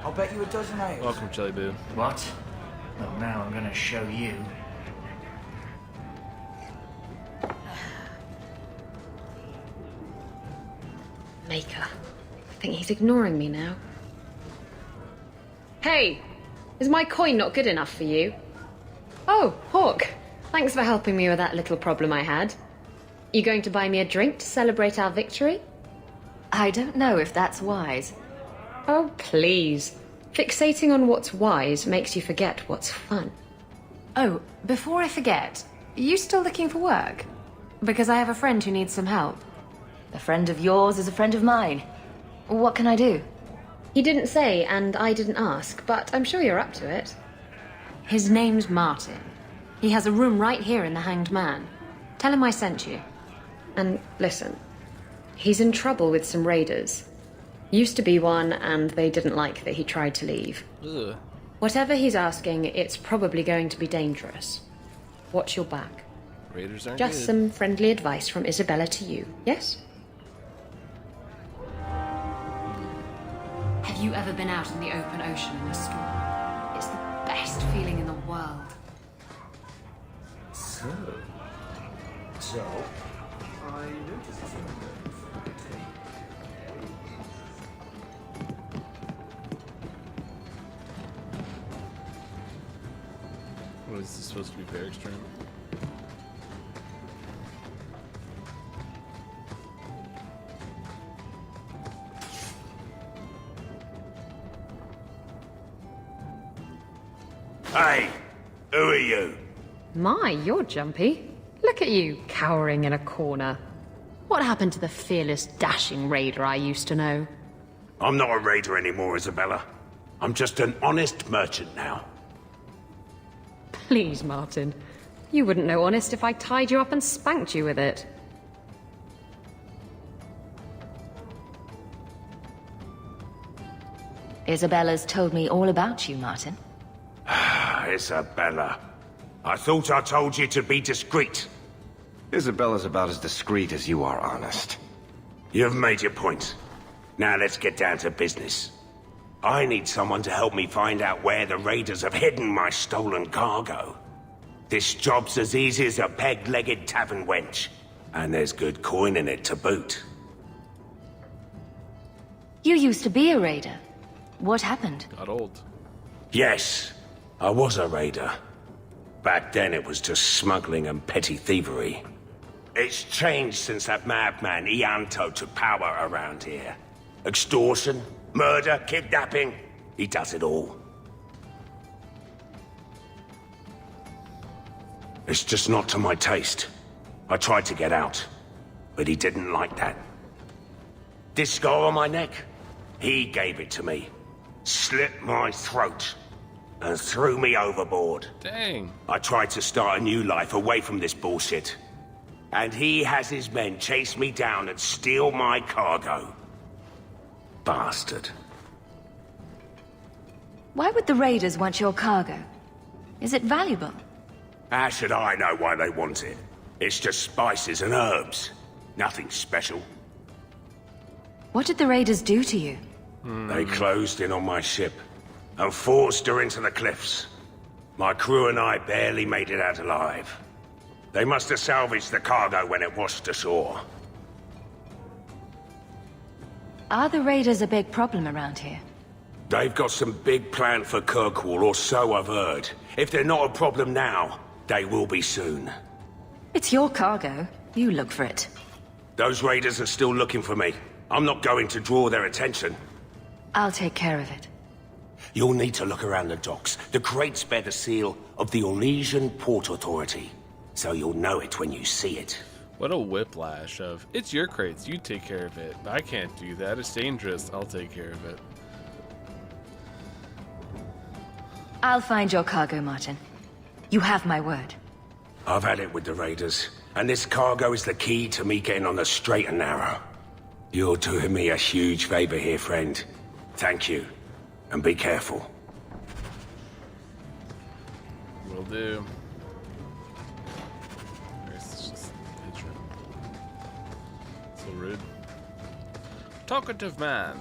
I'll bet you a dozen ales. Welcome, Jelly Boo. What? Well, now I'm gonna show you. Maker, I think he's ignoring me now. Hey! Is my coin not good enough for you? Oh, Hawk. Thanks for helping me with that little problem I had. You going to buy me a drink to celebrate our victory? I don't know if that's wise. Oh, please. Fixating on what's wise makes you forget what's fun. Oh, before I forget, are you still looking for work? Because I have a friend who needs some help. A friend of yours is a friend of mine. What can I do? He didn't say, and I didn't ask, but I'm sure you're up to it. His name's Martin. He has a room right here in the Hanged Man. Tell him I sent you. And listen, he's in trouble with some raiders. Used to be one, and they didn't like that he tried to leave. Ugh. Whatever he's asking, it's probably going to be dangerous. Watch your back. Raiders aren't Just good. some friendly advice from Isabella to you, yes? Have you ever been out in the open ocean in a storm? It's the best feeling in the world. So, I noticed What is this supposed to be, Bergstrom? Hey, who are you? My, you're jumpy. Look at you, cowering in a corner. What happened to the fearless, dashing raider I used to know? I'm not a raider anymore, Isabella. I'm just an honest merchant now. Please, Martin. You wouldn't know honest if I tied you up and spanked you with it. Isabella's told me all about you, Martin. Isabella. I thought I told you to be discreet. Isabella's about as discreet as you are honest. You've made your point. Now let's get down to business. I need someone to help me find out where the raiders have hidden my stolen cargo. This job's as easy as a peg-legged tavern wench. And there's good coin in it to boot. You used to be a raider. What happened? Got old. Yes, I was a raider. Back then it was just smuggling and petty thievery. It's changed since that madman Ianto took power around here. Extortion, murder, kidnapping. He does it all. It's just not to my taste. I tried to get out, but he didn't like that. This scar on my neck? He gave it to me. Slit my throat. And threw me overboard. Dang. I tried to start a new life away from this bullshit. And he has his men chase me down and steal my cargo. Bastard. Why would the raiders want your cargo? Is it valuable? How should I know why they want it? It's just spices and herbs. Nothing special. What did the raiders do to you? They closed in on my ship and forced her into the cliffs. My crew and I barely made it out alive. They must have salvaged the cargo when it washed ashore. Are the raiders a big problem around here? They've got some big plan for Kirkwall, or so I've heard. If they're not a problem now, they will be soon. It's your cargo. You look for it. Those raiders are still looking for me. I'm not going to draw their attention. I'll take care of it. You'll need to look around the docks. The crates bear the seal of the Orlesian Port Authority, so you'll know it when you see it. What a whiplash of, it's your crates, you take care of it. I can't do that, it's dangerous, I'll take care of it. I'll find your cargo, Martin. You have my word. I've had it with the raiders, and this cargo is the key to me getting on the straight and narrow. You're doing me a huge favor here, friend. Thank you, and be careful. Will do. It's just picture. So rude. Talkative man.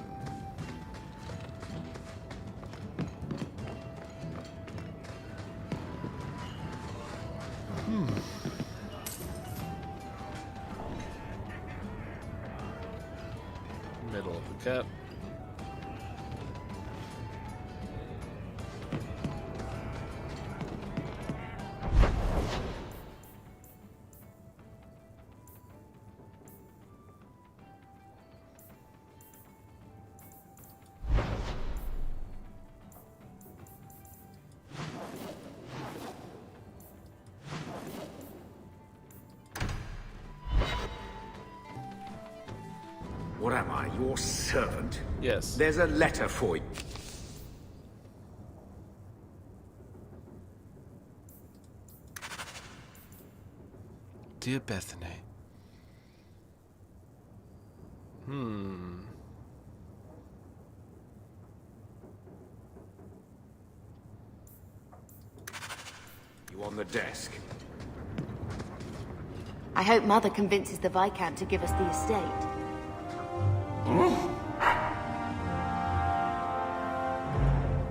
Middle of the cup. What am I, your servant? Yes. There's a letter for you. Dear Bethany. You on the desk? I hope Mother convinces the Viscount to give us the estate.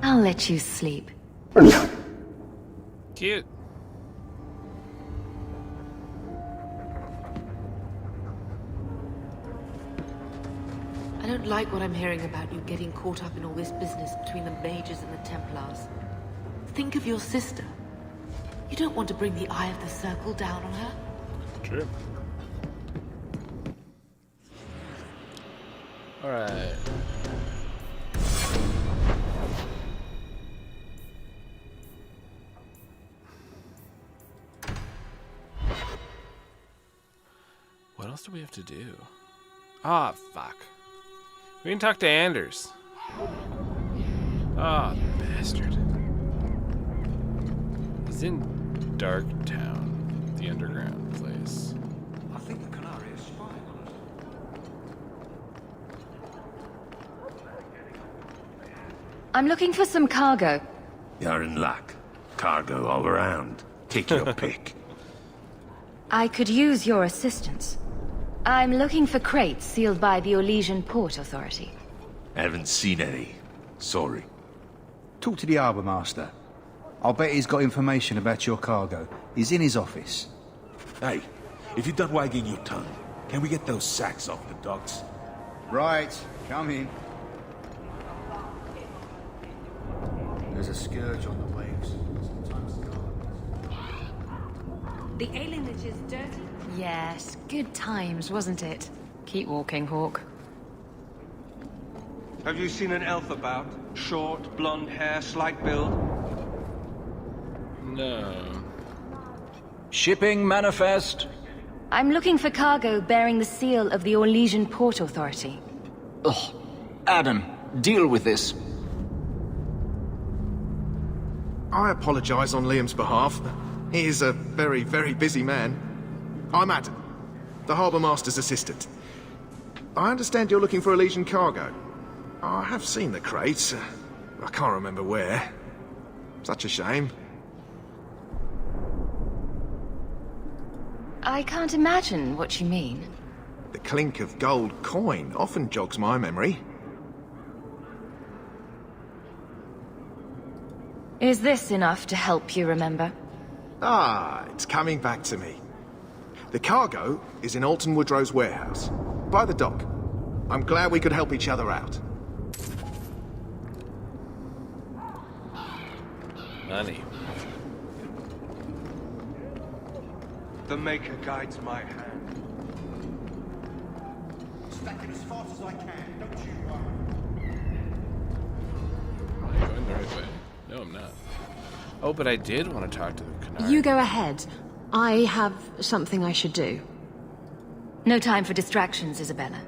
I'll let you sleep. Cute. I don't like what I'm hearing about you getting caught up in all this business between the Mages and the Templars. Think of your sister. You don't want to bring the Eye of the Circle down on her. True. Alright. What else do we have to do? Ah, fuck. We can talk to Anders. Ah, bastard. He's in Dark Town, the underground place. I think the Canary is spying on us. I'm looking for some cargo. You're in luck. Cargo all around. Take your pick. I could use your assistance. I'm looking for crates sealed by the Orlesian Port Authority. Haven't seen any. Sorry. Talk to the Harbour Master. I'll bet he's got information about your cargo. He's in his office. Hey, if you're done wagging your tongue, can we get those sacks off the docks? Right, come in. There's a scourge on the waves. The alienage is dirty. Yes, good times, wasn't it? Keep walking, Hawk. Have you seen an elf about? Short, blonde hair, slight build? No. Shipping manifest. I'm looking for cargo bearing the seal of the Orlesian Port Authority. Ugh. Adam, deal with this. I apologize on Liam's behalf. He is a very, very busy man. I'm Adam, the Harbour Master's assistant. I understand you're looking for Orlesian cargo. I have seen the crates. I can't remember where. Such a shame. I can't imagine what you mean. The clink of gold coin often jogs my memory. Is this enough to help you remember? Ah, it's coming back to me. The cargo is in Alton Woodrow's warehouse, by the dock. I'm glad we could help each other out. Money. The Maker guides my hand. Stacking as fast as I can, don't you Am I going the right way? No, I'm not. Oh, but I did want to talk to the Canary. You go ahead. I have something I should do. No time for distractions, Isabella.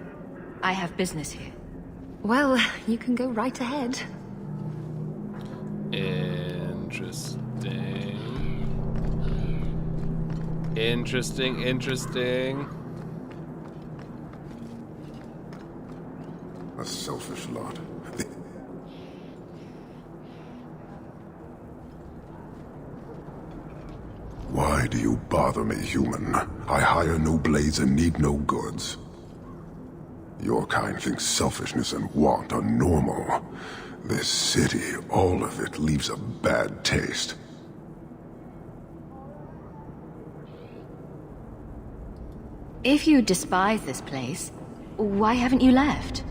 I have business here. Well, you can go right ahead. Interesting. A selfish lot. Why do you bother me, human? I hire no blades and need no goods. Your kind thinks selfishness and want are normal. This city, all of it, leaves a bad taste. If you despise this place, why haven't you left?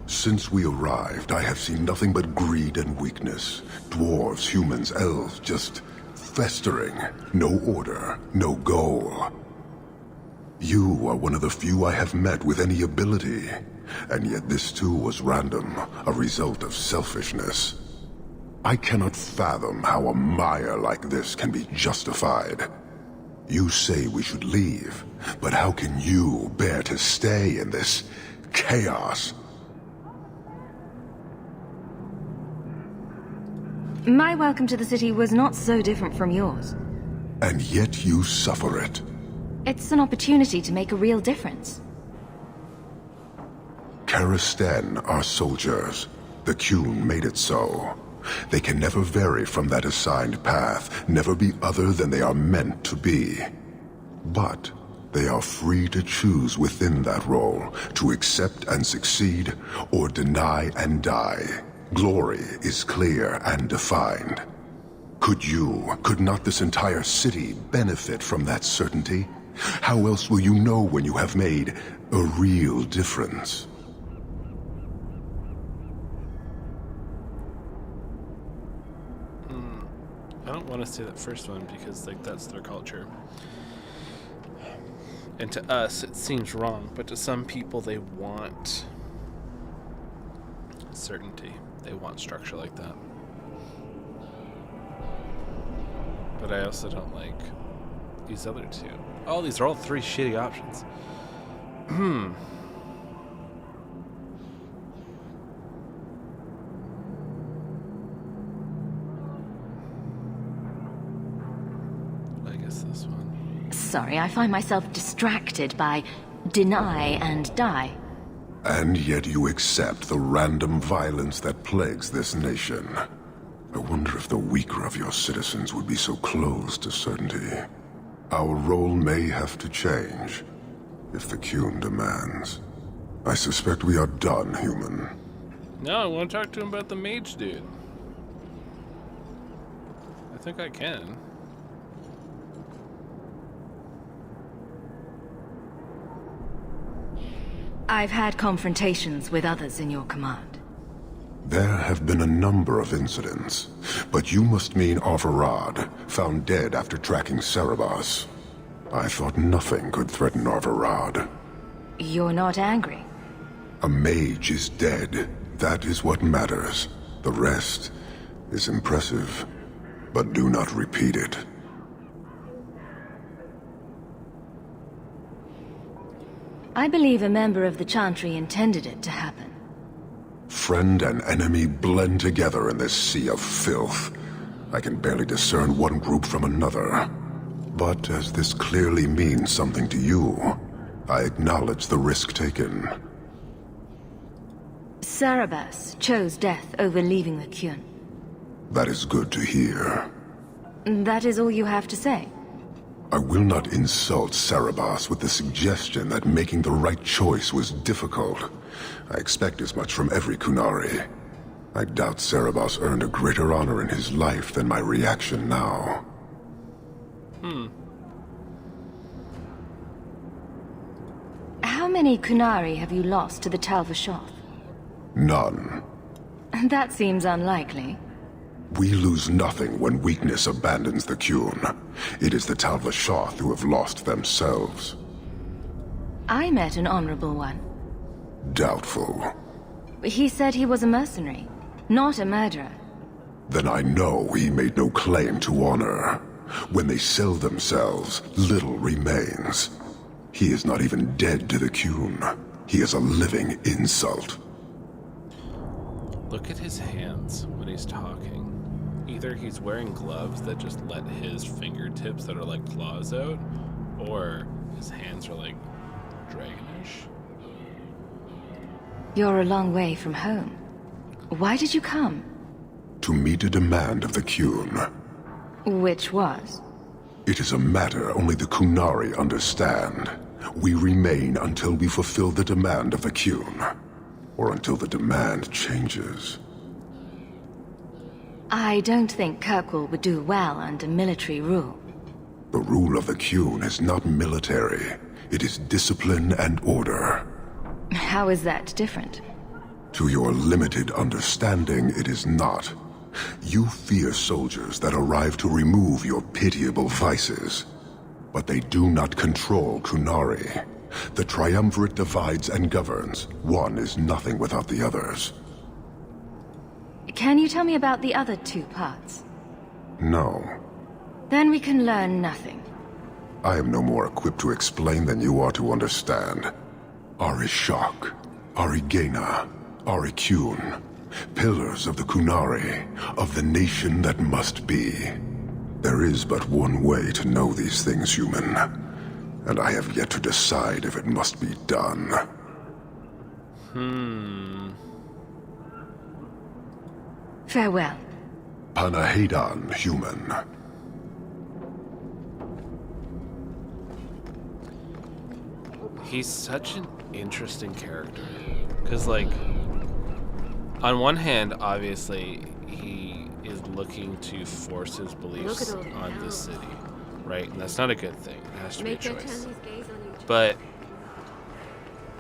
Since we arrived, I have seen nothing but greed and weakness. Dwarves, humans, elves, just festering. No order, no goal. You are one of the few I have met with any ability. And yet this too was random, a result of selfishness. I cannot fathom how a mire like this can be justified. You say we should leave, but how can you bear to stay in this chaos. My welcome to the city was not so different from yours. And yet you suffer it. It's an opportunity to make a real difference. Karisten are soldiers. The Qun made it so. They can never vary from that assigned path, never be other than they are meant to be. But they are free to choose within that role, to accept and succeed, or deny and die. Glory is clear and defined. Could not this entire city benefit from that certainty? How else will you know when you have made a real difference? I don't want to say that first one because, like, that's their culture. And to us, it seems wrong, but to some people, they want certainty. They want structure like that. But I also don't like these other two. Oh, these are all three shitty options. I guess this one. Sorry, I find myself distracted by deny and die. And yet you accept the random violence that plagues this nation. I wonder if the weaker of your citizens would be so close to certainty. Our role may have to change, if the Qun demands. I suspect we are done, human. No, I want to talk to him about the mage dude. I think I can. I've had confrontations with others in your command. There have been a number of incidents, but you must mean Arvarad, found dead after tracking Cerebos. I thought nothing could threaten Arvarad. You're not angry? A mage is dead. That is what matters. The rest is impressive, but do not repeat it. I believe a member of the Chantry intended it to happen. Friend and enemy blend together in this sea of filth. I can barely discern one group from another. But as this clearly means something to you, I acknowledge the risk taken. Cerebos chose death over leaving the Qun. That is good to hear. That is all you have to say? I will not insult Cerebos with the suggestion that making the right choice was difficult. I expect as much from every Qunari. I doubt Cerebos earned a greater honor in his life than my reaction now. How many Qunari have you lost to the Tal-Vashoth? None. That seems unlikely. We lose nothing when weakness abandons the Qun. It is the Tal-Vashoth who have lost themselves. I met an honorable one. Doubtful. He said he was a mercenary, not a murderer. Then I know he made no claim to honor. When they sell themselves, little remains. He is not even dead to the Qun. He is a living insult. Look at his hands when he's talking. Either he's wearing gloves that just let his fingertips that are like claws out, or his hands are like dragonish. You're a long way from home. Why did you come? To meet a demand of the Qun. Which was? It is a matter only the Qunari understand. We remain until we fulfill the demand of the Qun. Or until the demand changes. I don't think Kirkwall would do well under military rule. The rule of the Qun is not military. It is discipline and order. How is that different? To your limited understanding, it is not. You fear soldiers that arrive to remove your pitiable vices. But they do not control Qunari. The Triumvirate divides and governs. One is nothing without the others. Can you tell me about the other two parts? No. Then we can learn nothing. I am no more equipped to explain than you are to understand. Arishok. Arigena, Arikune, pillars of the Kunari, of the nation that must be. There is but one way to know these things, human, and I have yet to decide if it must be done. Farewell. Panahedan, human. He's such an interesting character. Because, like, on one hand, obviously, he is looking to force his beliefs on the city, right? And that's not a good thing. It has to be a choice. But,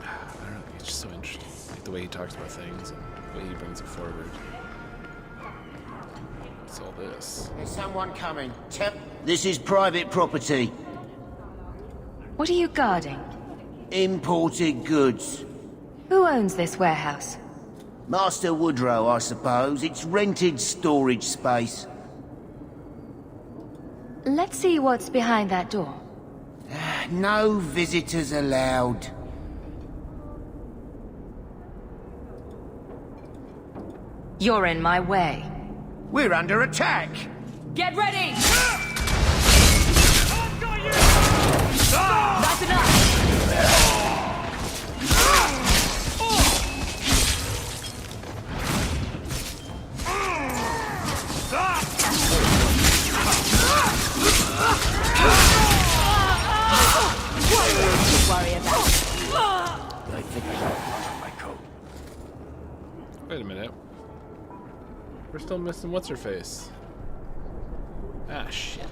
I don't know, it's just so interesting. Like, the way he talks about things and the way he brings it forward. What's all this? There's someone coming. This is private property. What are you guarding? Imported goods. Who owns this warehouse? Master Woodrow, I suppose. It's rented storage space. Let's see what's behind that door. No visitors allowed. You're in my way. We're under attack! Get ready! That's enough! Worry about. I think I got my coat. Wait a minute. We're still missing what's-her-face. Ah, shit.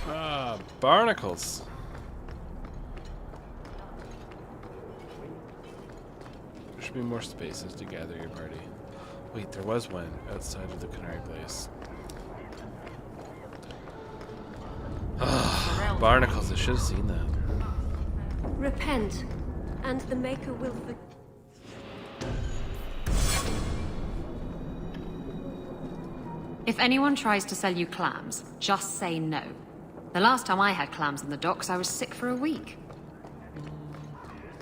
Ah, barnacles. There should be more spaces to gather your party. Wait, there was one outside of the Canary place. Ah, barnacles. I should have seen that. Repent, and the Maker will forgive. If anyone tries to sell you clams, just say no. The last time I had clams in the docks, I was sick for a week.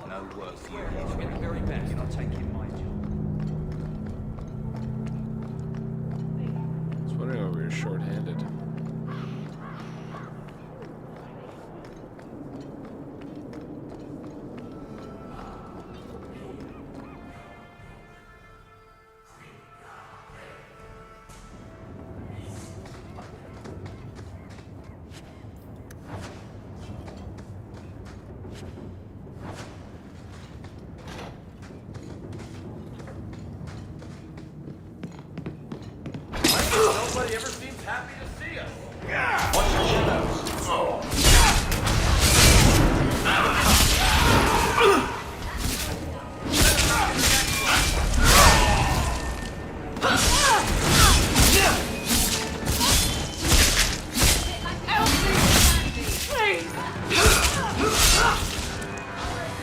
No work for you. Get the very best. You're not taking my job. I was wondering why we were short-handed. Nobody ever seems happy to see us. Watch your shadows.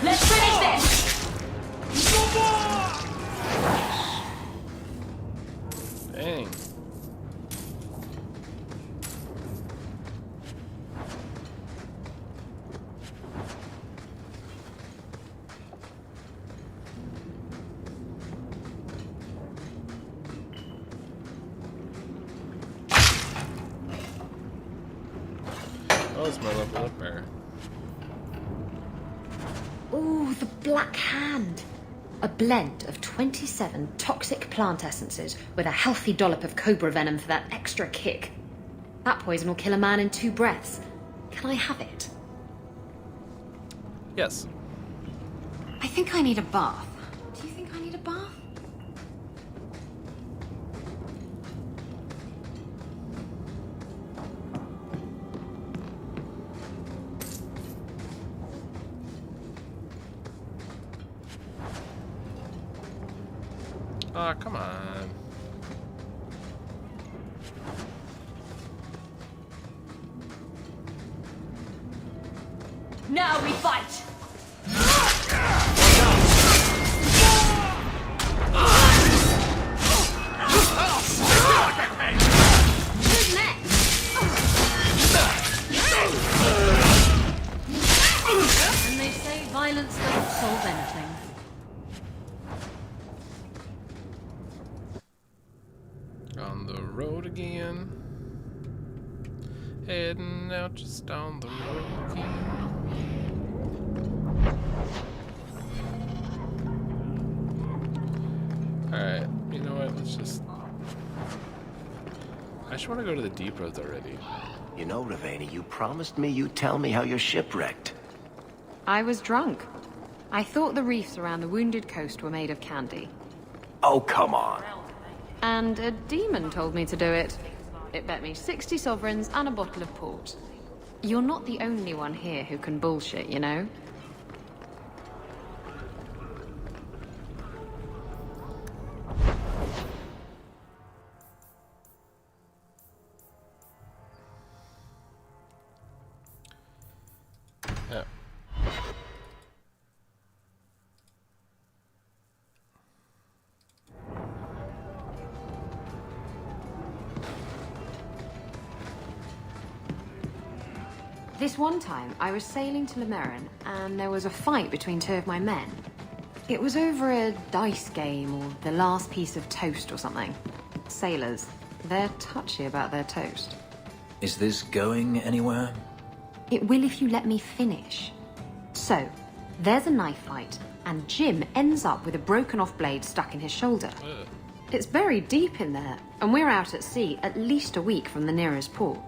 Let's finish this! Dang. Oh, it's my level up bear. Ooh, the Black Hand. A blend of 27 toxic plant essences with a healthy dollop of cobra venom for that extra kick. That poison will kill a man in 2 breaths. Can I have it? Yes. I think I need a bath. Do you think I need a bath? Oh, come on. Now we fight! Who's next? On the road again. Heading out just on the road again. Alright, you know what? Let's just... I just want to go to the depots already. You know, Ravani, you promised me you'd tell me how you're shipwrecked. I was drunk. I thought the reefs around the Wounded Coast were made of candy. Oh, come on. And a demon told me to do it. It bet me 60 sovereigns and a bottle of port. You're not the only one here who can bullshit, you know? Yeah. This one time, I was sailing to Lemerin, and there was a fight between two of my men. It was over a dice game, or the last piece of toast or something. Sailors, they're touchy about their toast. Is this going anywhere? It will if you let me finish. So, there's a knife fight, and Jim ends up with a broken-off blade stuck in his shoulder. It's very deep in there, and we're out at sea at least a week from the nearest port.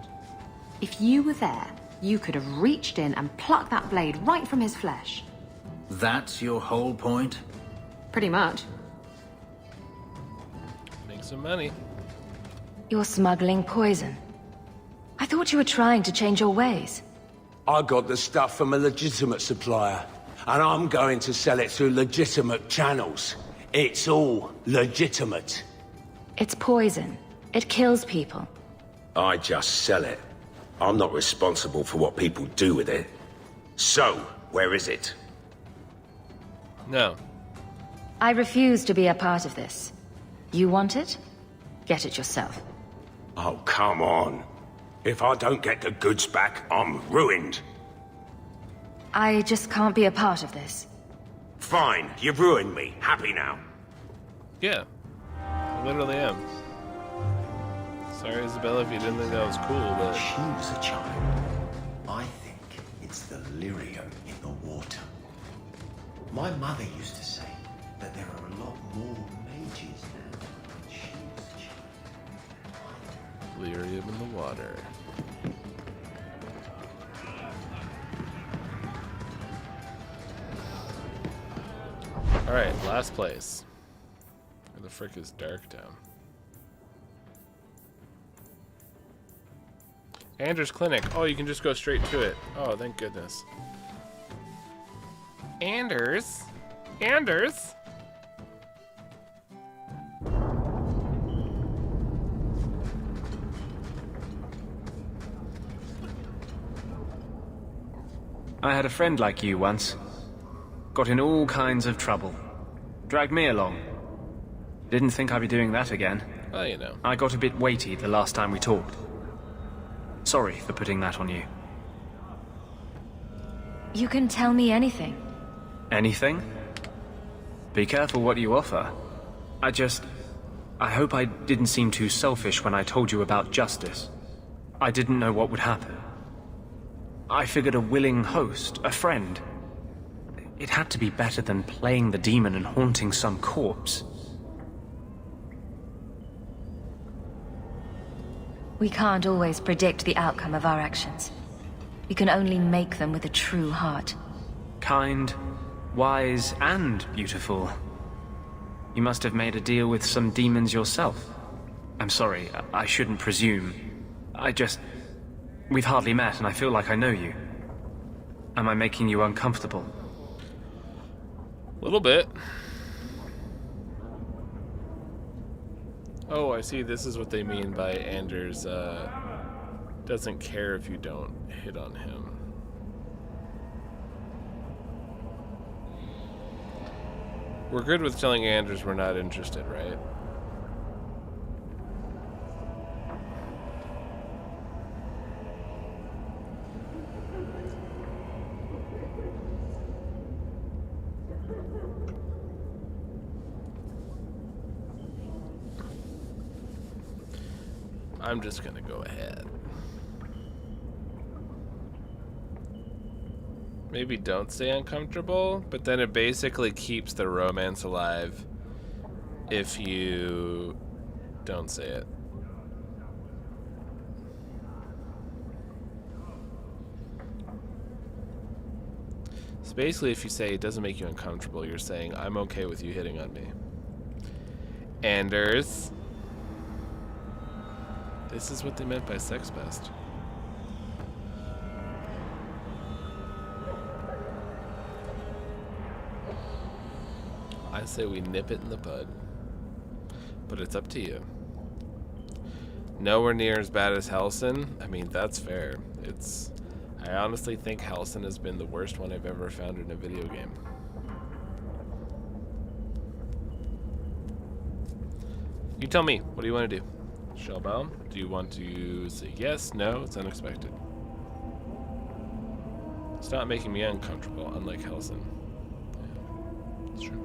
If you were there, you could have reached in and plucked that blade right from his flesh. That's your whole point? Pretty much. Make some money. You're smuggling poison. I thought you were trying to change your ways. I got the stuff from a legitimate supplier, and I'm going to sell it through legitimate channels. It's all legitimate. It's poison. It kills people. I just sell it. I'm not responsible for what people do with it. So, where is it? No. I refuse to be a part of this. You want it? Get it yourself. Oh, come on. If I don't get the goods back, I'm ruined. I just can't be a part of this. Fine, you've ruined me. Happy now? Yeah. I literally am. Sorry, Isabella, if you didn't think that was cool, but... She was a child. I think it's the lyrium in the water. My mother used to say that there are a lot more mages now than she was a child. Lyrium in the water. Alright, last place. Where the frick is Darktown? Anders Clinic. Oh, you can just go straight to it. Oh, thank goodness. Anders? Anders? I had a friend like you once. Got in all kinds of trouble. Dragged me along. Didn't think I'd be doing that again. Well, you know. I got a bit weighty the last time we talked. Sorry for putting that on you. You can tell me anything. Anything? Be careful what you offer. I hope I didn't seem too selfish when I told you about justice. I didn't know what would happen. I figured a willing host, a friend. It had to be better than playing the demon and haunting some corpse. We can't always predict the outcome of our actions. We can only make them with a true heart. Kind, wise, and beautiful. You must have made a deal with some demons yourself. I'm sorry, I shouldn't presume. We've hardly met, and I feel like I know you. Am I making you uncomfortable? A little bit. Oh, I see. This is what they mean by Anders doesn't care if you don't hit on him. We're good with telling Anders we're not interested, right? I'm just gonna go ahead. Maybe don't stay uncomfortable, but then it basically keeps the romance alive if you don't say it. So basically, if you say it doesn't make you uncomfortable, you're saying, I'm okay with you hitting on me. Anders. This is what they meant by sex pest. I say we nip it in the bud. But it's up to you. Nowhere near as bad as Helson. I mean, that's fair. I honestly think Helson has been the worst one I've ever found in a video game. You tell me, what do you want to do? Shellbaum, do you want to say yes, no, it's unexpected? It's not making me uncomfortable, unlike Helson. Yeah, it's true.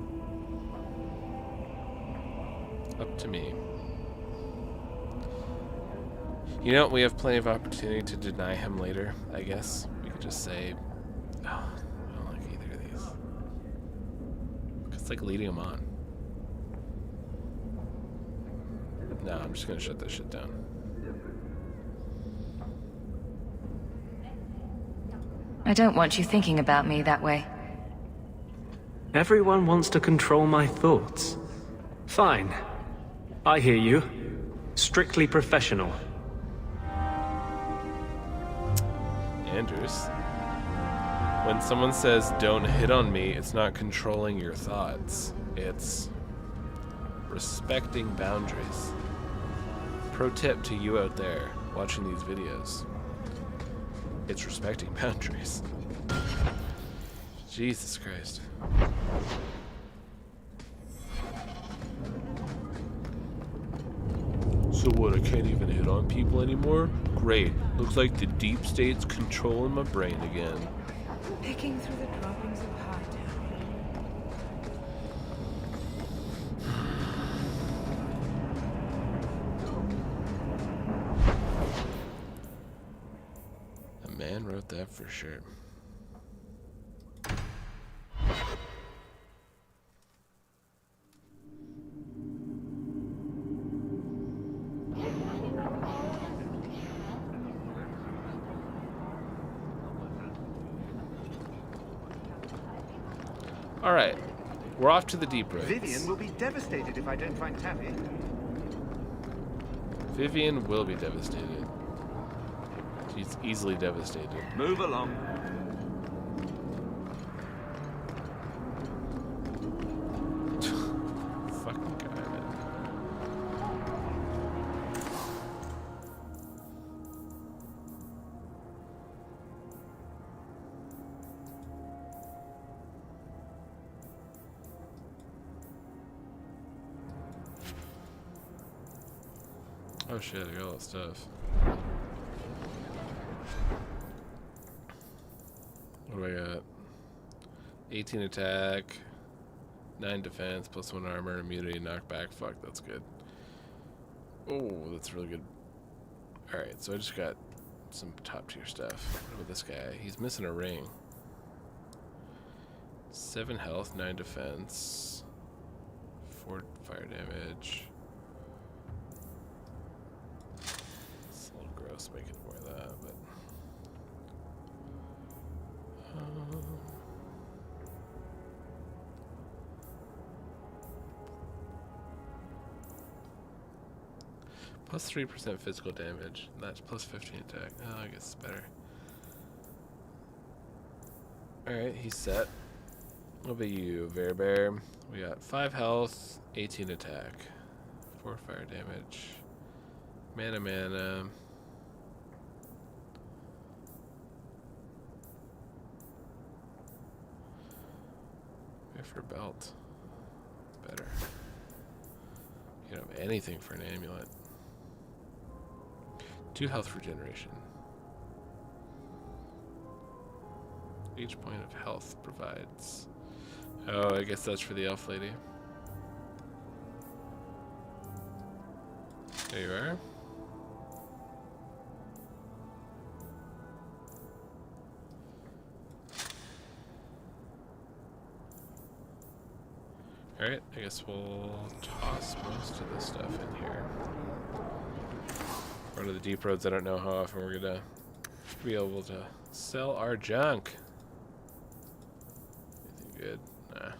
Up to me. You know, we have plenty of opportunity to deny him later, I guess. We could just say, oh, I don't like either of these. It's like leading him on. No, I'm just gonna shut this shit down. I don't want you thinking about me that way. Everyone wants to control my thoughts. Fine. I hear you. Strictly professional. Andrews. When someone says, don't hit on me, it's not controlling your thoughts. It's respecting boundaries. Pro tip to you out there watching these videos. It's respecting boundaries. Jesus Christ. So what, I can't even hit on people anymore? Great. Looks like the deep state's controlling my brain again. Picking through the droppings of Hightown. A man wrote that for sure. Alright, we're off to the deep roads. Vivian will be devastated if I don't find Taffy. Vivian will be devastated. She's easily devastated. Move along. Fucking guy, man. Oh shit, I got all that stuff. What do I got? 18 attack, 9 defense, plus 1 armor, immunity, knockback. Fuck, that's good. Oh, that's really good. Alright, so I just got some top tier stuff. What about this guy? He's missing a ring. 7 health, 9 defense, 4 fire damage. It's a little gross making more of that, but... Plus 3% physical damage. That's plus 15 attack. Oh, I guess it's better. Alright, he's set. What about you, Bear? We got 5 health, 18 attack, 4 fire damage. Mana. For belt. Better. You don't have anything for an amulet. 2 health regeneration. Each point of health provides. Oh, I guess that's for the elf lady. There you are. Alright, I guess we'll toss most of this stuff in here. Go to the deep roads. I don't know how often we're gonna be able to sell our junk. Anything good? Nah.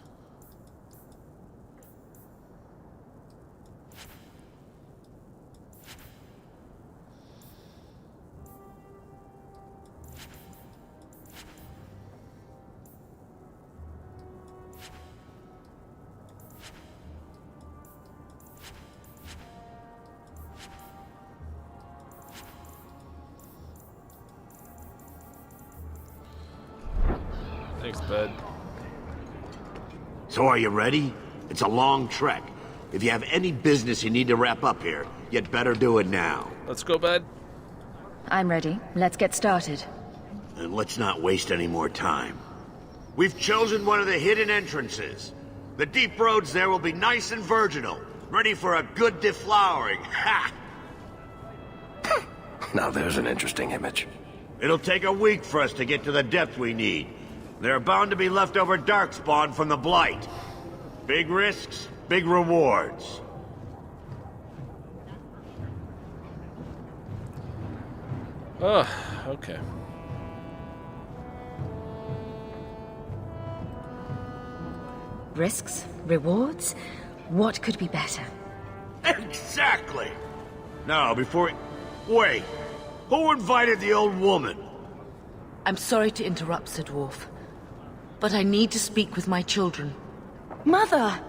Thanks, bud. So are you ready? It's a long trek. If you have any business you need to wrap up here, you'd better do it now. Let's go, bud. I'm ready. Let's get started. And let's not waste any more time. We've chosen one of the hidden entrances. The deep roads there will be nice and virginal, ready for a good deflowering. Ha! Now there's an interesting image. It'll take a week for us to get to the depth we need. There are bound to be leftover darkspawn from the Blight. Big risks, big rewards. Oh, okay. Risks? Rewards? What could be better? Exactly! Now, before... Wait! Who invited the old woman? I'm sorry to interrupt, Sir Dwarf, but I need to speak with my children. Mother!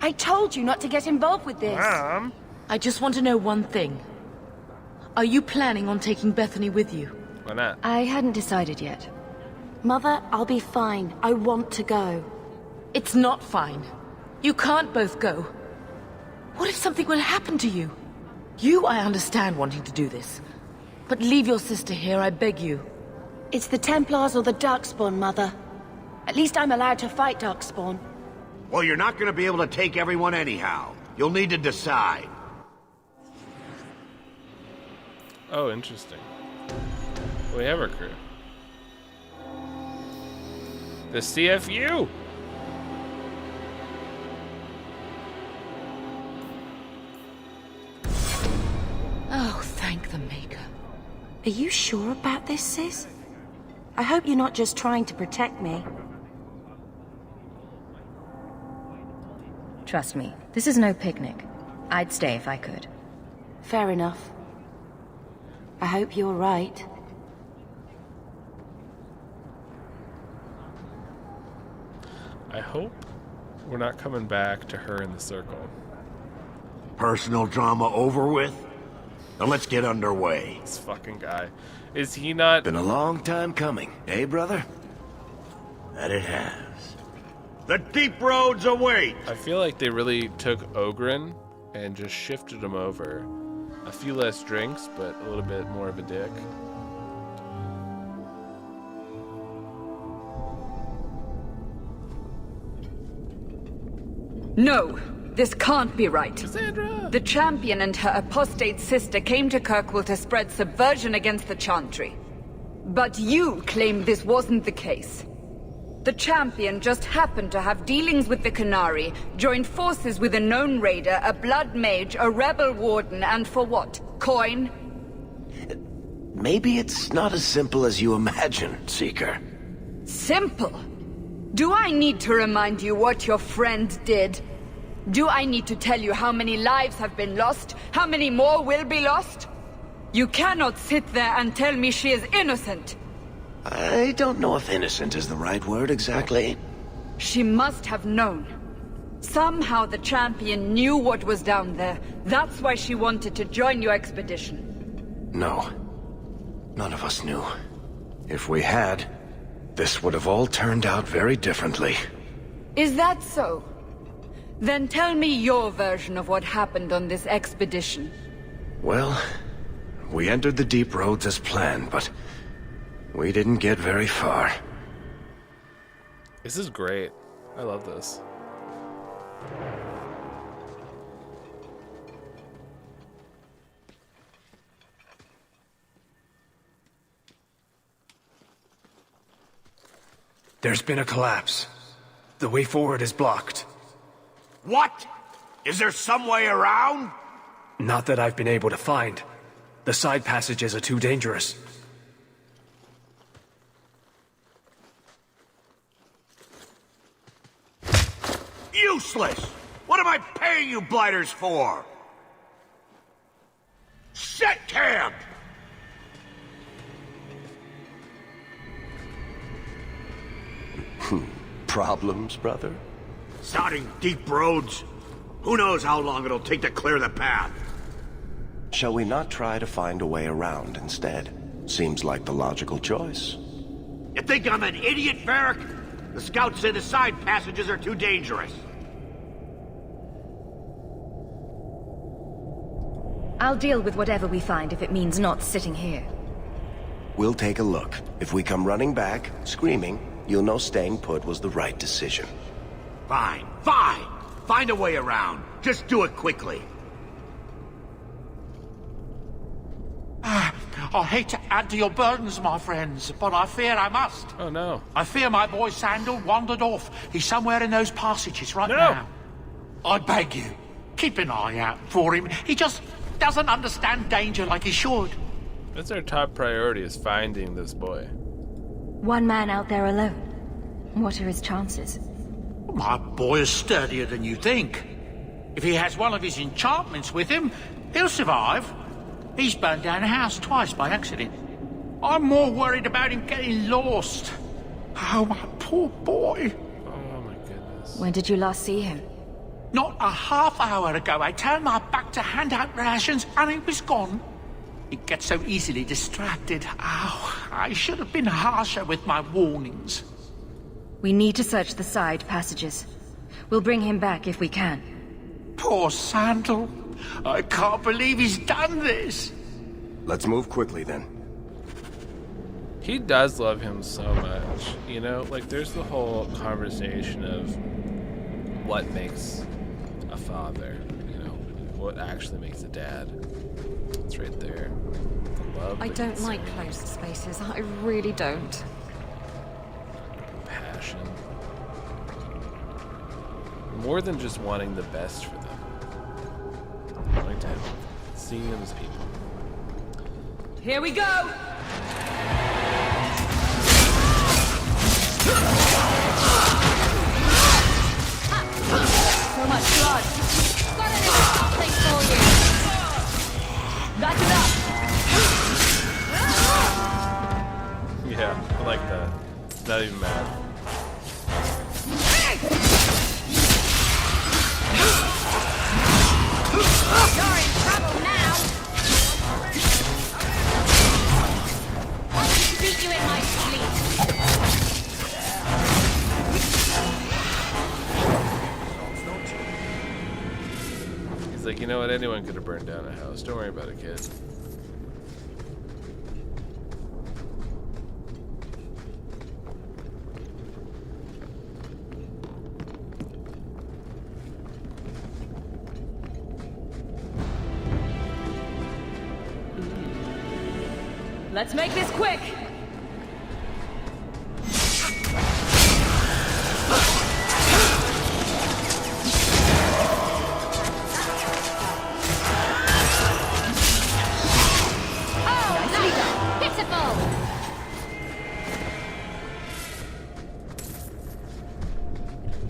I told you not to get involved with this. Mom? I just want to know one thing. Are you planning on taking Bethany with you? Why not? I hadn't decided yet. Mother, I'll be fine. I want to go. It's not fine. You can't both go. What if something will happen to you? You, I understand wanting to do this. But leave your sister here, I beg you. It's the Templars or the Darkspawn, Mother. At least I'm allowed to fight Darkspawn. Well, you're not going to be able to take everyone anyhow. You'll need to decide. Oh, interesting. We have our crew. The CFU! Oh, thank the Maker. Are you sure about this, sis? I hope you're not just trying to protect me. Trust me, this is no picnic. I'd stay if I could. Fair enough. I hope you're right. I hope we're not coming back to her in the circle. Personal drama over with? Now let's get underway. This fucking guy. Is he not... Been a long time coming, eh, brother? That it has. The deep roads await! I feel like they really took Ogren and just shifted him over. A few less drinks, but a little bit more of a dick. No, this can't be right. Cassandra! The champion and her apostate sister came to Kirkwall to spread subversion against the Chantry. But you claim this wasn't the case. The champion just happened to have dealings with the Canary, joined forces with a known raider, a blood mage, a rebel warden, and for what? Coin? Maybe it's not as simple as you imagine, Seeker. Simple? Do I need to remind you what your friend did? Do I need to tell you how many lives have been lost? How many more will be lost? You cannot sit there and tell me she is innocent. I don't know if innocent is the right word exactly. She must have known. Somehow the champion knew what was down there. That's why she wanted to join your expedition. No. None of us knew. If we had, this would have all turned out very differently. Is that so? Then tell me your version of what happened on this expedition. Well, we entered the deep roads as planned, but we didn't get very far. This is great. I love this. There's been a collapse. The way forward is blocked. What? Is there some way around? Not that I've been able to find. The side passages are too dangerous. Useless! What am I paying you blighters for? Set camp! Problems, brother? Sounding deep roads. Who knows how long it'll take to clear the path? Shall we not try to find a way around instead? Seems like the logical choice. You think I'm an idiot, Varric? The scouts say the side passages are too dangerous. I'll deal with whatever we find if it means not sitting here. We'll take a look. If we come running back, screaming, you'll know staying put was the right decision. Fine, fine! Find a way around. Just do it quickly. I hate to add to your burdens, my friends, but I fear I must. Oh, no. I fear my boy Sandal wandered off. He's somewhere in those passages right now. I beg you, keep an eye out for him. He just doesn't understand danger like he should. That's our top priority, is finding this boy. One man out there alone. What are his chances? My boy is sturdier than you think. If he has one of his enchantments with him, he'll survive. He's burned down a house twice by accident. I'm more worried about him getting lost. Oh, my poor boy. Oh, my goodness. When did you last see him? Not a half hour ago. I turned my back to hand out rations and he was gone. He gets so easily distracted. Oh, I should have been harsher with my warnings. We need to search the side passages. We'll bring him back if we can. Poor Sandal. I can't believe he's done this. Let's move quickly then. He does love him so much. You know, like there's the whole conversation of what makes a father, you know, what actually makes a dad. It's right there. The love. I the don't concern, like closed spaces. I really don't. passion. More than just wanting the best for them. Wanting to have, seeing them as people. Here we go! So much blood. Got a little something for you. That's enough. Yeah, I like that. Not even mad. You're in trouble now. I'll beat you in my sleep. He's like, you know what? Anyone could have burned down a house. Don't worry about it, kid. Let's make this quick.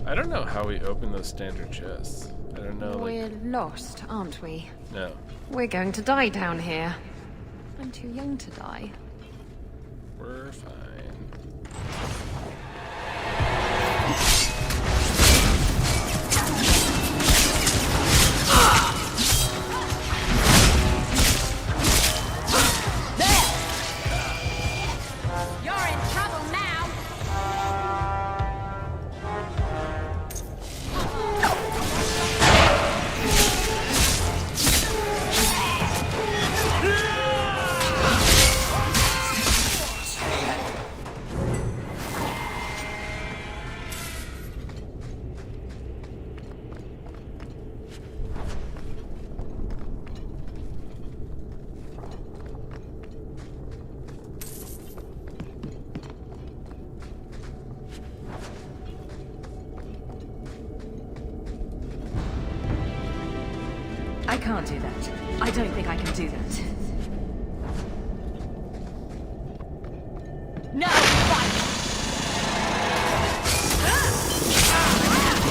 I don't know how we open those standard chests. I don't know. We're lost, aren't we? No. We're going to die down here. I'm too young to die. We're fine. You're in trouble now. can't do that. I don't think I can do that. No, fight! That's enough!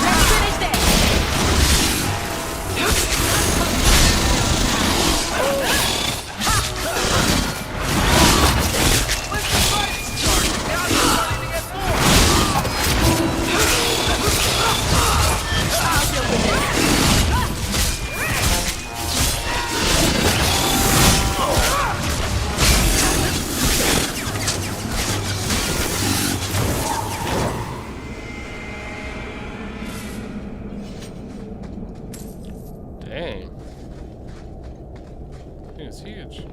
Let's finish this! Dang. Thing is huge.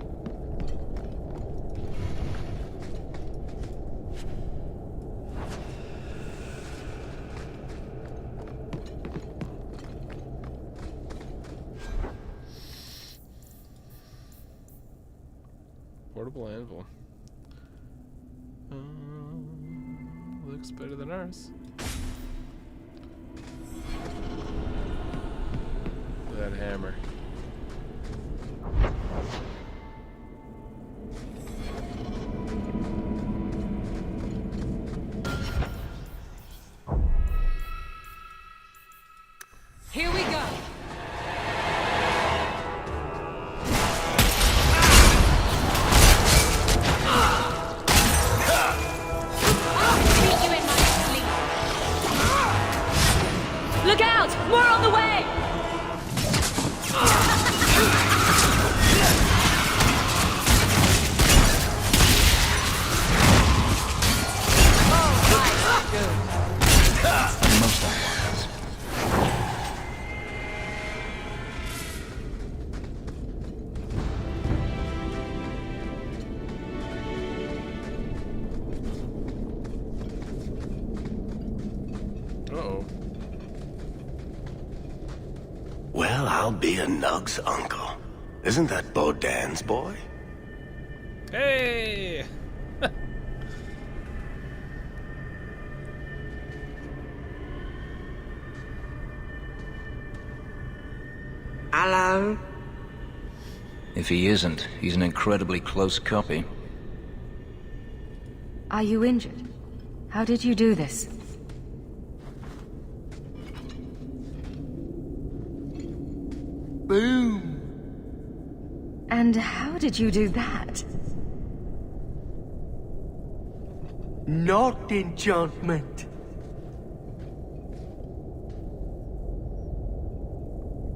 Portable anvil. Looks better than ours. That hammer. Here we go! Look out! More on the way! Most unwise. Uh-oh. Well, I'll be a Nug's uncle. Isn't that Bodan's boy? Hey! Hello? If he isn't, he's an incredibly close copy. Are you injured? How did you do this? Boom! And how did you do that? Not enchantment.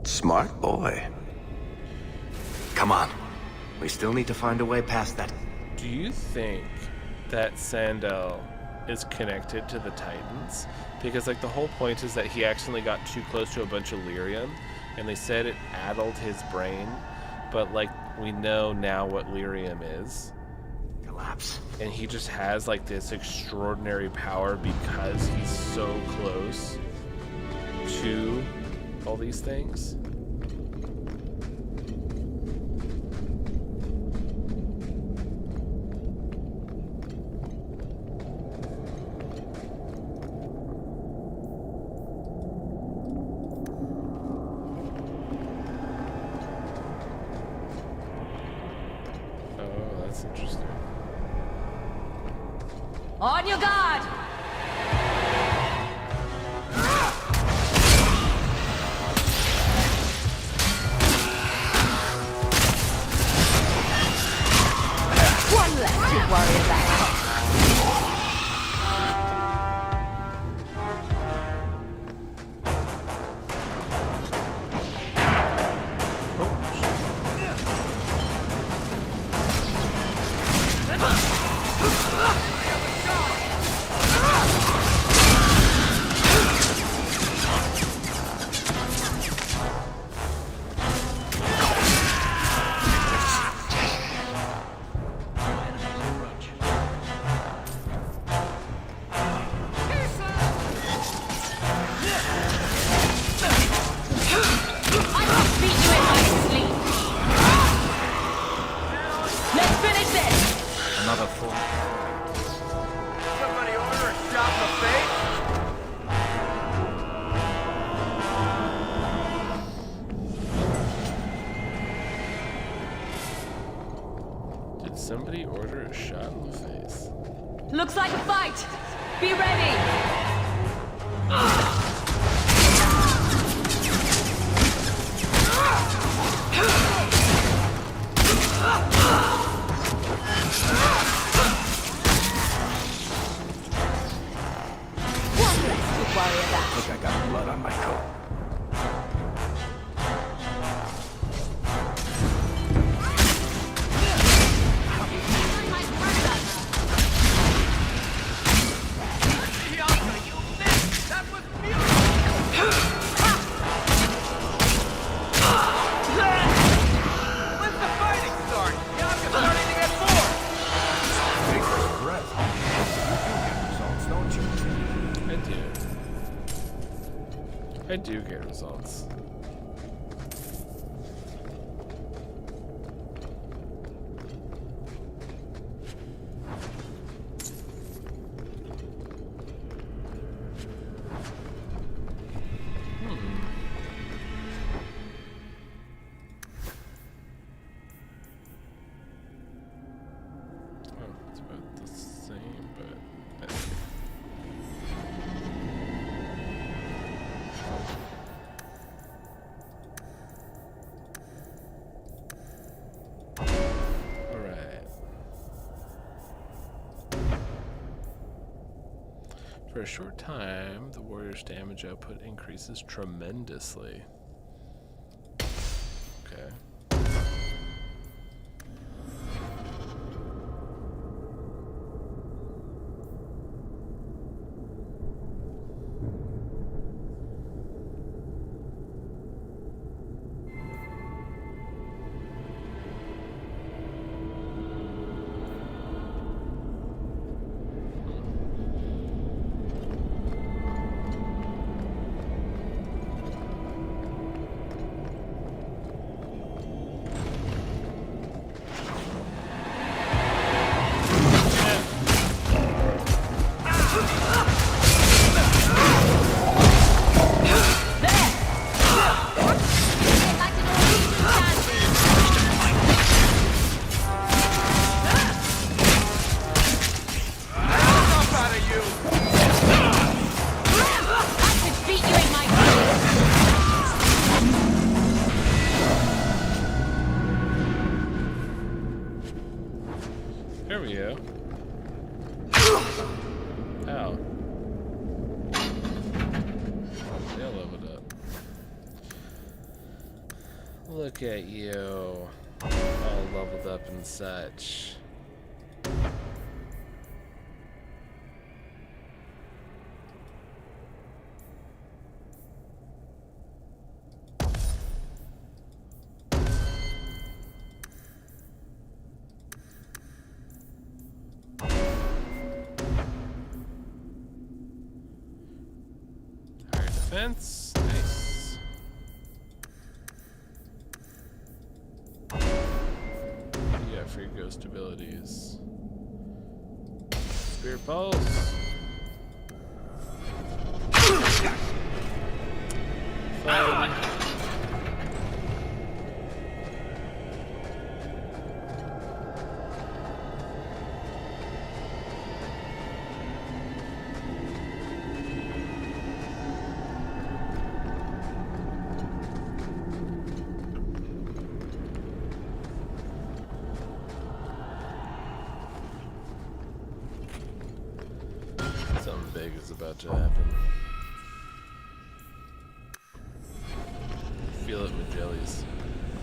Smart boy. Come on. We still need to find a way past that. Do you think that Sandel is connected to the Titans? Because, like, the whole point is that he accidentally got too close to a bunch of lyrium, and they said it addled his brain, but, like, we know now what lyrium is. Collapse. And he just has, like, this extraordinary power because he's so close to all these things. That's interesting. On your guard! One less to worry about. somebody order a shot in the face? Looks like a fight! Be ready! I think I got blood on my coat. I do get results. Oh, it's about the same, but for a short time, the warrior's damage output increases tremendously. Okay. There we go. Ow. They leveled up. Look at you. All leveled up and such. Defense. Nice. What do you got for your ghost abilities? Spear Pulse. Fun. Something big is about to happen. Feel it with jellies.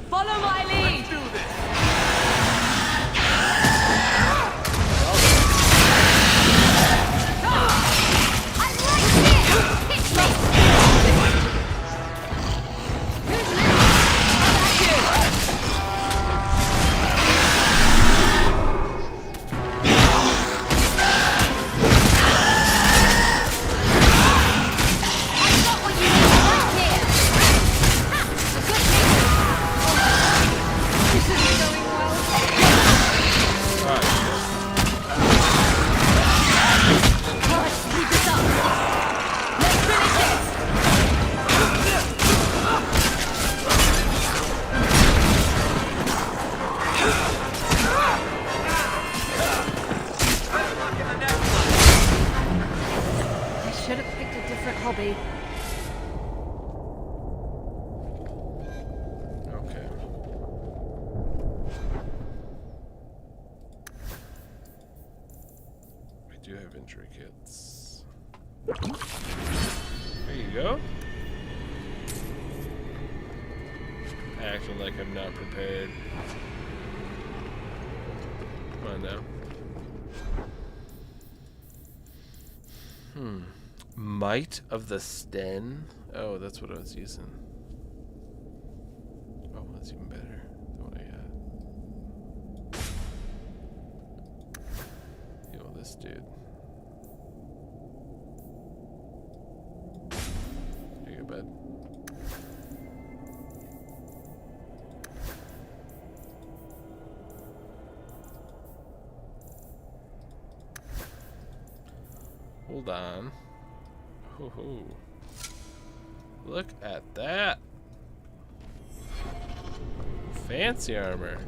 Follow my lead! Let's do this! This is infantry kits. There you go. Acting like I'm not prepared. Come on now. Might of the Sten? Oh, that's what I was using. Oh, that's even better than what I had. Yo, this dude. There you go, bud. Hold on. Ho. Look at that. Fancy armor.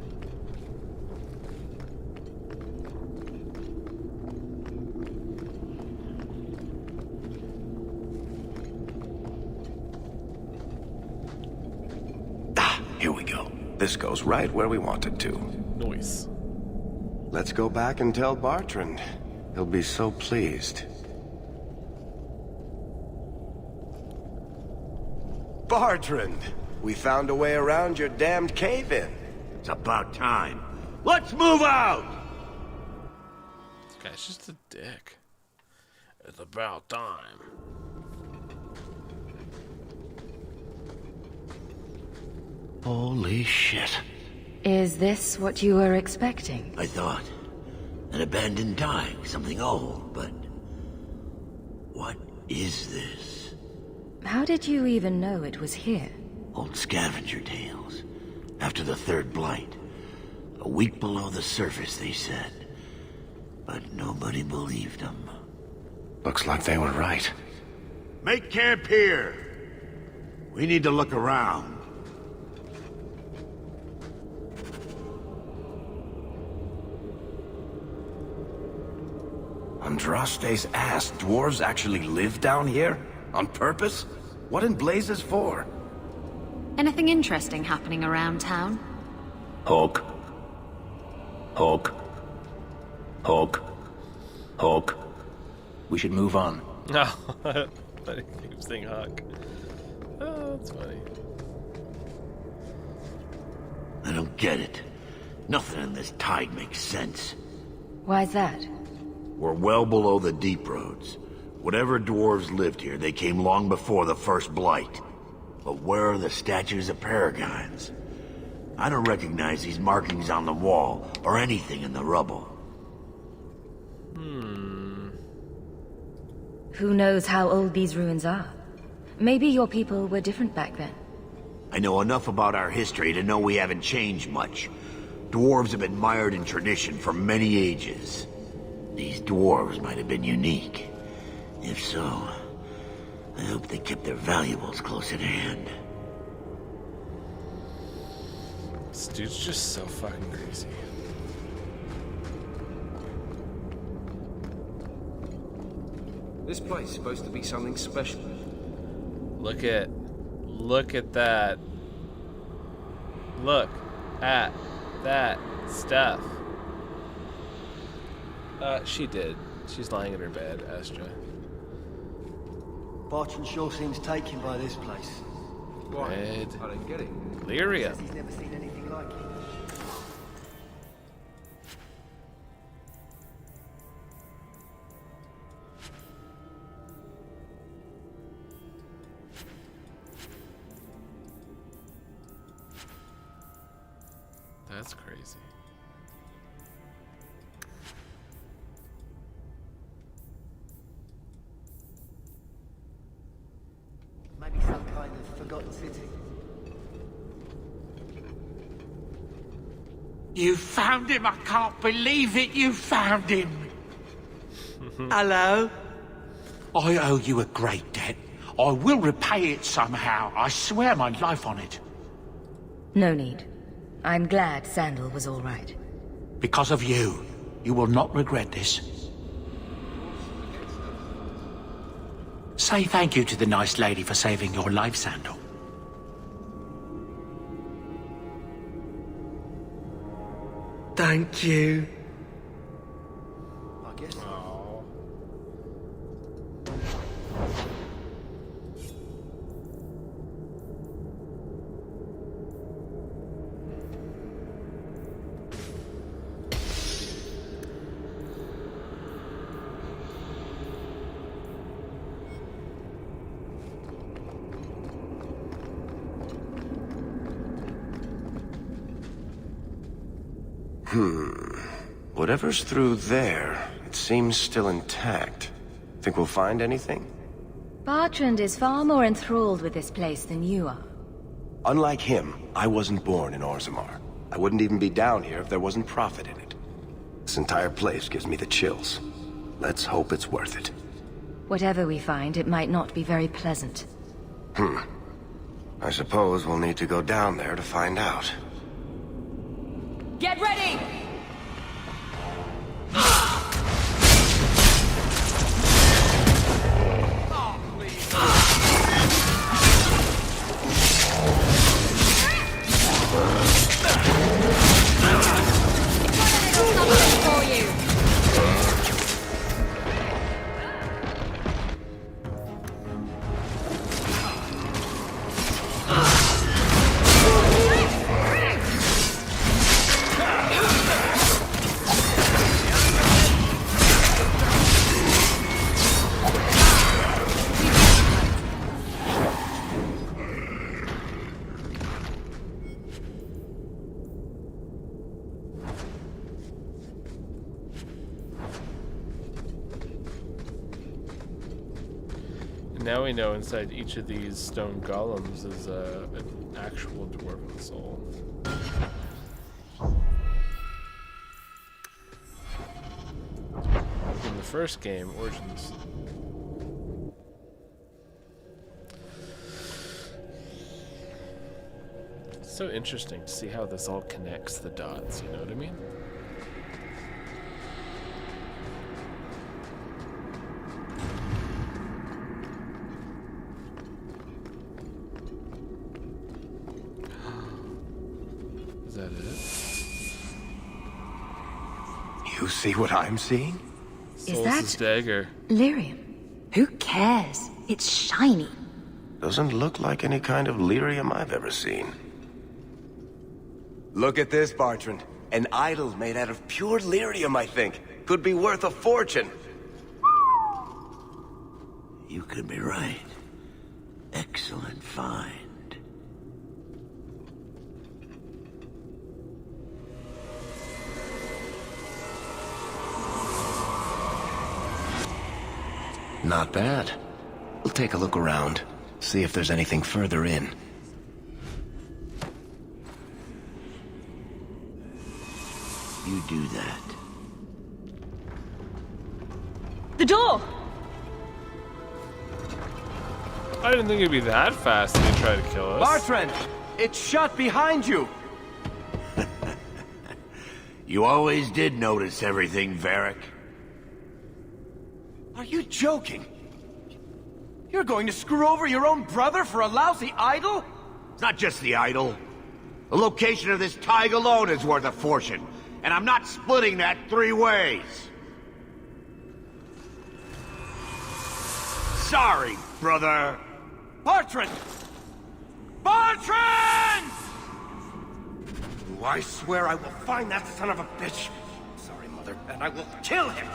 Here we go. This goes right where we want it to. Nice. Let's go back and tell Bartrand. He'll be so pleased. Bartrand, we found a way around your damned cave-in. It's about time. Let's move out! This guy's just a dick. It's about time. Holy shit. Is this what you were expecting? I thought. An abandoned dike, something old, but... what is this? How did you even know it was here? Old scavenger tales. After the third blight. A week below the surface, they said. But nobody believed them. Looks like they were right. Make camp here. We need to look around. Andraste's ass. Dwarves actually live down here? On purpose? What in blazes for? Anything interesting happening around town? Hulk. We should move on. No, I keep saying Hawk. Oh, that's funny. I don't get it. Nothing in this tide makes sense. Why's that? We're well below the deep roads. Whatever dwarves lived here, they came long before the first blight. But where are the statues of paragons? I don't recognize these markings on the wall, or anything in the rubble. Who knows how old these ruins are? Maybe your people were different back then. I know enough about our history to know we haven't changed much. Dwarves have been mired in tradition for many ages. These dwarves might have been unique. If so, I hope they kept their valuables close at hand. This dude's just so fucking crazy. This place is supposed to be something special. Look at that. Look at that stuff. She did. She's lying in her bed, Astra. Bartrand sure seems taken by this place. Why? Red. I don't get it. Lyria. He's never seen anything like it. That's crazy. Maybe some kind of forgotten city. You found him! I can't believe it! You found him! Hello? I owe you a great debt. I will repay it somehow. I swear my life on it. No need. I'm glad Sandal was all right. Because of you. You will not regret this. Say thank you to the nice lady for saving your life, Sandal. Thank you. I guess. Whatever's through there, it seems still intact. Think we'll find anything? Bertrand is far more enthralled with this place than you are. Unlike him, I wasn't born in Orzammar. I wouldn't even be down here if there wasn't profit in it. This entire place gives me the chills. Let's hope it's worth it. Whatever we find, it might not be very pleasant. I suppose we'll need to go down there to find out. Get ready! For you. Now we know inside each of these stone golems is an actual dwarven soul. In the first game, Origins. It's so interesting to see how this all connects the dots, you know what I mean? Is that it? You see what I'm seeing? Is that dagger? lyrium? Who cares? It's shiny. Doesn't look like any kind of lyrium I've ever seen. Look at this, Bertrand. An idol made out of pure lyrium, I think. Could be worth a fortune. You could be right. Excellent find. Not bad. We'll take a look around, see if there's anything further in. You do that. The door! I didn't think it'd be that fast to try to kill us. Bertrand! It's shut behind you! You always did notice everything, Varric. Are you joking? You're going to screw over your own brother for a lousy idol? It's not just the idol. The location of this tag alone is worth a fortune, and I'm not splitting that 3 ways. Sorry, brother. Bertrand! Bertrand! I swear I will find that son of a bitch. Sorry, Mother, and I will kill him.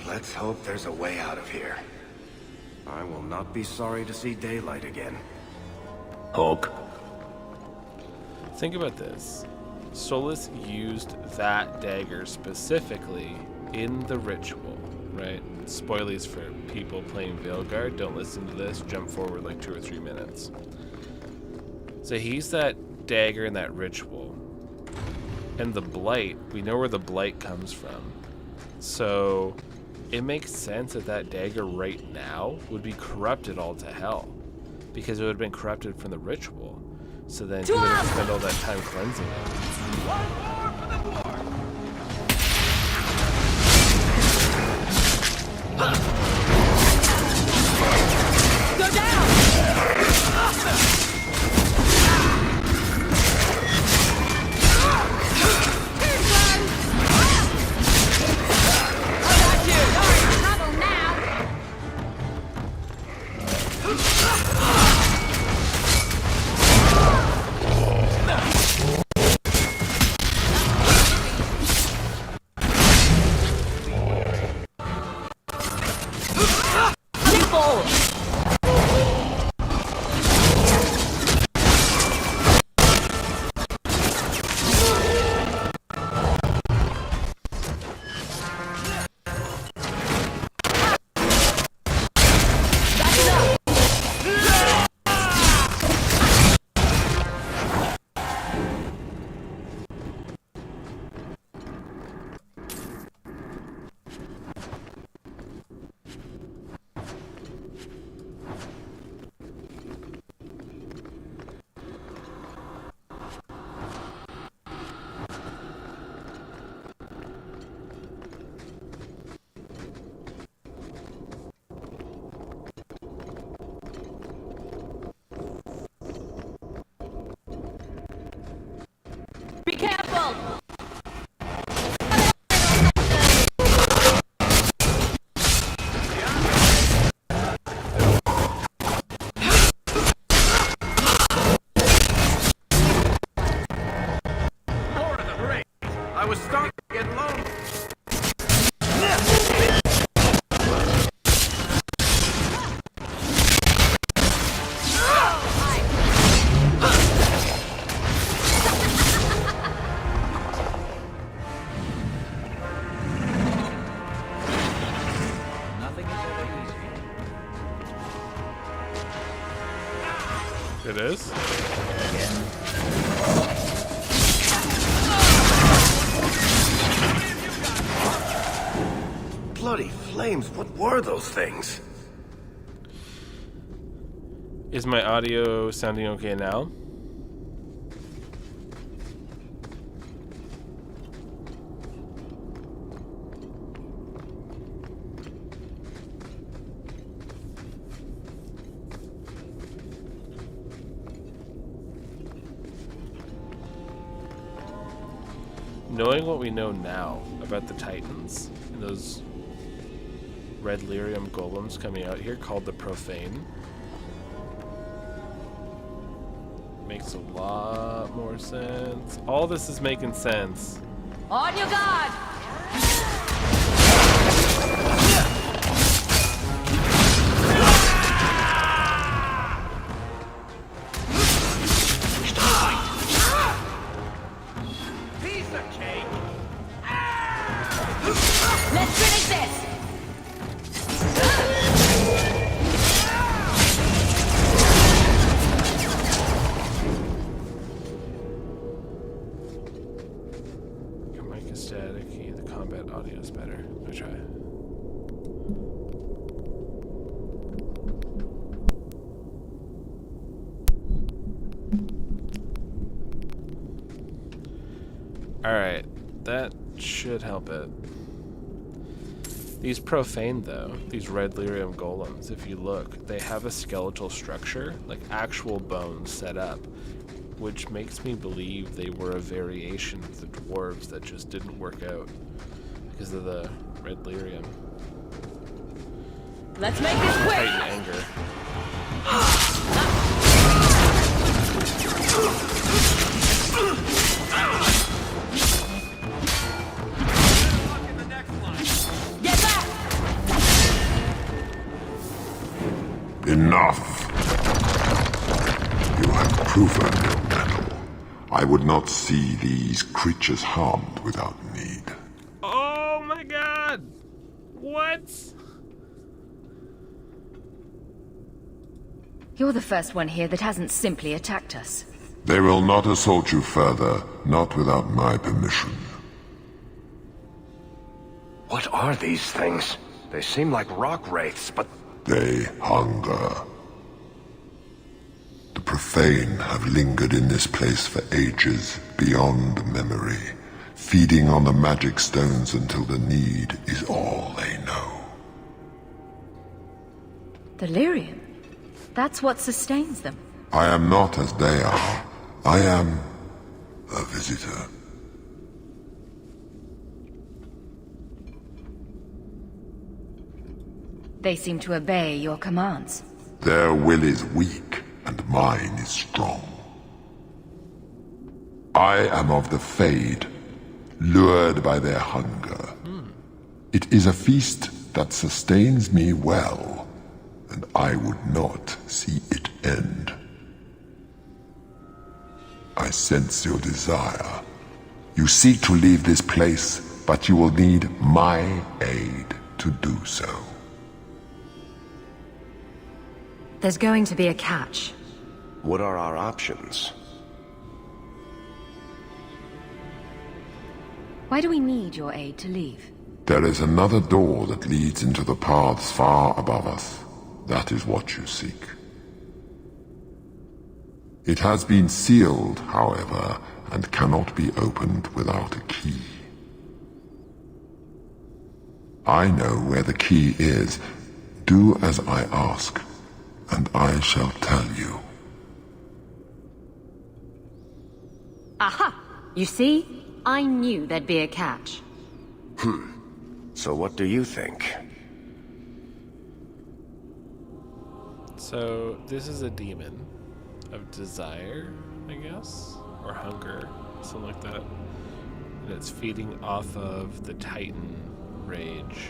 Let's hope there's a way out of here. I will not be sorry to see daylight again. Hulk. Think about this. Solus used that dagger specifically in the ritual, right? Spoilies for people playing Veilguard. Don't listen to this. Jump forward like 2 or 3 minutes. So he used that dagger in that ritual. And the blight, we know where the blight comes from. So it makes sense that that dagger right now would be corrupted all to hell. Because it would have been corrupted from the ritual. So then he would have spent all that time cleansing it. One more for the dwarf! Go down! I was starting to get lonely. Nothing is ever easy. It is? Bloody flames, what were those things? Is my audio sounding okay now? Knowing what we know now about the Titans and those red lyrium golems coming out here called the Profane makes a lot more sense. All this is making sense. On your guard! Piece of cake. Let's finish this! Your mic is static. The combat audio is better. Let me try. Alright, that should help it. These Profane, though, these red lyrium golems, if you look, they have a skeletal structure, like actual bones set up, which makes me believe they were a variation of the dwarves that just didn't work out because of the red lyrium. Let's make this quick! Titan anger. Get back! Enough! You have proven your mettle. I would not see these creatures harmed without need. Oh my god! What? You're the first one here that hasn't simply attacked us. They will not assault you further, not without my permission. What are these things? They seem like rock wraiths, but... They hunger. The profane have lingered in this place for ages, beyond memory, feeding on the magic stones until the need is all they know. Delirium? That's what sustains them. I am not as they are. I am a visitor. They seem to obey your commands. Their will is weak, and mine is strong. I am of the Fade, lured by their hunger. It is a feast that sustains me well, and I would not see it end. I sense your desire. You seek to leave this place, but you will need my aid to do so. There's going to be a catch. What are our options? Why do we need your aid to leave? There is another door that leads into the paths far above us. That is what you seek. It has been sealed, however, and cannot be opened without a key. I know where the key is. Do as I ask, and I shall tell you. Aha! You see? I knew there'd be a catch. So what do you think? So, this is a demon of desire, I guess? Or hunger, something like that. And it's feeding off of the Titan rage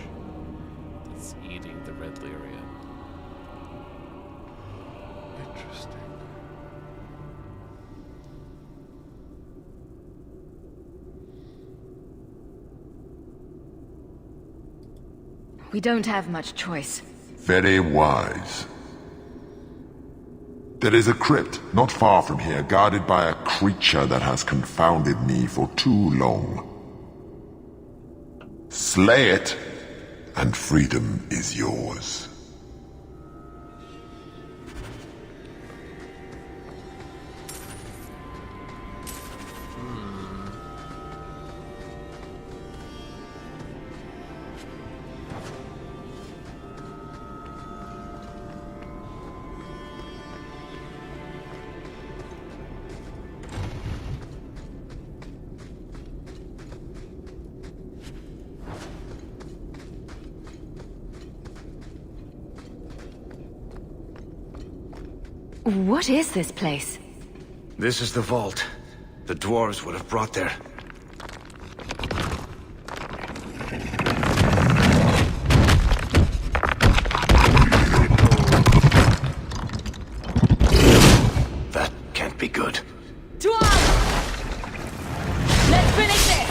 that's eating the red lyrium. Interesting. We don't have much choice. Very wise. There is a crypt not far from here, guarded by a creature that has confounded me for too long. Slay it, and freedom is yours. What is this place? This is the vault. The dwarves would have brought their... That can't be good. Let's finish this!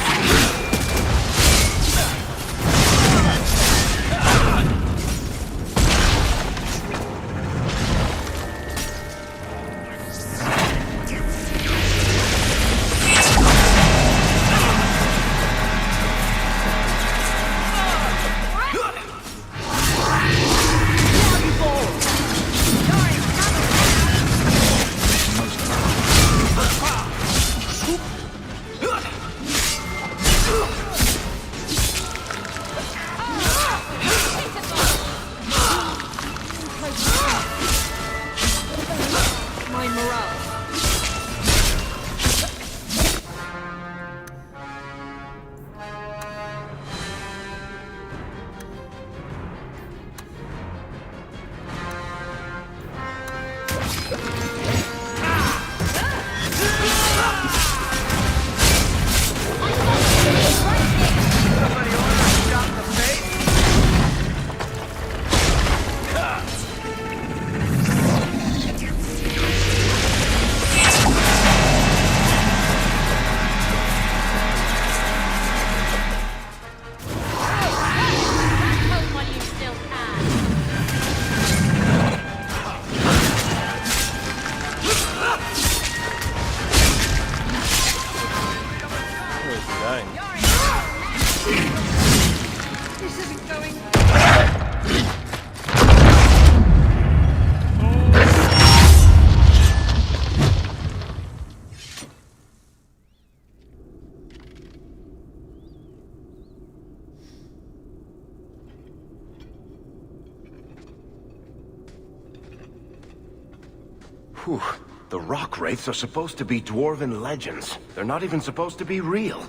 Whew. The rock wraiths are supposed to be dwarven legends. They're not even supposed to be real.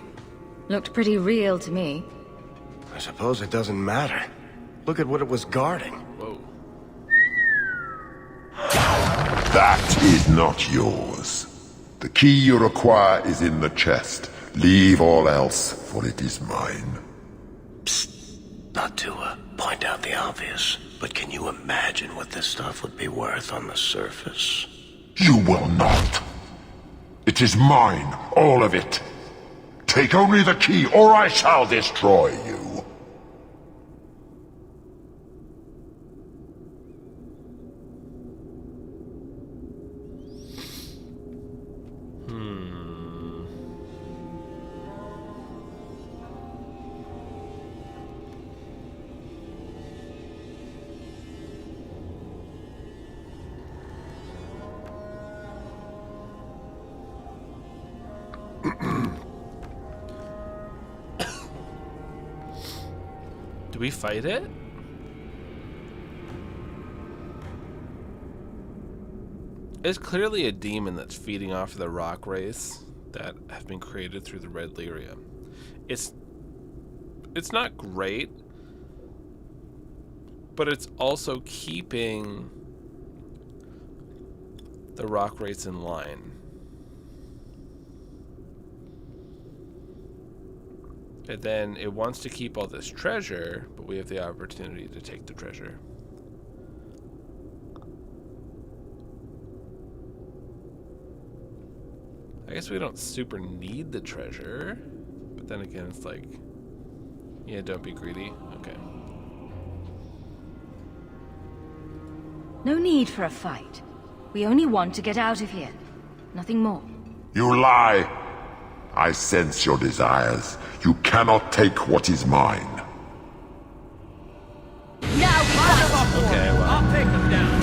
Looked pretty real to me. I suppose it doesn't matter. Look at what it was guarding. Whoa. That is not yours. The key you require is in the chest. Leave all else, for it is mine. Not to point out the obvious, but can you imagine what this stuff would be worth on the surface? You will not. It is mine, all of it. Take only the key, or I shall destroy you. Do we fight it? It's clearly a demon that's feeding off of the rock wraiths that have been created through the red lyrium. It's not great, but it's also keeping the rock wraiths in line. And then it wants to keep all this treasure, but we have the opportunity to take the treasure. I guess we don't super need the treasure, but then again, it's like, yeah, don't be greedy. Okay. No need for a fight. We only want to get out of here. Nothing more. You lie! I sense your desires. You cannot take what is mine. Okay, well. I'll take them down.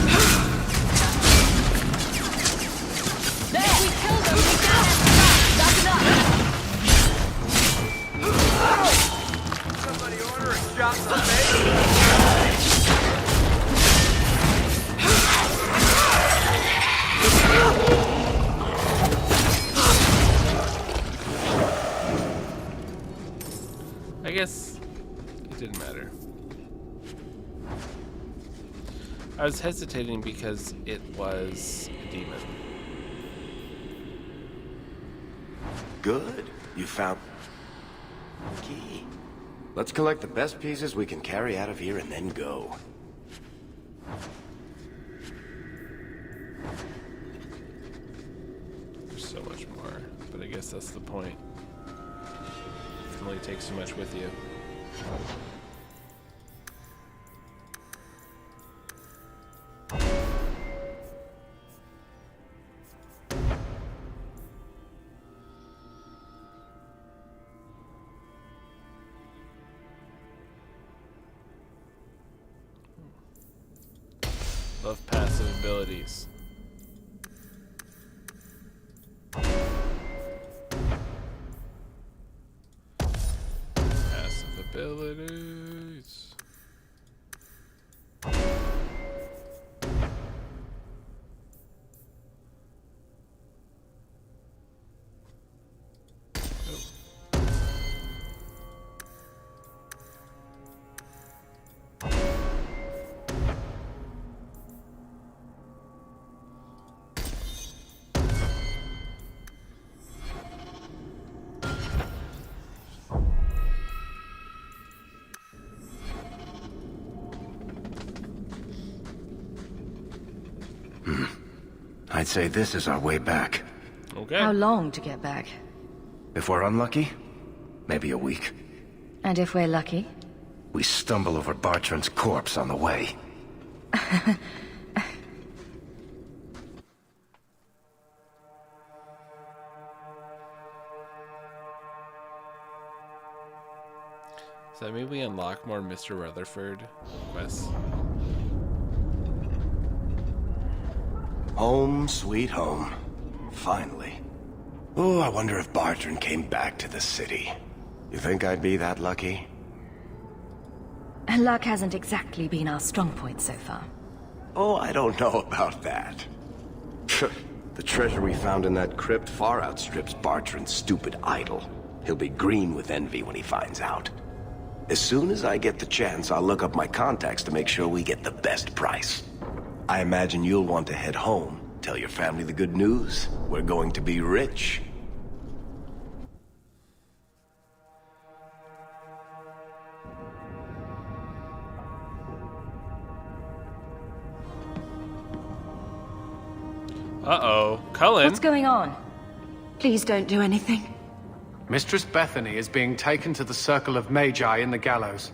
There! If we kill them, we can that's enough! Somebody ordering shots on me. I guess it didn't matter. I was hesitating because it was a demon. Good. You found key. Let's collect the best pieces we can carry out of here and then go. There's so much more, but I guess that's the point. You can only take so much with you. Love passive abilities. Passive abilities. I'd say this is our way back. Okay. How long to get back? If we're unlucky, maybe a week. And if we're lucky? We stumble over Bartrand's corpse on the way. So that mean we unlock more Mr. Rutherford quests? Home, sweet home. Finally. Oh, I wonder if Bartrand came back to the city. You think I'd be that lucky? Luck hasn't exactly been our strong point so far. Oh, I don't know about that. The treasure we found in that crypt far outstrips Bartrand's stupid idol. He'll be green with envy when he finds out. As soon as I get the chance, I'll look up my contacts to make sure we get the best price. I imagine you'll want to head home, tell your family the good news. We're going to be rich. Uh-oh. Cullen? What's going on? Please don't do anything. Mistress Bethany is being taken to the Circle of Magi in the gallows.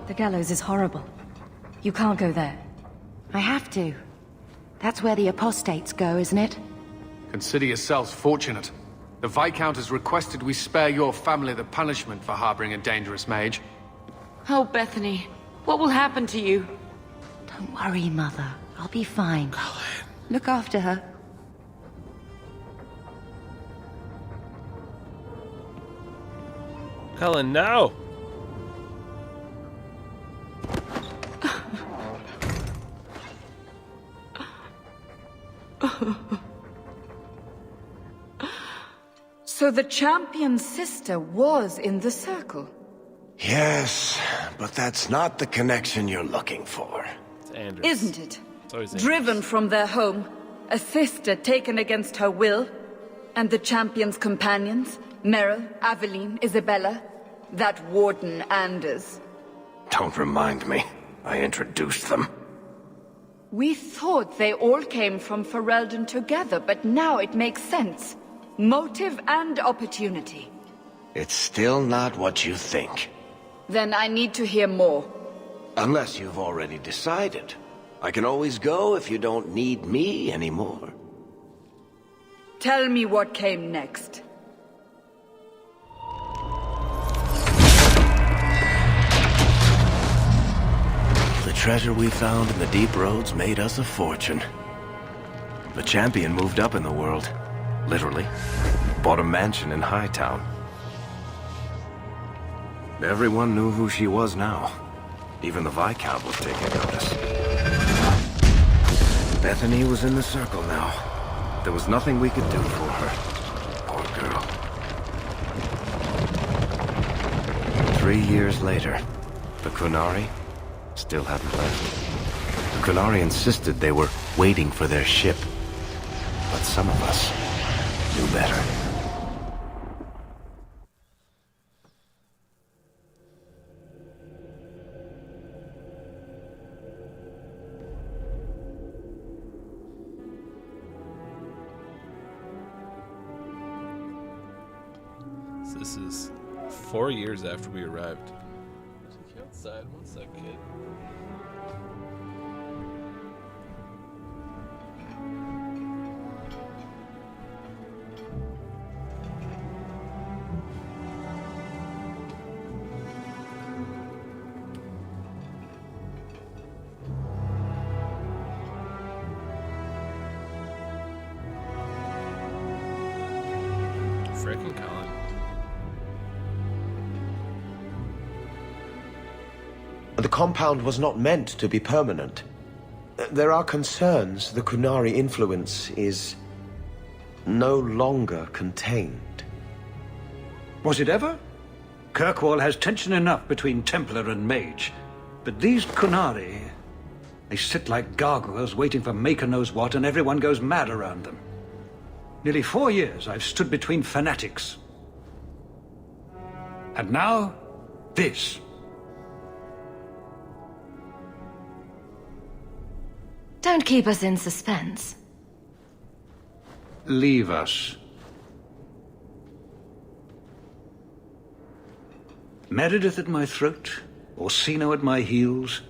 The gallows is horrible. You can't go there. I have to. That's where the apostates go, isn't it? Consider yourselves fortunate. The Viscount has requested we spare your family the punishment for harboring a dangerous mage. Oh, Bethany, what will happen to you? Don't worry, Mother. I'll be fine. Look after her. Cullen, no! So the champion's sister was in the circle? Yes, but that's not the connection you're looking for. It's Anders. Isn't it? It's always Anders. Driven from their home, a sister taken against her will? And the champion's companions? Meryl, Aveline, Isabella? That Warden Anders? Don't remind me. I introduced them. We thought they all came from Ferelden together, but now it makes sense. Motive and opportunity. It's still not what you think. Then I need to hear more. Unless you've already decided. I can always go if you don't need me anymore. Tell me what came next. The treasure we found in the deep roads made us a fortune. The champion moved up in the world. Literally. Bought a mansion in Hightown. Everyone knew who she was now. Even the Viscount was taking notice. Bethany was in the circle now. There was nothing we could do for her. Poor girl. 3 years later, the Kunari still hadn't left. The Kunari insisted they were waiting for their ship. But some of us knew better. This is 4 years after we arrived. Take you outside, one sec, kid. Frickin' Colin. The compound was not meant to be permanent. There are concerns the Kunari influence is no longer contained. Was it ever? Kirkwall has tension enough between Templar and Mage. But these Kunari, they sit like gargoyles waiting for Maker knows what, and everyone goes mad around them. Nearly 4 years I've stood between fanatics. And now, this. Don't keep us in suspense. Leave us. Meredith at my throat, Orsino at my heels,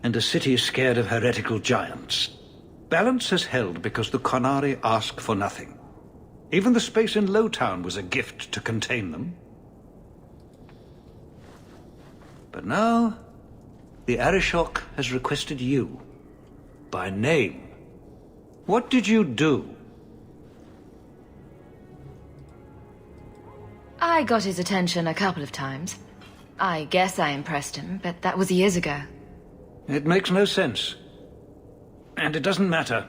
and a city scared of heretical giants. Balance has held because the Kunari ask for nothing. Even the space in Lowtown was a gift to contain them. But now, the Arishok has requested you. By name. What did you do? I got his attention a couple of times. I guess I impressed him, but that was years ago. It makes no sense. And it doesn't matter.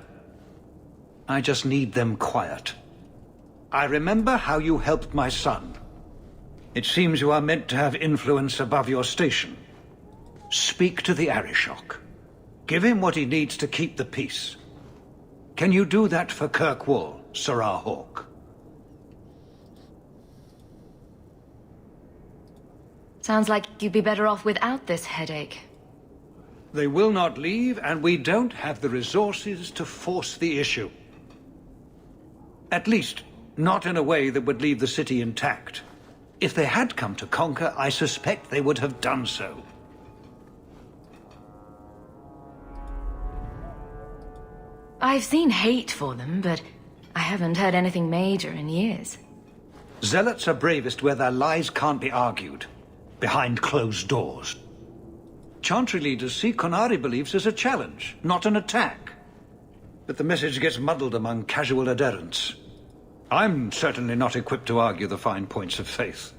I just need them quiet. I remember how you helped my son. It seems you are meant to have influence above your station. Speak to the Arishok. Give him what he needs to keep the peace. Can you do that for Kirkwall, Sirrah Hawke? Sounds like you'd be better off without this headache. They will not leave, and we don't have the resources to force the issue. At least, not in a way that would leave the city intact. If they had come to conquer, I suspect they would have done so. I've seen hate for them, but I haven't heard anything major in years. Zealots are bravest where their lies can't be argued, behind closed doors. Chantry leaders see Kunari beliefs as a challenge, not an attack. But the message gets muddled among casual adherents. I'm certainly not equipped to argue the fine points of faith.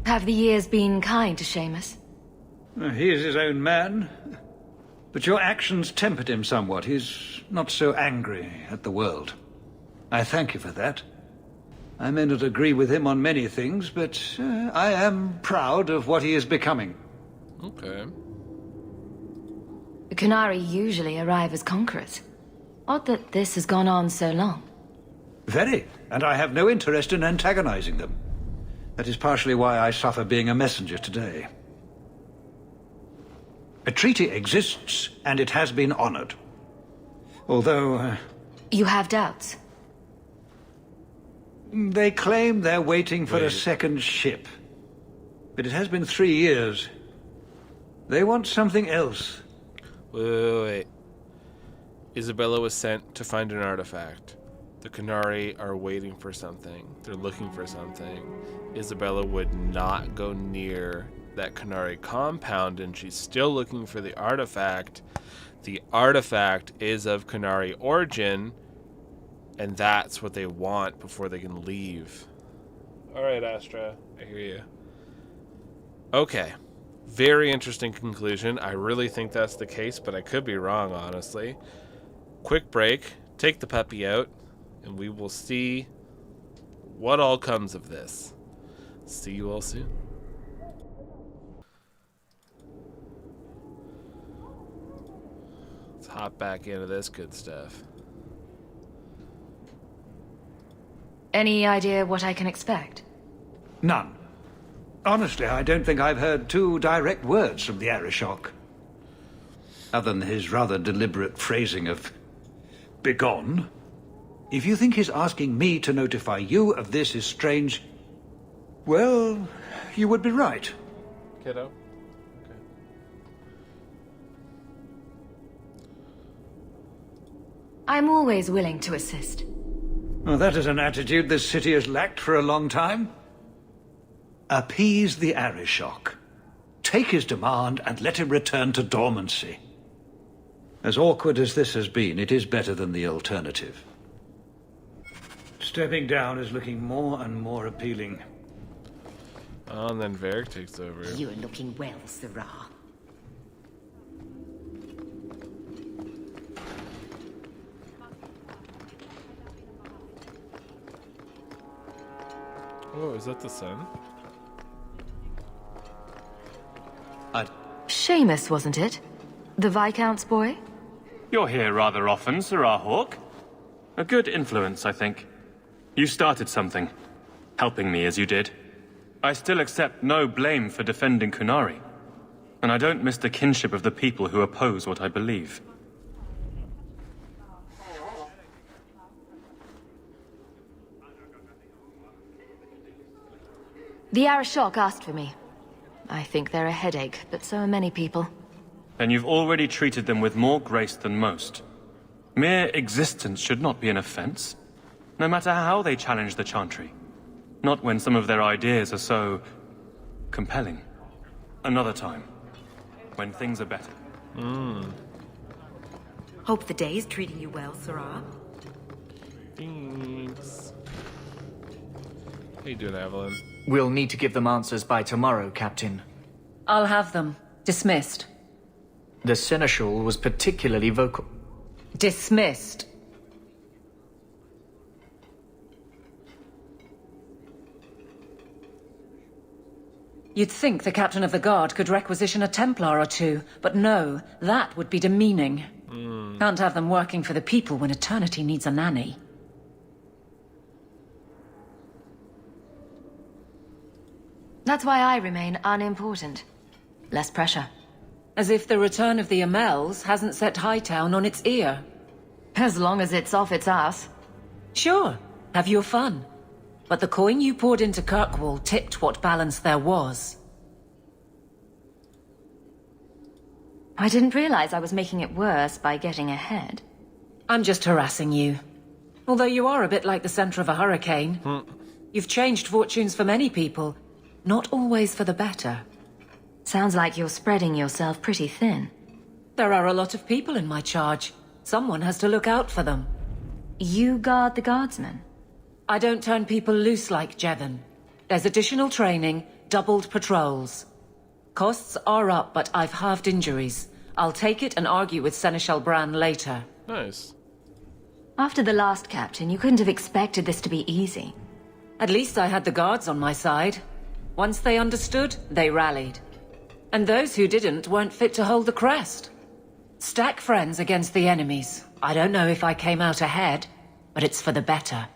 Have the years been kind to Seamus? He is his own man. But your actions tempered him somewhat. He's not so angry at the world. I thank you for that. I may not agree with him on many things, but I am proud of what he is becoming. Okay. The Kunari usually arrive as conquerors. Odd that this has gone on so long. Very, and I have no interest in antagonizing them. That is partially why I suffer being a messenger today. A treaty exists, and it has been honored. Although... You have doubts? They claim they're waiting for a second ship. But it has been 3 years. They want something else. Wait. Isabella was sent to find an artifact. The Kunari are waiting for something. They're looking for something. Isabella would not go near that Kunari compound, and she's still looking for the artifact. The artifact is of Kunari origin, and that's what they want before they can leave. Alright, Astra. I hear you. Okay. Very interesting conclusion. I really think that's the case, but I could be wrong, honestly. Quick break. Take the puppy out, and we will see what all comes of this. See you all soon. Let's hop back into this good stuff. Any idea what I can expect? None. Honestly, I don't think I've heard 2 direct words from the Arishok. Other than his rather deliberate phrasing of begone. If you think his asking me to notify you of this is strange, well, you would be right. Kiddo? Okay. I'm always willing to assist. Well, that is an attitude this city has lacked for a long time. Appease the Arishok. Take his demand and let him return to dormancy. As awkward as this has been, it is better than the alternative. Stepping down is looking more and more appealing. Oh, and then Varric takes over. You're looking well, Sirrah. Oh, is that the sun? Seamus, wasn't it? The Viscount's boy? You're here rather often, Sirrah Hawk. A good influence, I think. You started something, helping me as you did. I still accept no blame for defending Kunari, and I don't miss the kinship of the people who oppose what I believe. The Arishok asked for me. I think they're a headache, but so are many people. Then you've already treated them with more grace than most. Mere existence should not be an offense, no matter how they challenge the Chantry. Not when some of their ideas are so compelling. Another time, when things are better. Hope the day's treating you well, Sirrah. Thanks. How you doing, Evelyn? We'll need to give them answers by tomorrow, Captain. I'll have them. Dismissed. The Seneschal was particularly vocal. Dismissed. You'd think the Captain of the Guard could requisition a Templar or 2, but no, that would be demeaning. Can't have them working for the people when eternity needs a nanny. That's why I remain unimportant. Less pressure. As if the return of the Amels hasn't set Hightown on its ear. As long as it's off its ass. Sure, have your fun. But the coin you poured into Kirkwall tipped what balance there was. I didn't realize I was making it worse by getting ahead. I'm just harassing you. Although you are a bit like the center of a hurricane. You've changed fortunes for many people, not always for the better. Sounds like you're spreading yourself pretty thin. There are a lot of people in my charge. Someone has to look out for them. You guard the guardsmen? I don't turn people loose like Jevon. There's additional training, doubled patrols. Costs are up, but I've halved injuries. I'll take it and argue with Seneschal Bran later. Nice. After the last captain, you couldn't have expected this to be easy. At least I had the guards on my side. Once they understood, they rallied. And those who didn't weren't fit to hold the crest. Stack friends against the enemies. I don't know if I came out ahead, but it's for the better.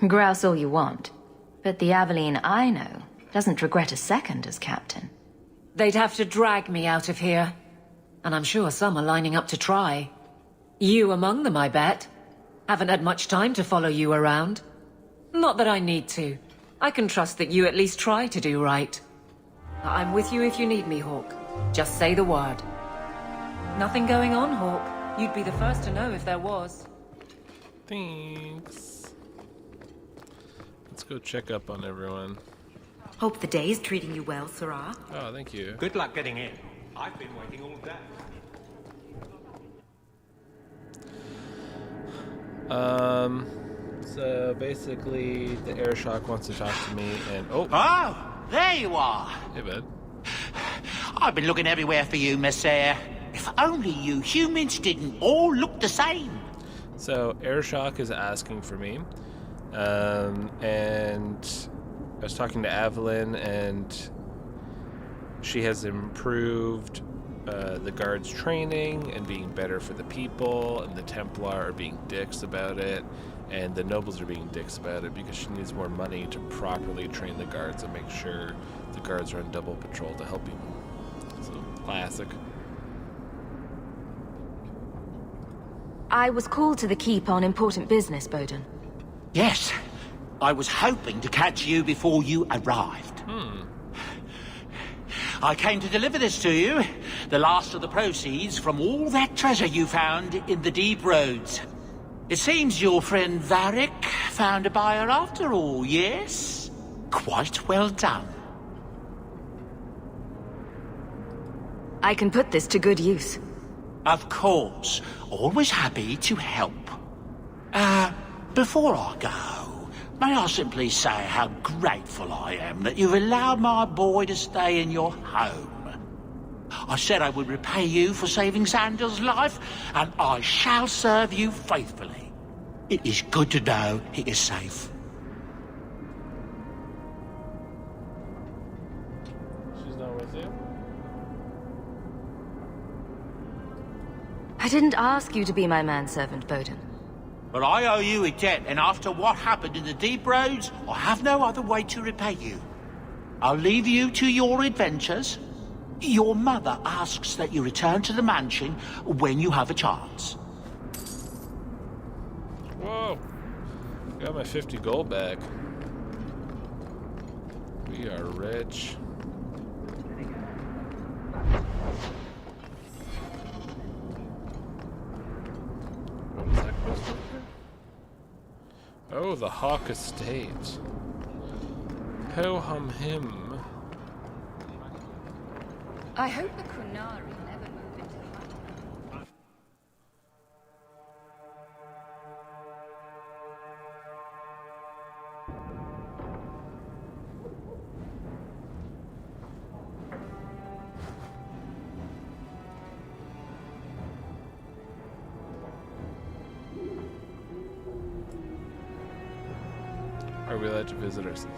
Grouse all you want, but the Aveline I know doesn't regret a second as captain. They'd have to drag me out of here, and I'm sure some are lining up to try. You among them, I bet. Haven't had much time to follow you around. Not that I need to. I can trust that you at least try to do right. I'm with you if you need me, Hawk. Just say the word. Nothing going on, Hawk. You'd be the first to know if there was. Thanks. Let's go check up on everyone. Hope the day is treating you well, Sarah. Oh, thank you. Good luck getting in. I've been waiting all day. So basically, the air shock wants to talk to me, and oh, there you are. Hey, bud. I've been looking everywhere for you, Messiah. If only you humans didn't all look the same. So air shock is asking for me, and I was talking to Evelyn, and she has improved the guards' training and being better for the people, and the Templar are being dicks about it, and the nobles are being dicks about it because she needs more money to properly train the guards and make sure the guards are on double patrol to help people. So, classic. I was called to the keep on important business, Bowden. Yes. I was hoping to catch you before you arrived. I came to deliver this to you. The last of the proceeds from all that treasure you found in the deep roads. It seems your friend Varric found a buyer after all, yes? Quite well done. I can put this to good use. Of course. Always happy to help. Before I go, may I simply say how grateful I am that you've allowed my boy to stay in your home. I said I would repay you for saving Sandal's life, and I shall serve you faithfully. It is good to know he is safe. She's not with you? I didn't ask you to be my manservant, Bowden. But I owe you a debt, and after what happened in the deep roads, I have no other way to repay you. I'll leave you to your adventures. Your mother asks that you return to the mansion when you have a chance. Whoa. Got my 50 gold back. We are rich. What is that quest over here? Oh, the Hawk Estate. Ho hum him. I hope the Kunari never move into hiding. Are we allowed to visit ourselves?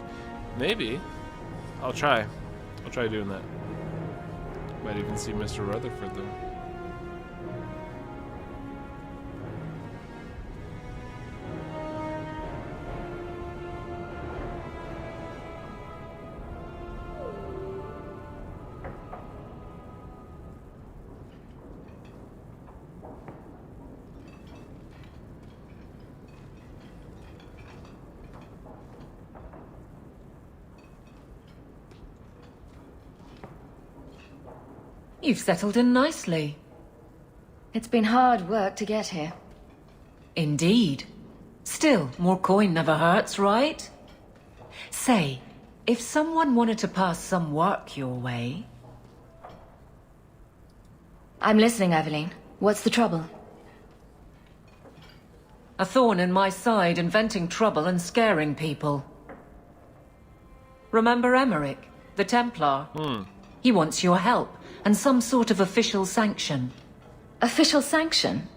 Maybe. I'll try. I'll try doing that. Might even see Mr. Rutherford though. You've settled in nicely. It's been hard work to get here. Indeed. Still, more coin never hurts, right? Say, if someone wanted to pass some work your way... I'm listening, Aveline. What's the trouble? A thorn in my side, inventing trouble and scaring people. Remember Emmerich, the Templar? He wants your help, and some sort of official sanction. Official sanction?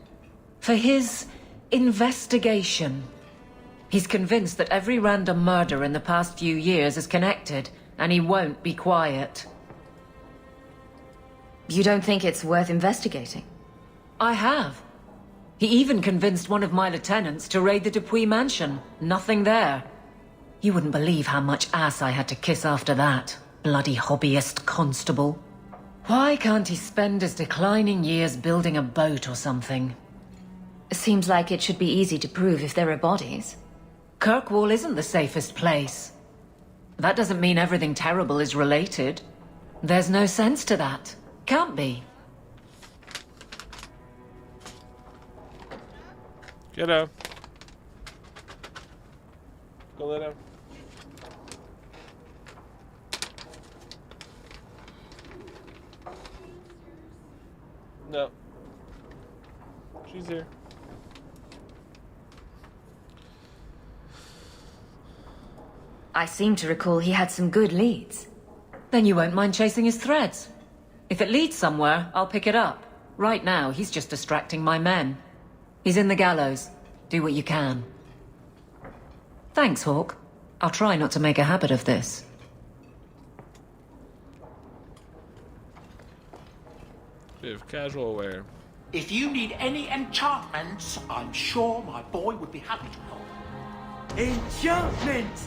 For his investigation. He's convinced that every random murder in the past few years is connected, and he won't be quiet. You don't think it's worth investigating? I have. He even convinced one of my lieutenants to raid the Dupuis mansion. Nothing there. You wouldn't believe how much ass I had to kiss after that. Bloody hobbyist constable. Why can't he spend his declining years building a boat or something? Seems like it should be easy to prove if there are bodies. Kirkwall isn't the safest place. That doesn't mean everything terrible is related. There's no sense to that. Can't be. Get up. Go lay down. No. She's here. I seem to recall he had some good leads. Then you won't mind chasing his threads. If it leads somewhere, I'll pick it up. Right now, he's just distracting my men. He's in the gallows. Do what you can. Thanks, Hawk. I'll try not to make a habit of this. Bit of casual wear. If you need any enchantments, I'm sure my boy would be happy to help. Enchantment!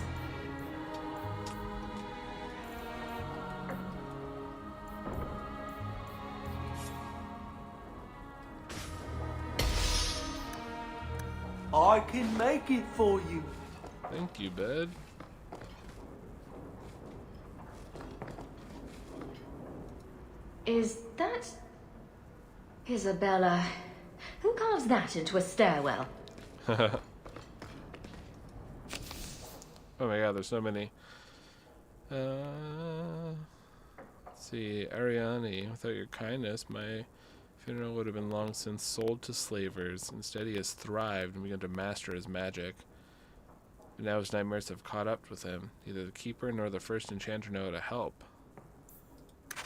I can make it for you. Thank you, bud. Is that... Isabella? Who carves that into a stairwell? Oh my god, there's so many. Let's see, Ariane, without your kindness, my funeral would have been long since sold to slavers. Instead, he has thrived and begun to master his magic. But now his nightmares have caught up with him. Neither the keeper nor the first enchanter know how to help.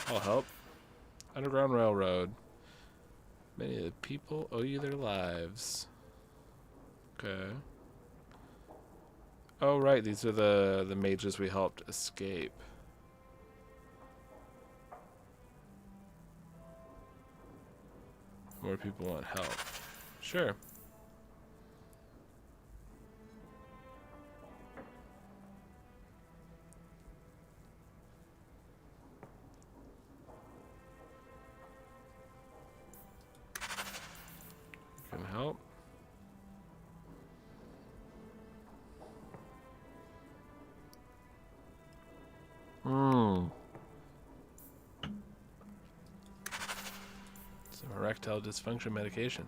I'll help. Underground Railroad. Many of the people owe you their lives. Okay. Oh, right, these are the mages we helped escape. More people want help. Sure. Can help. Some erectile dysfunction medication.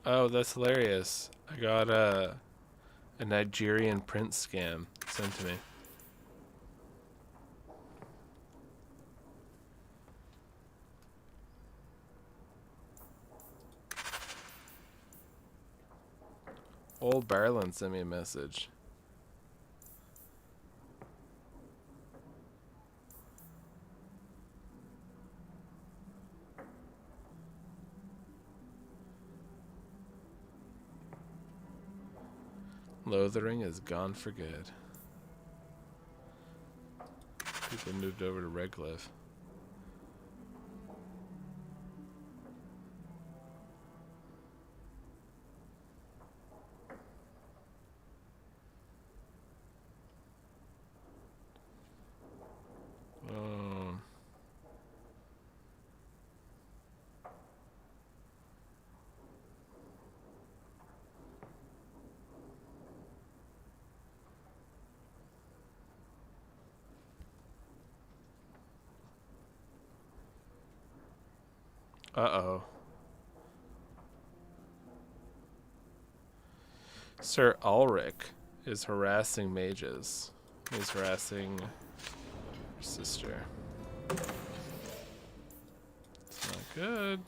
Oh, that's hilarious. I got a Nigerian prince scam sent to me. Old Barlin sent me a message. Lothering is gone for good. People moved over to Redcliffe. Uh-oh. Sir Ulrich is harassing mages. He's harassing her sister. It's not good.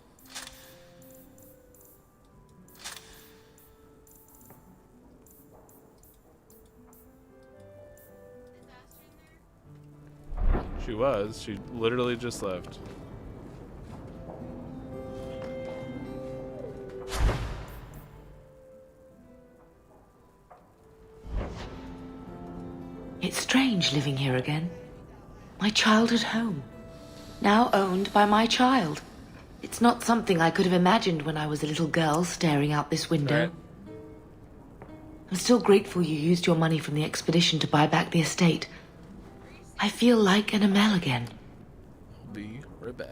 She was. She literally just left. It's strange living here again. My childhood home. Now owned by my child. It's not something I could have imagined when I was a little girl staring out this window. Right. I'm still grateful you used your money from the expedition to buy back the estate. I feel like an Amel again. I'll be right back.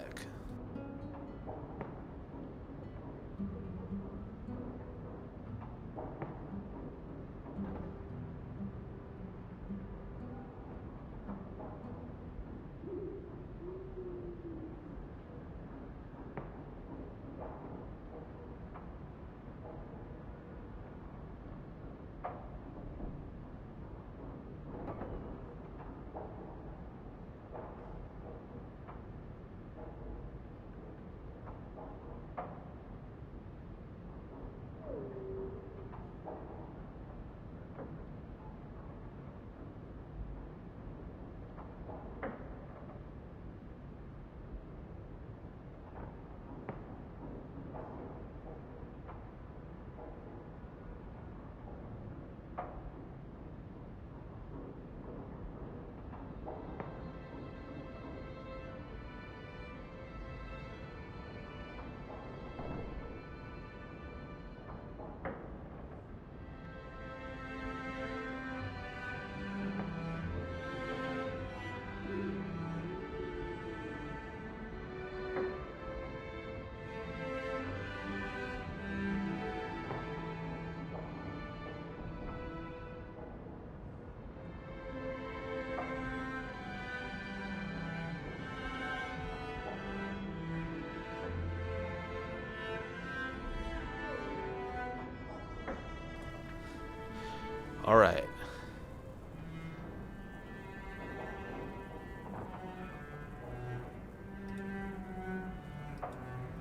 All right.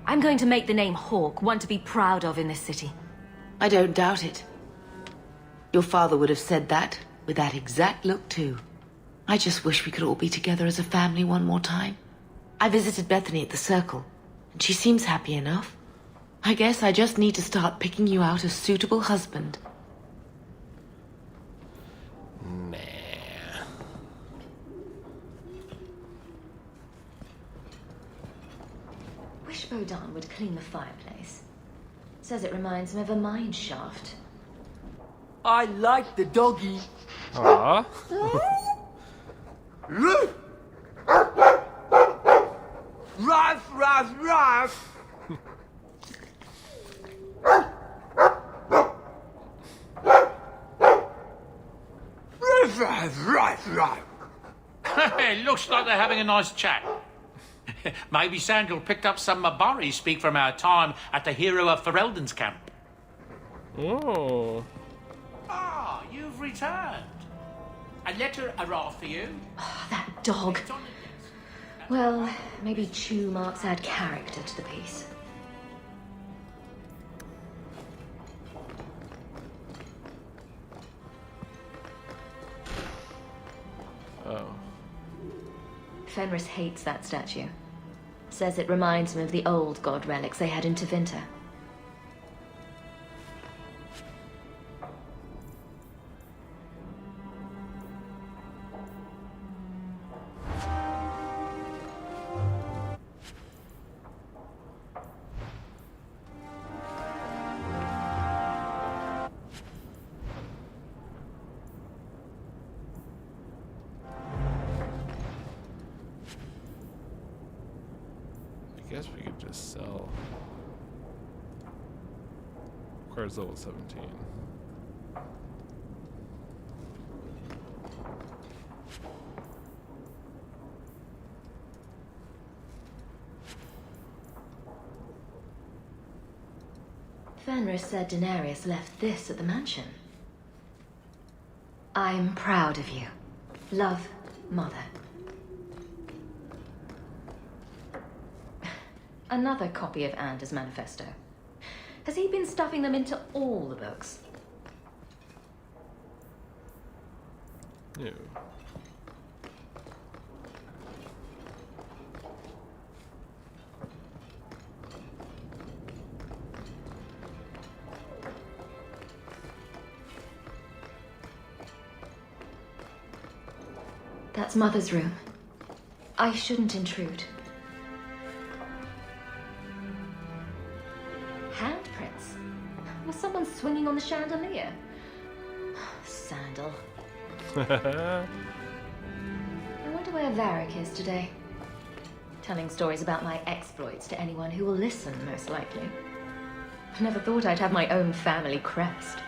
I'm going to make the name Hawke one to be proud of in this city. I don't doubt it. Your father would have said that, with that exact look too. I just wish we could all be together as a family one more time. I visited Bethany at the Circle, and she seems happy enough. I guess I just need to start picking you out a suitable husband. Wish Bodin would clean the fireplace. Says it reminds him of a mine shaft. I like the doggy. Aww. Ruff, ruff, ruff. It looks like they're having a nice chat. Maybe Sandal picked up some Mabari speak from our time at the Hero of Ferelden's camp. Oh. Ah, you've returned. A letter arrived for you. Oh, that dog. Well, maybe chew marks add character to the piece. Oh. Fenris hates that statue. Says it reminds him of the old god relics they had in Tevinter. I guess we could just sell. Requires level 17. Fenris said Daenerys left this at the mansion. I'm proud of you. Love, Mother. Another copy of Anders' manifesto. Has he been stuffing them into all the books? No. That's Mother's room. I shouldn't intrude. Handprints? Was someone swinging on the chandelier? Sandal. I wonder where Varric is today. Telling stories about my exploits to anyone who will listen, most likely. I never thought I'd have my own family crest.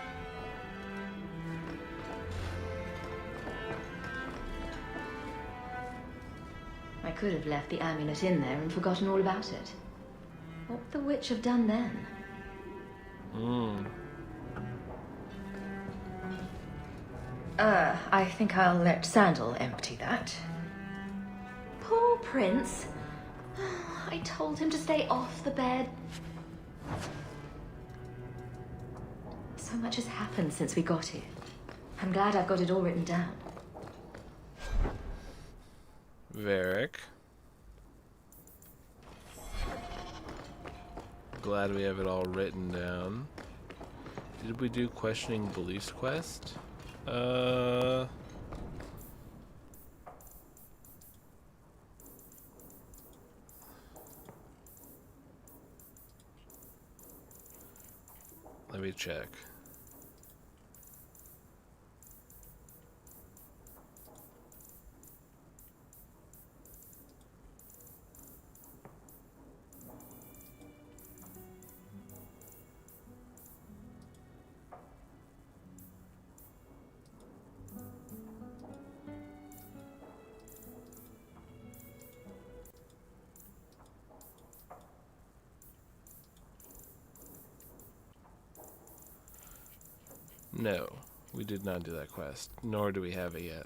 I could have left the amulet in there and forgotten all about it. What would the witch have done then? I think I'll let Sandal empty that. Poor Prince. I told him to stay off the bed. So much has happened since we got here. I'm glad I've got it all written down. Varric. Glad we have it all written down. Did we do questioning beliefs quest? Let me check. No, we did not do that quest, nor do we have it yet.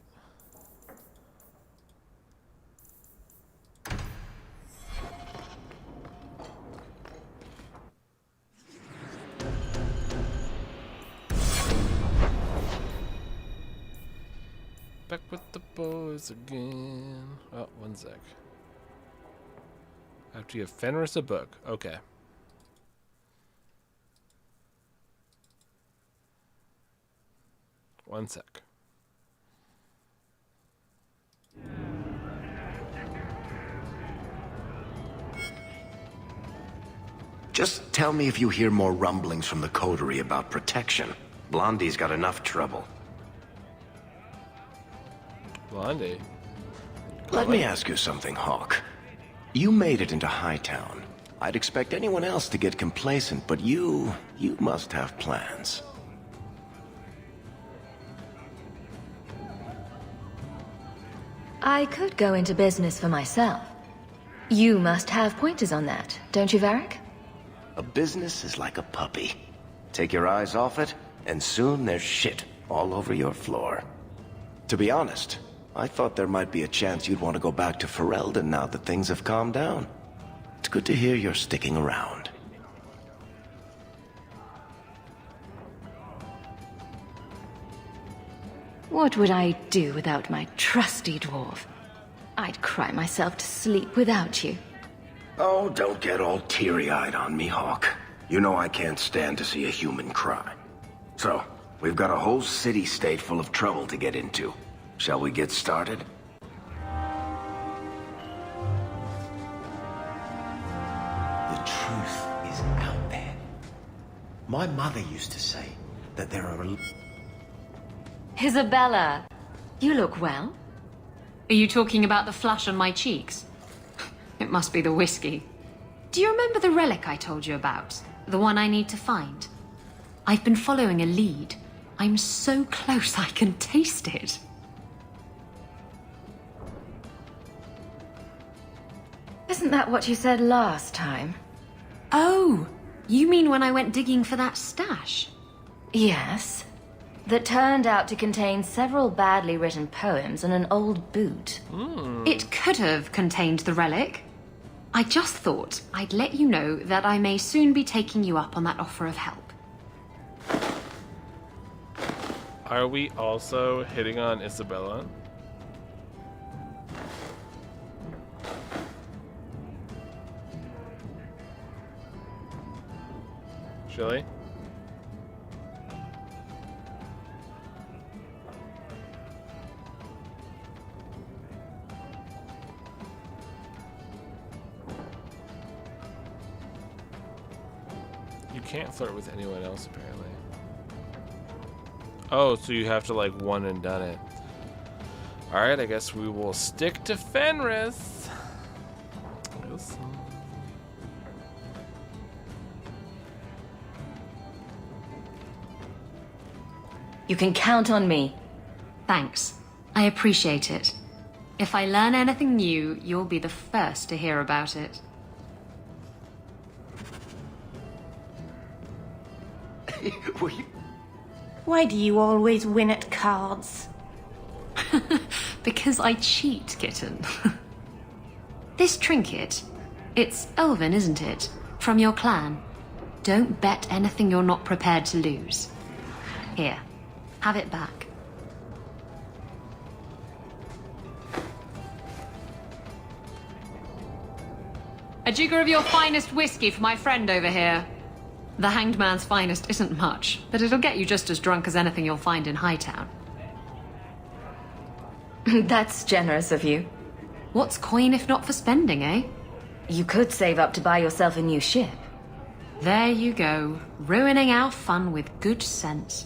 Back with the boys again. Oh, one sec. After you have Fenris a book. Okay. One sec. Just tell me if you hear more rumblings from the coterie about protection. Blondie's got enough trouble. Blondie? Let me ask you something, Hawk. You made it into Hightown. I'd expect anyone else to get complacent, but you must have plans. I could go into business for myself. You must have pointers on that, don't you, Varric? A business is like a puppy. Take your eyes off it, and soon there's shit all over your floor. To be honest, I thought there might be a chance you'd want to go back to Ferelden now that things have calmed down. It's good to hear you're sticking around. What would I do without my trusty dwarf? I'd cry myself to sleep without you. Oh, don't get all teary-eyed on me, Hawk. You know I can't stand to see a human cry. So, we've got a whole city-state full of trouble to get into. Shall we get started? The truth is out there. My mother used to say that there are Isabella, you look well. Are you talking about the flush on my cheeks? It must be the whiskey. Do you remember the relic I told you about? The one I need to find? I've been following a lead. I'm so close I can taste it. Isn't that what you said last time? Oh, you mean when I went digging for that stash? Yes. that turned out to contain several badly written poems and an old boot. It could have contained the relic. I just thought I'd let you know that I may soon be taking you up on that offer of help. Are we also hitting on Isabella? Shilly? You can't flirt with anyone else, apparently. Oh, so you have to, like, one and done it. Alright, I guess we will stick to Fenris. You can count on me. Thanks. I appreciate it. If I learn anything new, you'll be the first to hear about it. Why do you always win at cards? Because I cheat, kitten. This trinket, it's elven, isn't it? From your clan. Don't bet anything you're not prepared to lose. Here, have it back. A jigger of your finest whiskey for my friend over here. The Hanged Man's finest isn't much, but it'll get you just as drunk as anything you'll find in Hightown. That's generous of you. What's coin if not for spending, eh? You could save up to buy yourself a new ship. There you go, ruining our fun with good sense.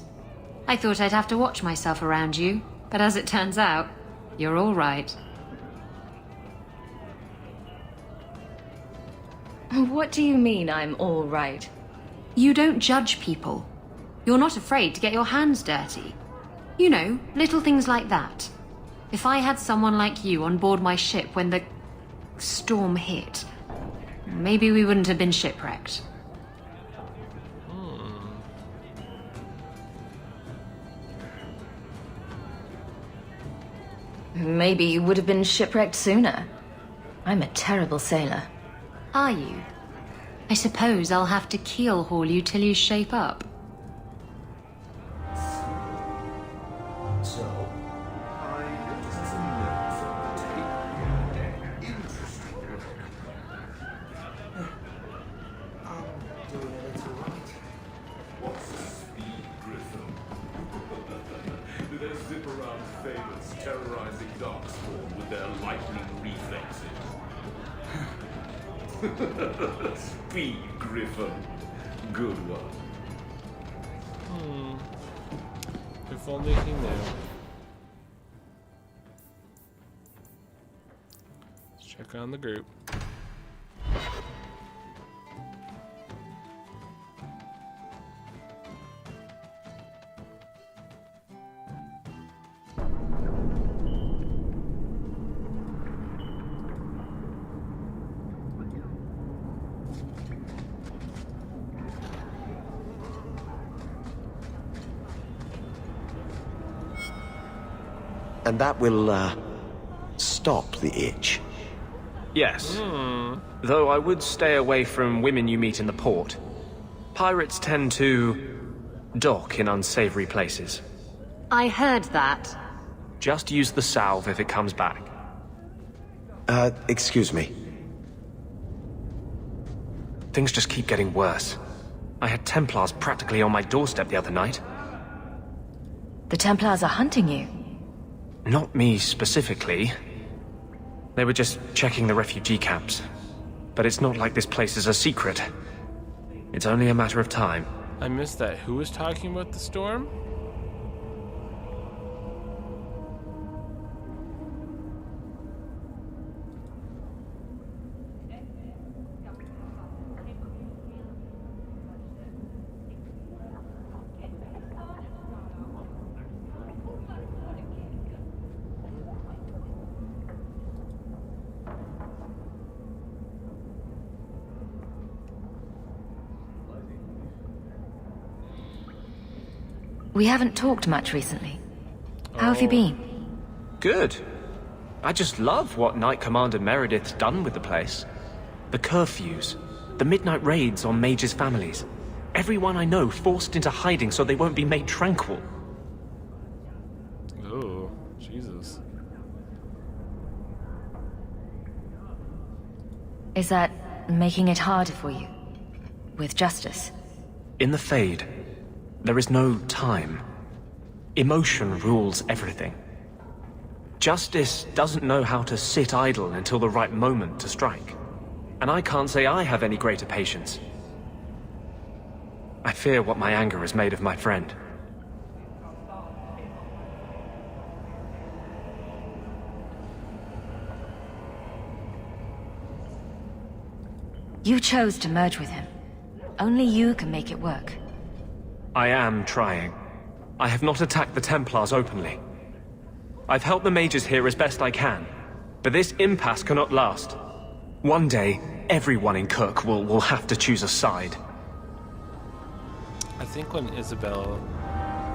I thought I'd have to watch myself around you, but as it turns out, you're all right. What do you mean I'm all right? You don't judge people. You're not afraid to get your hands dirty. You know, little things like that. If I had someone like you on board my ship when the storm hit, maybe we wouldn't have been shipwrecked. Maybe you would have been shipwrecked sooner. I'm a terrible sailor. Are you? I suppose I'll have to keel haul you till you shape up. So, I noticed some notes on the tape. Interesting work. I'm doing a little right. What's a speed griffin? Do they zip around favors, terrorizing Darkspawn with their lightning reflexes? Speed griffin. Good one. If only he knew. Let's check on the group. And that will, stop the itch. Yes. Though I would stay away from women you meet in the port. Pirates tend to dock in unsavory places. I heard that. Just use the salve if it comes back. Excuse me. Things just keep getting worse. I had Templars practically on my doorstep the other night. The Templars are hunting you. Not me specifically. They were just checking the refugee camps. But it's not like this place is a secret. It's only a matter of time. I missed that. Who was talking about the storm? We haven't talked much recently. How have you been? Good. I just love what Knight Commander Meredith's done with the place. The curfews, the midnight raids on mages' families. Everyone I know forced into hiding so they won't be made tranquil. Oh, Jesus. Is that making it harder for you? With justice? In the Fade, there is no time. Emotion rules everything. Justice doesn't know how to sit idle until the right moment to strike. And I can't say I have any greater patience. I fear what my anger has made of my friend. You chose to merge with him. Only you can make it work. I am trying. I have not attacked the Templars openly. I've helped the mages here as best I can, but this impasse cannot last. One day, everyone in Kirk will have to choose a side. I think when Isabella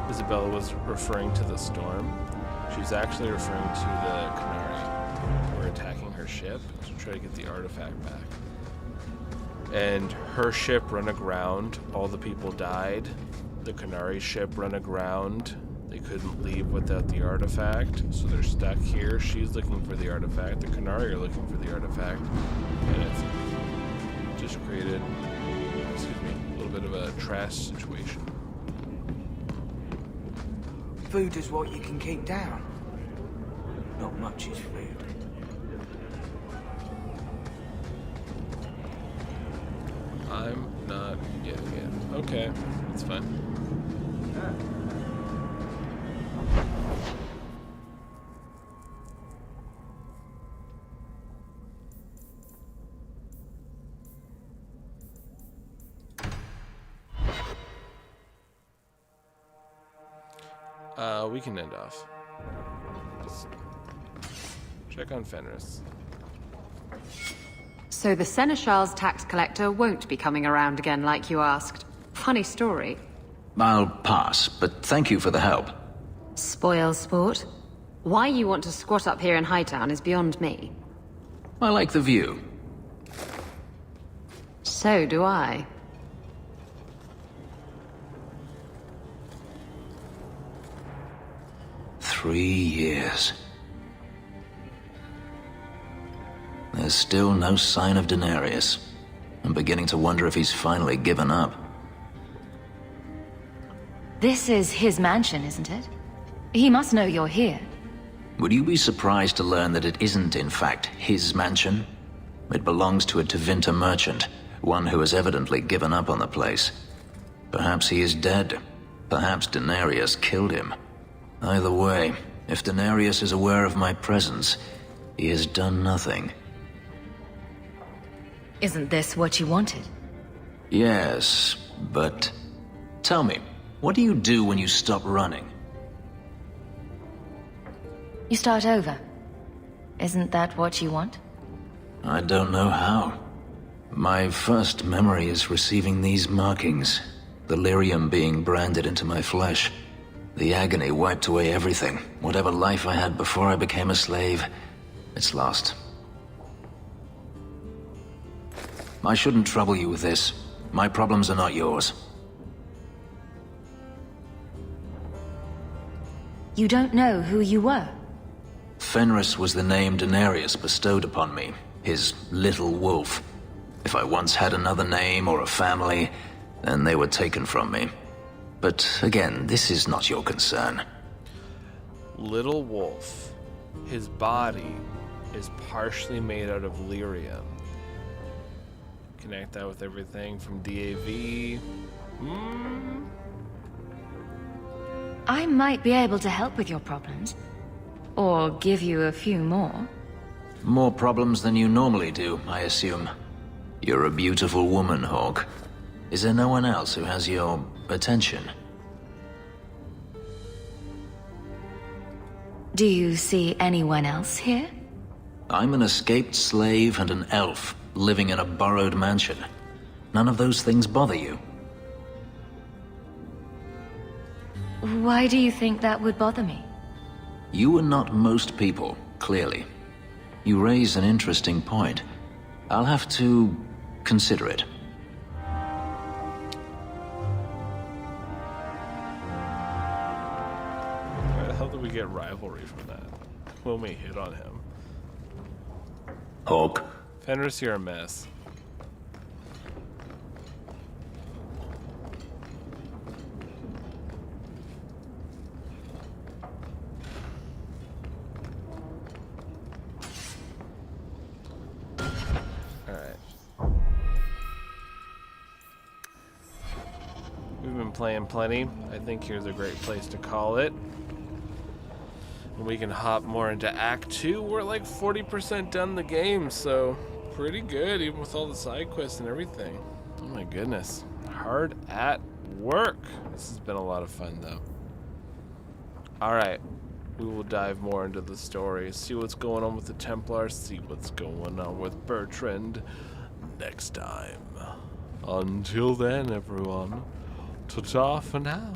was referring to the storm, she was actually referring to the Canari who were attacking her ship to try to get the artifact back. And her ship run aground, all the people died. The Canari ship run aground. They couldn't leave without the artifact, so they're stuck here. She's looking for the artifact. The Canari are looking for the artifact. And it's just created, a little bit of a trash situation. Food is what you can keep down. Not much is food. I'm not getting it. Okay, that's fine. We can end off. Just check on Fenris. So the Seneschal's tax collector won't be coming around again like you asked. Funny story. I'll pass, but thank you for the help. Spoil sport? Why you want to squat up here in Hightown is beyond me. I like the view. So do I. "3 years. There's still no sign of Denarius. I'm beginning to wonder if he's finally given up. This is his mansion, isn't it? He must know you're here. Would you be surprised to learn that it isn't, in fact, his mansion? It belongs to a Tevinter merchant, one who has evidently given up on the place. Perhaps he is dead. Perhaps Denarius killed him. Either way, if Denarius is aware of my presence, he has done nothing. Isn't this what you wanted? Yes, but... Tell me, what do you do when you stop running? You start over. Isn't that what you want? I don't know how. My first memory is receiving these markings, the lyrium being branded into my flesh. The agony wiped away everything. Whatever life I had before I became a slave, it's lost. I shouldn't trouble you with this. My problems are not yours. You don't know who you were? Fenris was the name Denarius bestowed upon me, his little wolf. If I once had another name or a family, then they were taken from me. But again, this is not your concern. Little wolf. His body is partially made out of lyrium. Connect that with everything from DAV. I might be able to help with your problems. Or give you a few more. More problems than you normally do, I assume. You're a beautiful woman, Hawk. Is there no one else who has your attention? Do you see anyone else here? I'm an escaped slave and an elf, living in a borrowed mansion. None of those things bother you. Why do you think that would bother me? You are not most people, clearly. You raise an interesting point. I'll have to consider it. Where the hell did we get rivalry from that? When we hit on him. Hawk. Fenris, you're a mess. We've been playing plenty. I think here's a great place to call it. And we can hop more into Act 2. We're like 40% done the game, so pretty good, even with all the side quests and everything. Oh my goodness. Hard at work. This has been a lot of fun, though. Alright. We will dive more into the story, see what's going on with the Templars, see what's going on with Bertrand next time. Until then, everyone. Ta-ta for now.